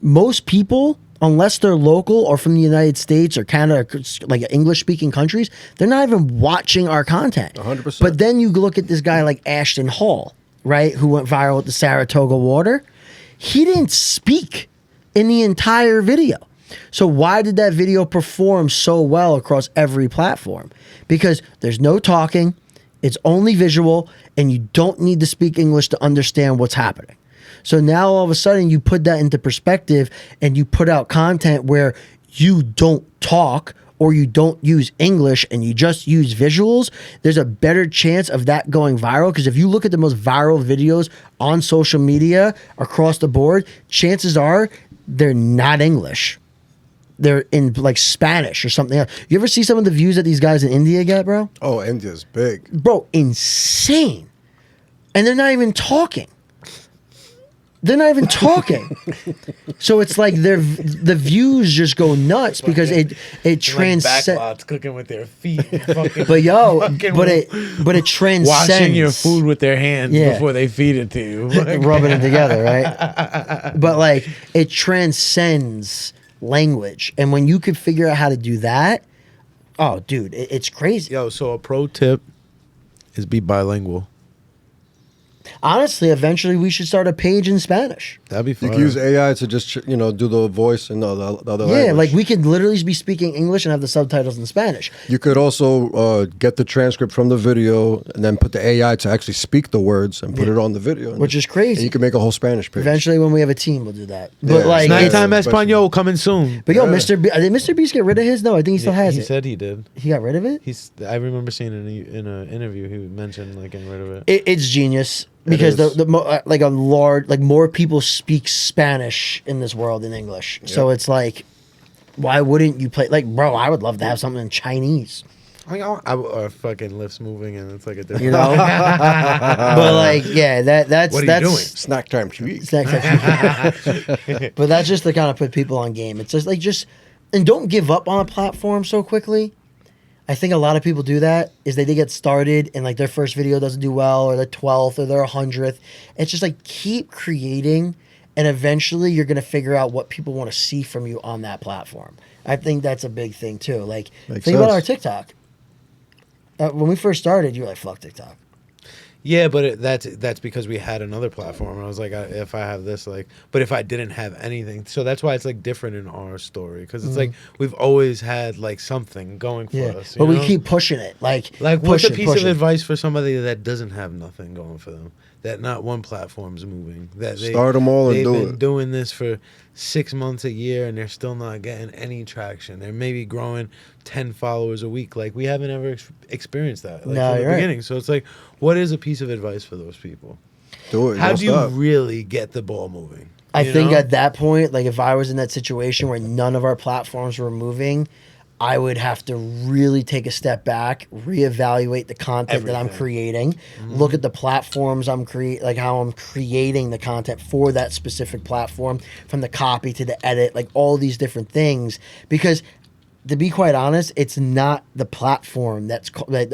most people, unless they're local or from the United States or Canada, like English-speaking countries, they're not even watching our content. 100%. But then you look at this guy like Ashton Hall, right, who went viral with the Saratoga water. He didn't speak in the entire video. So why did that video perform so well across every platform? Because there's no talking. It's only visual, and you don't need to speak English to understand what's happening. So now all of a sudden you put that into perspective and you put out content where you don't talk or you don't use English and you just use visuals. There's a better chance of that going viral, because if you look at the most viral videos on social media across the board, chances are they're not English. They're in like Spanish or something else. You ever see some of the views that these guys in India get, bro? Oh, India's big. Bro, insane. And they're not even talking. They're not even talking. So it's like the views just go nuts because it transcends. Backlots cooking with their feet. Fucking, But yo, fucking but it transcends. washing your food with their hands before they feed it to you. Rubbing it together, right? But like it transcends language, and when you could figure out how to do that, oh dude, it's crazy. Yo, so a pro tip is be bilingual. Honestly, eventually we should start a page in Spanish. That'd be You fun. can use AI to just do the voice and the other Yeah, language. like we could literally be speaking English and have the subtitles in Spanish. You could also get the transcript from the video and then put the AI to actually speak the words and put it on the video. Which is crazy. And you can make a whole Spanish page. Eventually, when we have a team, we'll do that. But Yeah. like, Snack it's- Time especially- Espanol coming soon. but yo, Yeah. did Mr. Beast get rid of his? No, I think he still has He it. said he did. He got rid of it. I remember seeing in an interview he mentioned like getting rid of it. It's genius because is. more people speak Spanish in this world than English. So it's like, why wouldn't you play? Like, bro, I would love to have something in Chinese. Or fucking lips moving and it's like a different. You know, but like, yeah, that's What are you doing? Snack time TV. But that's just to kind of put people on game. It's just and don't give up on a platform so quickly. I think a lot of people do that is they get started and like their first video doesn't do well, or their 12th or their 100th. It's just like keep creating, and eventually you're going to figure out what people want to see from you on that platform. I think that's a big thing too. Like Makes think about sense. our TikTok. When we first started, you were like, fuck TikTok. Yeah, but that's because we had another platform. And I was like, if I have this, like, but if I didn't have anything, so that's why it's like different in our story because it's like we've always had like something going for us. But you we know? keep pushing it. Like What's a piece of pushing. advice for somebody that doesn't have nothing going for them? That not one platform's moving. That Start 'em all and they've do been it. doing this for 6 months, a year, and they're still not getting any traction. They're maybe growing 10 followers a week. Like we haven't ever experienced that like, No, from the you're right. beginning. So it's like, what is a piece of advice for those people? Do it. How Don't do you stop. really get the ball moving? I You think know? at that point, like if I was in that situation where none of our platforms were moving, I would have to really take a step back, reevaluate the content that I'm Everything. creating, look at the platforms like how I'm creating the content for that specific platform, from the copy to the edit, like all these different things. Because to be quite honest, it's not the platform like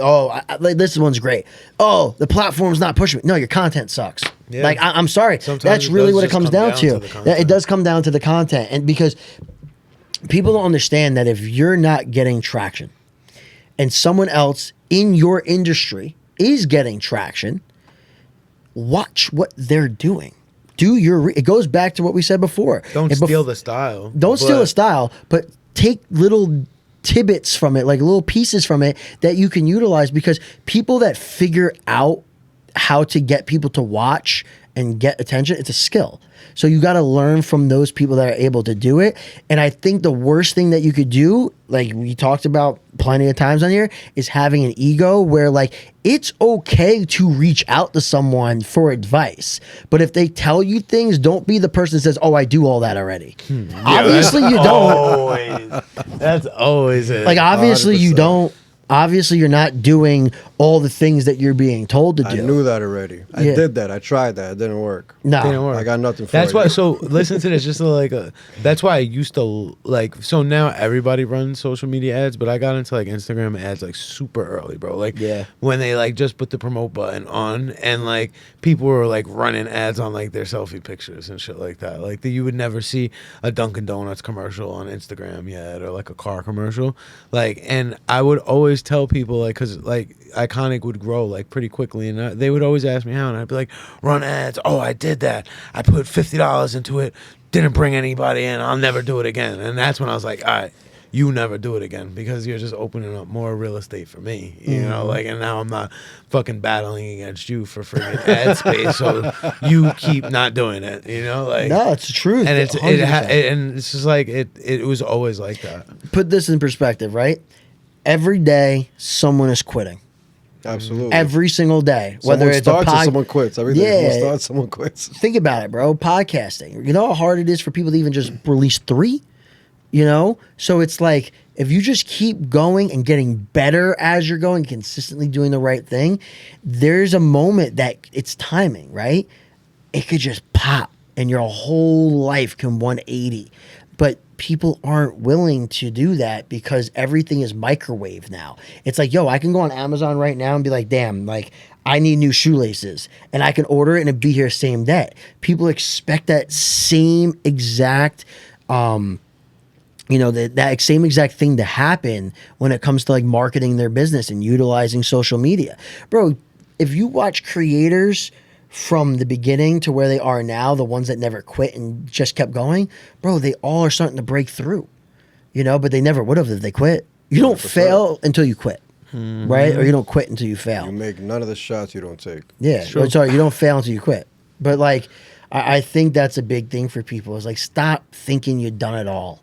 this one's great. Oh, the platform's not pushing me. No, your content sucks. Yeah. Like I'm sorry, Sometimes that's it really does what it just comes come down down to. to the content. It does come down to the content, and because people don't understand that if you're not getting traction and someone else in your industry is getting traction, watch what they're doing. It goes back to what we said before. Don't And steal the style. Don't steal but a style, but take little tidbits from it, like little pieces from it that you can utilize, because people that figure out how to get people to watch and get attention, it's a skill. So you got to learn from those people that are able to do it. And I think the worst thing that you could do, like we talked about plenty of times on here, is having an ego where like it's okay to reach out to someone for advice. But if they tell you things, don't be the person that says, "Oh, I do all that already." Obviously you don't. Always. That's always it. Like obviously you 100%. don't. Obviously you're not doing all the things that you're being told to do. I knew that already. I Yeah. did that. I tried that. It didn't work. No. Didn't work. I got nothing for That's you. why. So listen to this. Just that's why I used to like. So now everybody runs social media ads, but I got into like Instagram ads like super early, bro. Like Yeah. when they like just put the promote button on, and like people were like running ads on like their selfie pictures and shit like that. Like you would never see a Dunkin' Donuts commercial on Instagram yet, or like a car commercial. Like, and I would always tell people like, cause like Iconic would grow like pretty quickly, and they would always ask me how, and I'd be like, run ads. Oh, I did that. I put $50 into it. Didn't bring anybody in. I'll never do it again. And that's when I was like, all right, you never do it again, because you're just opening up more real estate for me, you know, like, and now I'm not fucking battling against you for freaking ad space, so you keep not doing it, you know, like, No, it's the truth. and it's 100%. and it's just like it was always like that. Put this in perspective, right? Every day someone is quitting. Absolutely. Every single day. Someone Whether it's a starts or pod- someone quits. Every day Yeah. someone starts, someone quits. Think about it, bro. Podcasting. You know how hard it is for people to even just release 3? You know? So it's like, if you just keep going and getting better as you're going, consistently doing the right thing, there's a moment that it's timing, right? It could just pop and your whole life can 180. But people aren't willing to do that because everything is microwave now. It's like, yo, I can go on Amazon right now and be like, damn, like I need new shoelaces, and I can order it and it'd be here same day. People expect that same exact that same exact thing to happen when it comes to like marketing their business and utilizing social media. Bro, if you watch creators from the beginning to where they are now, the ones that never quit and just kept going, bro, they all are starting to break through, you know, but they never would have if they quit. You don't 100%. fail until you quit, right? Or you don't quit until you fail. You make none of the shots you don't take. Yeah, Sure. sorry, you don't fail until you quit. But like, I think that's a big thing for people is like, stop thinking you've done it all.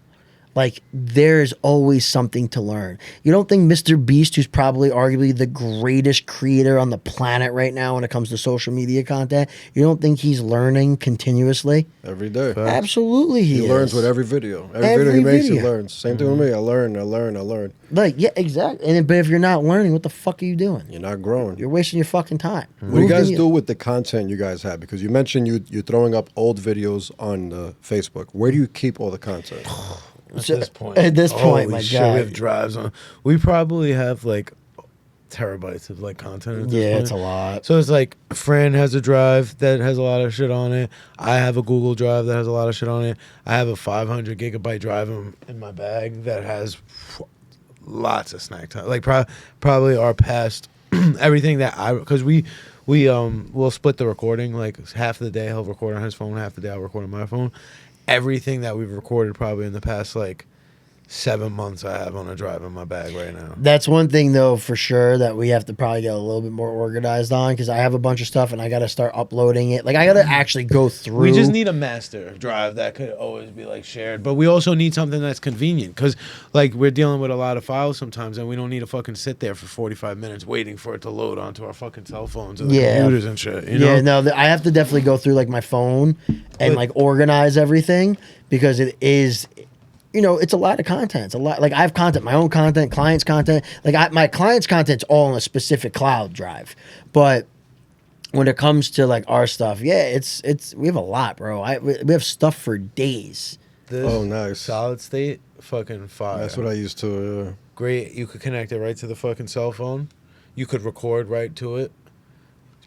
Like, there's always something to learn. You don't think Mr. Beast, who's probably arguably the greatest creator on the planet right now when it comes to social media content, you don't think he's learning continuously? Every day. Absolutely he He is. learns with every video. Every Every video he makes, he video. learns. Same thing with me. I learn. Like, yeah, exactly. But if you're not learning, what the fuck are you doing? You're not growing. You're wasting your fucking time. What do you guys Moving- do with the content you guys have? Because you mentioned you're throwing up old videos on Facebook. Where do you keep all the content? At So- this point, at this point, holy my shit, God. we have drives on. We probably have like terabytes of like content. At this Yeah, point. it's a lot. So it's like Fran has a drive that has a lot of shit on it. I have a Google Drive that has a lot of shit on it. I have a 500 gigabyte drive in my bag that has lots of snack time. Like probably our past everything that because we'll split the recording. Like half of the day he'll record on his phone, half the day I'll record on my phone. Everything that we've recorded probably in the past like 7 months I have on a drive in my bag right now. That's one thing, though, for sure that we have to probably get a little bit more organized on, because I have a bunch of stuff and I got to start uploading it. Like, I got to actually go through. We just need a master drive that could always be like shared, but we also need something that's convenient, because like we're dealing with a lot of files sometimes, and we don't need to fucking sit there for 45 minutes waiting for it to load onto our fucking cell phones and the computers and shit. You know? Yeah, no, I have to definitely go through like my phone and like organize everything, because it is. You know, it's a lot of content. It's a lot. Like, I have content, my own content, clients' content. Like, my clients' content's all on a specific cloud drive. But when it comes to like our stuff, yeah, it's we have a lot, bro. We have stuff for days. This Oh, nice. solid state, fucking fire. That's what I used to. Great. You could connect it right to the fucking cell phone. You could record right to it.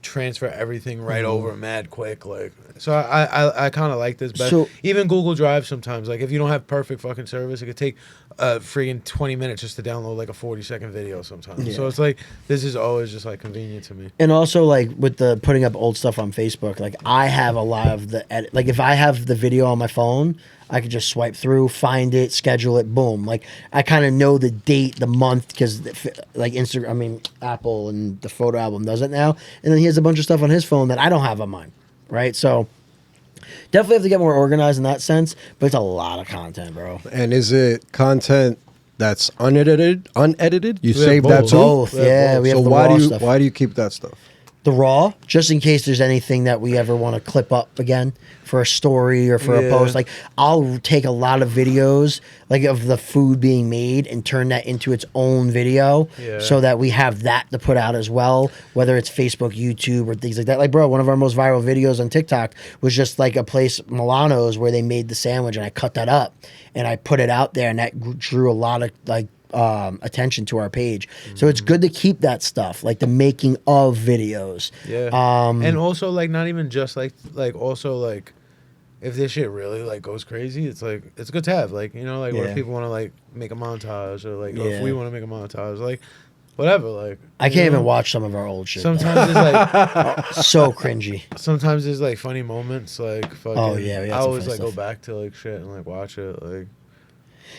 Transfer everything right over mad quick. Like, so I kind of like this better. So- even Google Drive sometimes, like if you don't have perfect fucking service, it could take friggin' 20 minutes just to download like a 40-second video sometimes. Yeah. So it's like, this is always just like convenient to me. And also, like, with the putting up old stuff on Facebook, like, I have a lot of the edit. Like, if I have the video on my phone, I could just swipe through, find it, schedule it, boom. Like, I kind of know the date, the month, because like Apple and the photo album does it now. And then he has a bunch of stuff on his phone that I don't have on mine, right? So definitely have to get more organized in that sense. But it's a lot of content, bro. And is it content that's unedited? You have save both. that too. Both, yeah. We have So the why raw do you stuff. why do you keep that stuff? The raw, just in case there's anything that we ever want to clip up again for a story or for a Yeah. post. Like, I'll take a lot of videos like of the food being made and turn that into its own video, Yeah. so that we have that to put out as well, whether it's Facebook, YouTube, or things like that. Like, bro, one of our most viral videos on TikTok was just like a place, Milano's, where they made the sandwich, and I cut that up and I put it out there, and that drew a lot of like attention to our page. So it's good to keep that stuff, like the making of videos. Yeah. And also like not even just like also like if this shit really like goes crazy, it's like it's good to have, like, you know, like what Yeah. if people want to like make a montage, or like or Yeah. if we want to make a montage, like whatever, like I you can't know? even watch some of our old shit. Sometimes it's like So cringy. sometimes there's like funny moments, like fucking, Oh, yeah, we had I some always funny like go stuff. back to like shit and like watch it, like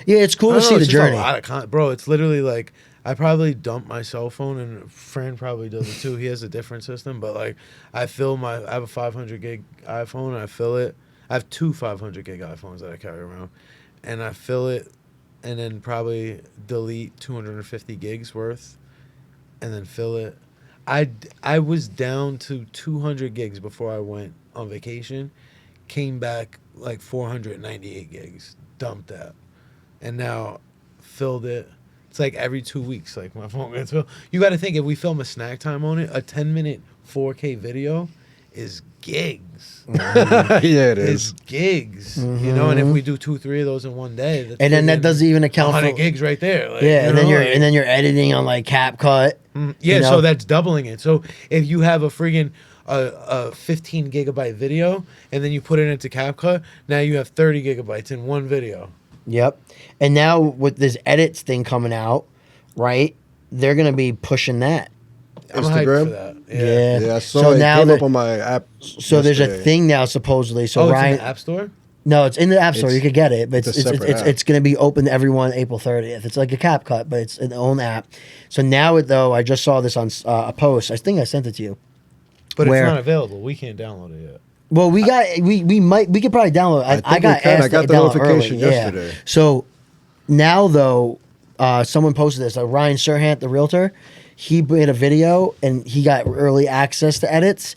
Yeah, it's cool I to don't see know, the it's just journey. a lot of bro, it's literally like I probably dump my cell phone, and Fran probably does it too. He has a different system, but like I have a 500 gig iPhone, and I fill it. I have two 500 gig iPhones that I carry around, and I fill it, and then probably delete 250 gigs worth, and then fill it. I was down to 200 gigs before I went on vacation, came back like 498 gigs, dumped that, and now filled it. It's like every 2 weeks, like my phone gets filled. You got to think, if we film a snack time on it, a 10-minute 4K video is gigs. Yeah, it It's is. gigs, you know. And if we do 2-3 of those in one day, that's And then that friggin' doesn't even account 100 for gigs right there. Like, yeah, you and then know, you're like- and then you're editing on like CapCut. Yeah, you know? so that's doubling it. So if you have a friggin' a 15 gigabyte video, and then you put it into CapCut, now you have 30 gigabytes in one video. Yep. And now with this edits thing coming out, right? They're gonna be pushing that. I'm hyped for Instagram? that. Yeah. Yeah, I saw So it. now Came that- up on my app. So there's a yesterday. thing now supposedly. So Oh, it's Ryan, in the App Store? no, it's in the App Store. It's- You could get it, but it's a it's separate app. it's going to be open to everyone April 30th. It's like a CapCut, but it's an own app. So now it though, I just saw this on a post. I think I sent it to you. But Where- it's not available. We can't download it yet. Well, we could probably download. I think I got we can. asked I got to the download notification early. yesterday. Yeah. So now though, someone posted this. Ryan Serhant, the realtor, he made a video and he got early access to edits.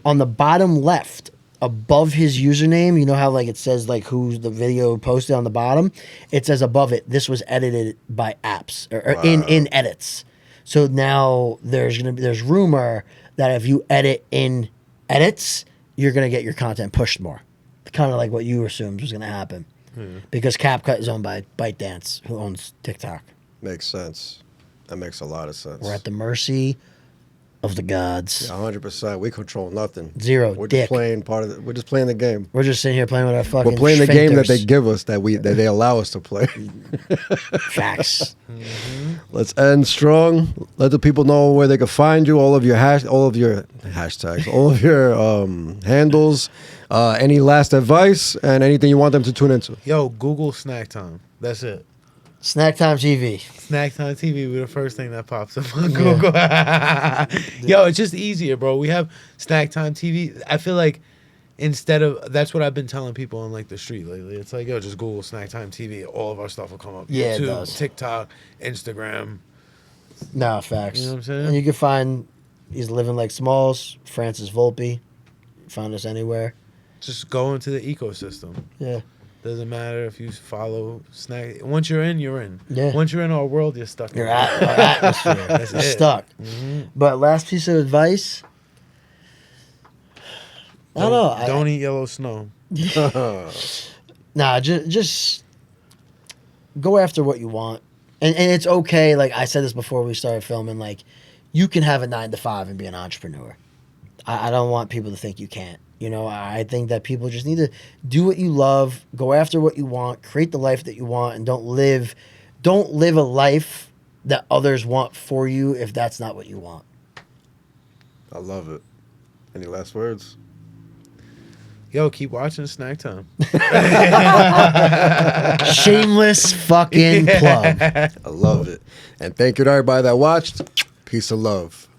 On the bottom left, above his username, you know how like it says like who's the video posted on the bottom. It says above it, this was edited by apps or in edits. So now there's rumor that if you edit in edits, you're gonna get your content pushed more. Kind of like what you assumed was gonna happen, because CapCut is owned by ByteDance, who owns TikTok. Makes sense. That makes a lot of sense. We're at the mercy of the gods. 100%. We control nothing. Zero. We're dick. just playing part of it. We're just playing the game. We're just sitting here playing with our fucking We're playing the game that they sphincters. give us, that they allow us to play. Facts. Let's end strong. Let the people know where they can find you. All of your hashtags, all of your handles. Any last advice and anything you want them to tune into. Yo, Google Snack Time. That's it. Snack Time TV. Snack Time TV will be the first thing that pops up on Google. Yo, it's just easier, bro. We have Snack Time TV. I feel like instead of, that's what I've been telling people on like the street lately. It's like, yo, just Google Snack Time TV. All of our stuff will come up. Yeah, it YouTube, does. TikTok, Instagram. No, facts. You know what I'm saying? And you can find, he's living like Smalls, Franjez Volpe. Find us anywhere. Just go into the ecosystem. Yeah. Doesn't matter if you follow Snack. Once you're in, you're in. Yeah. Once you're in our world, you're stuck. You're in at our atmosphere. That's You're it. stuck. But last piece of advice. I don't know. Don't eat yellow snow. Nah, just go after what you want. And it's okay. Like I said this before we started filming, like you can have a 9 to 5 and be an entrepreneur. I don't want people to think you can't. You know, I think that people just need to do what you love, go after what you want, create the life that you want, and don't live a life that others want for you if that's not what you want. I love it. Any last words? Yo, keep watching Snack Time. Shameless fucking plug. I love it. And thank you to everybody that watched. Peace and love.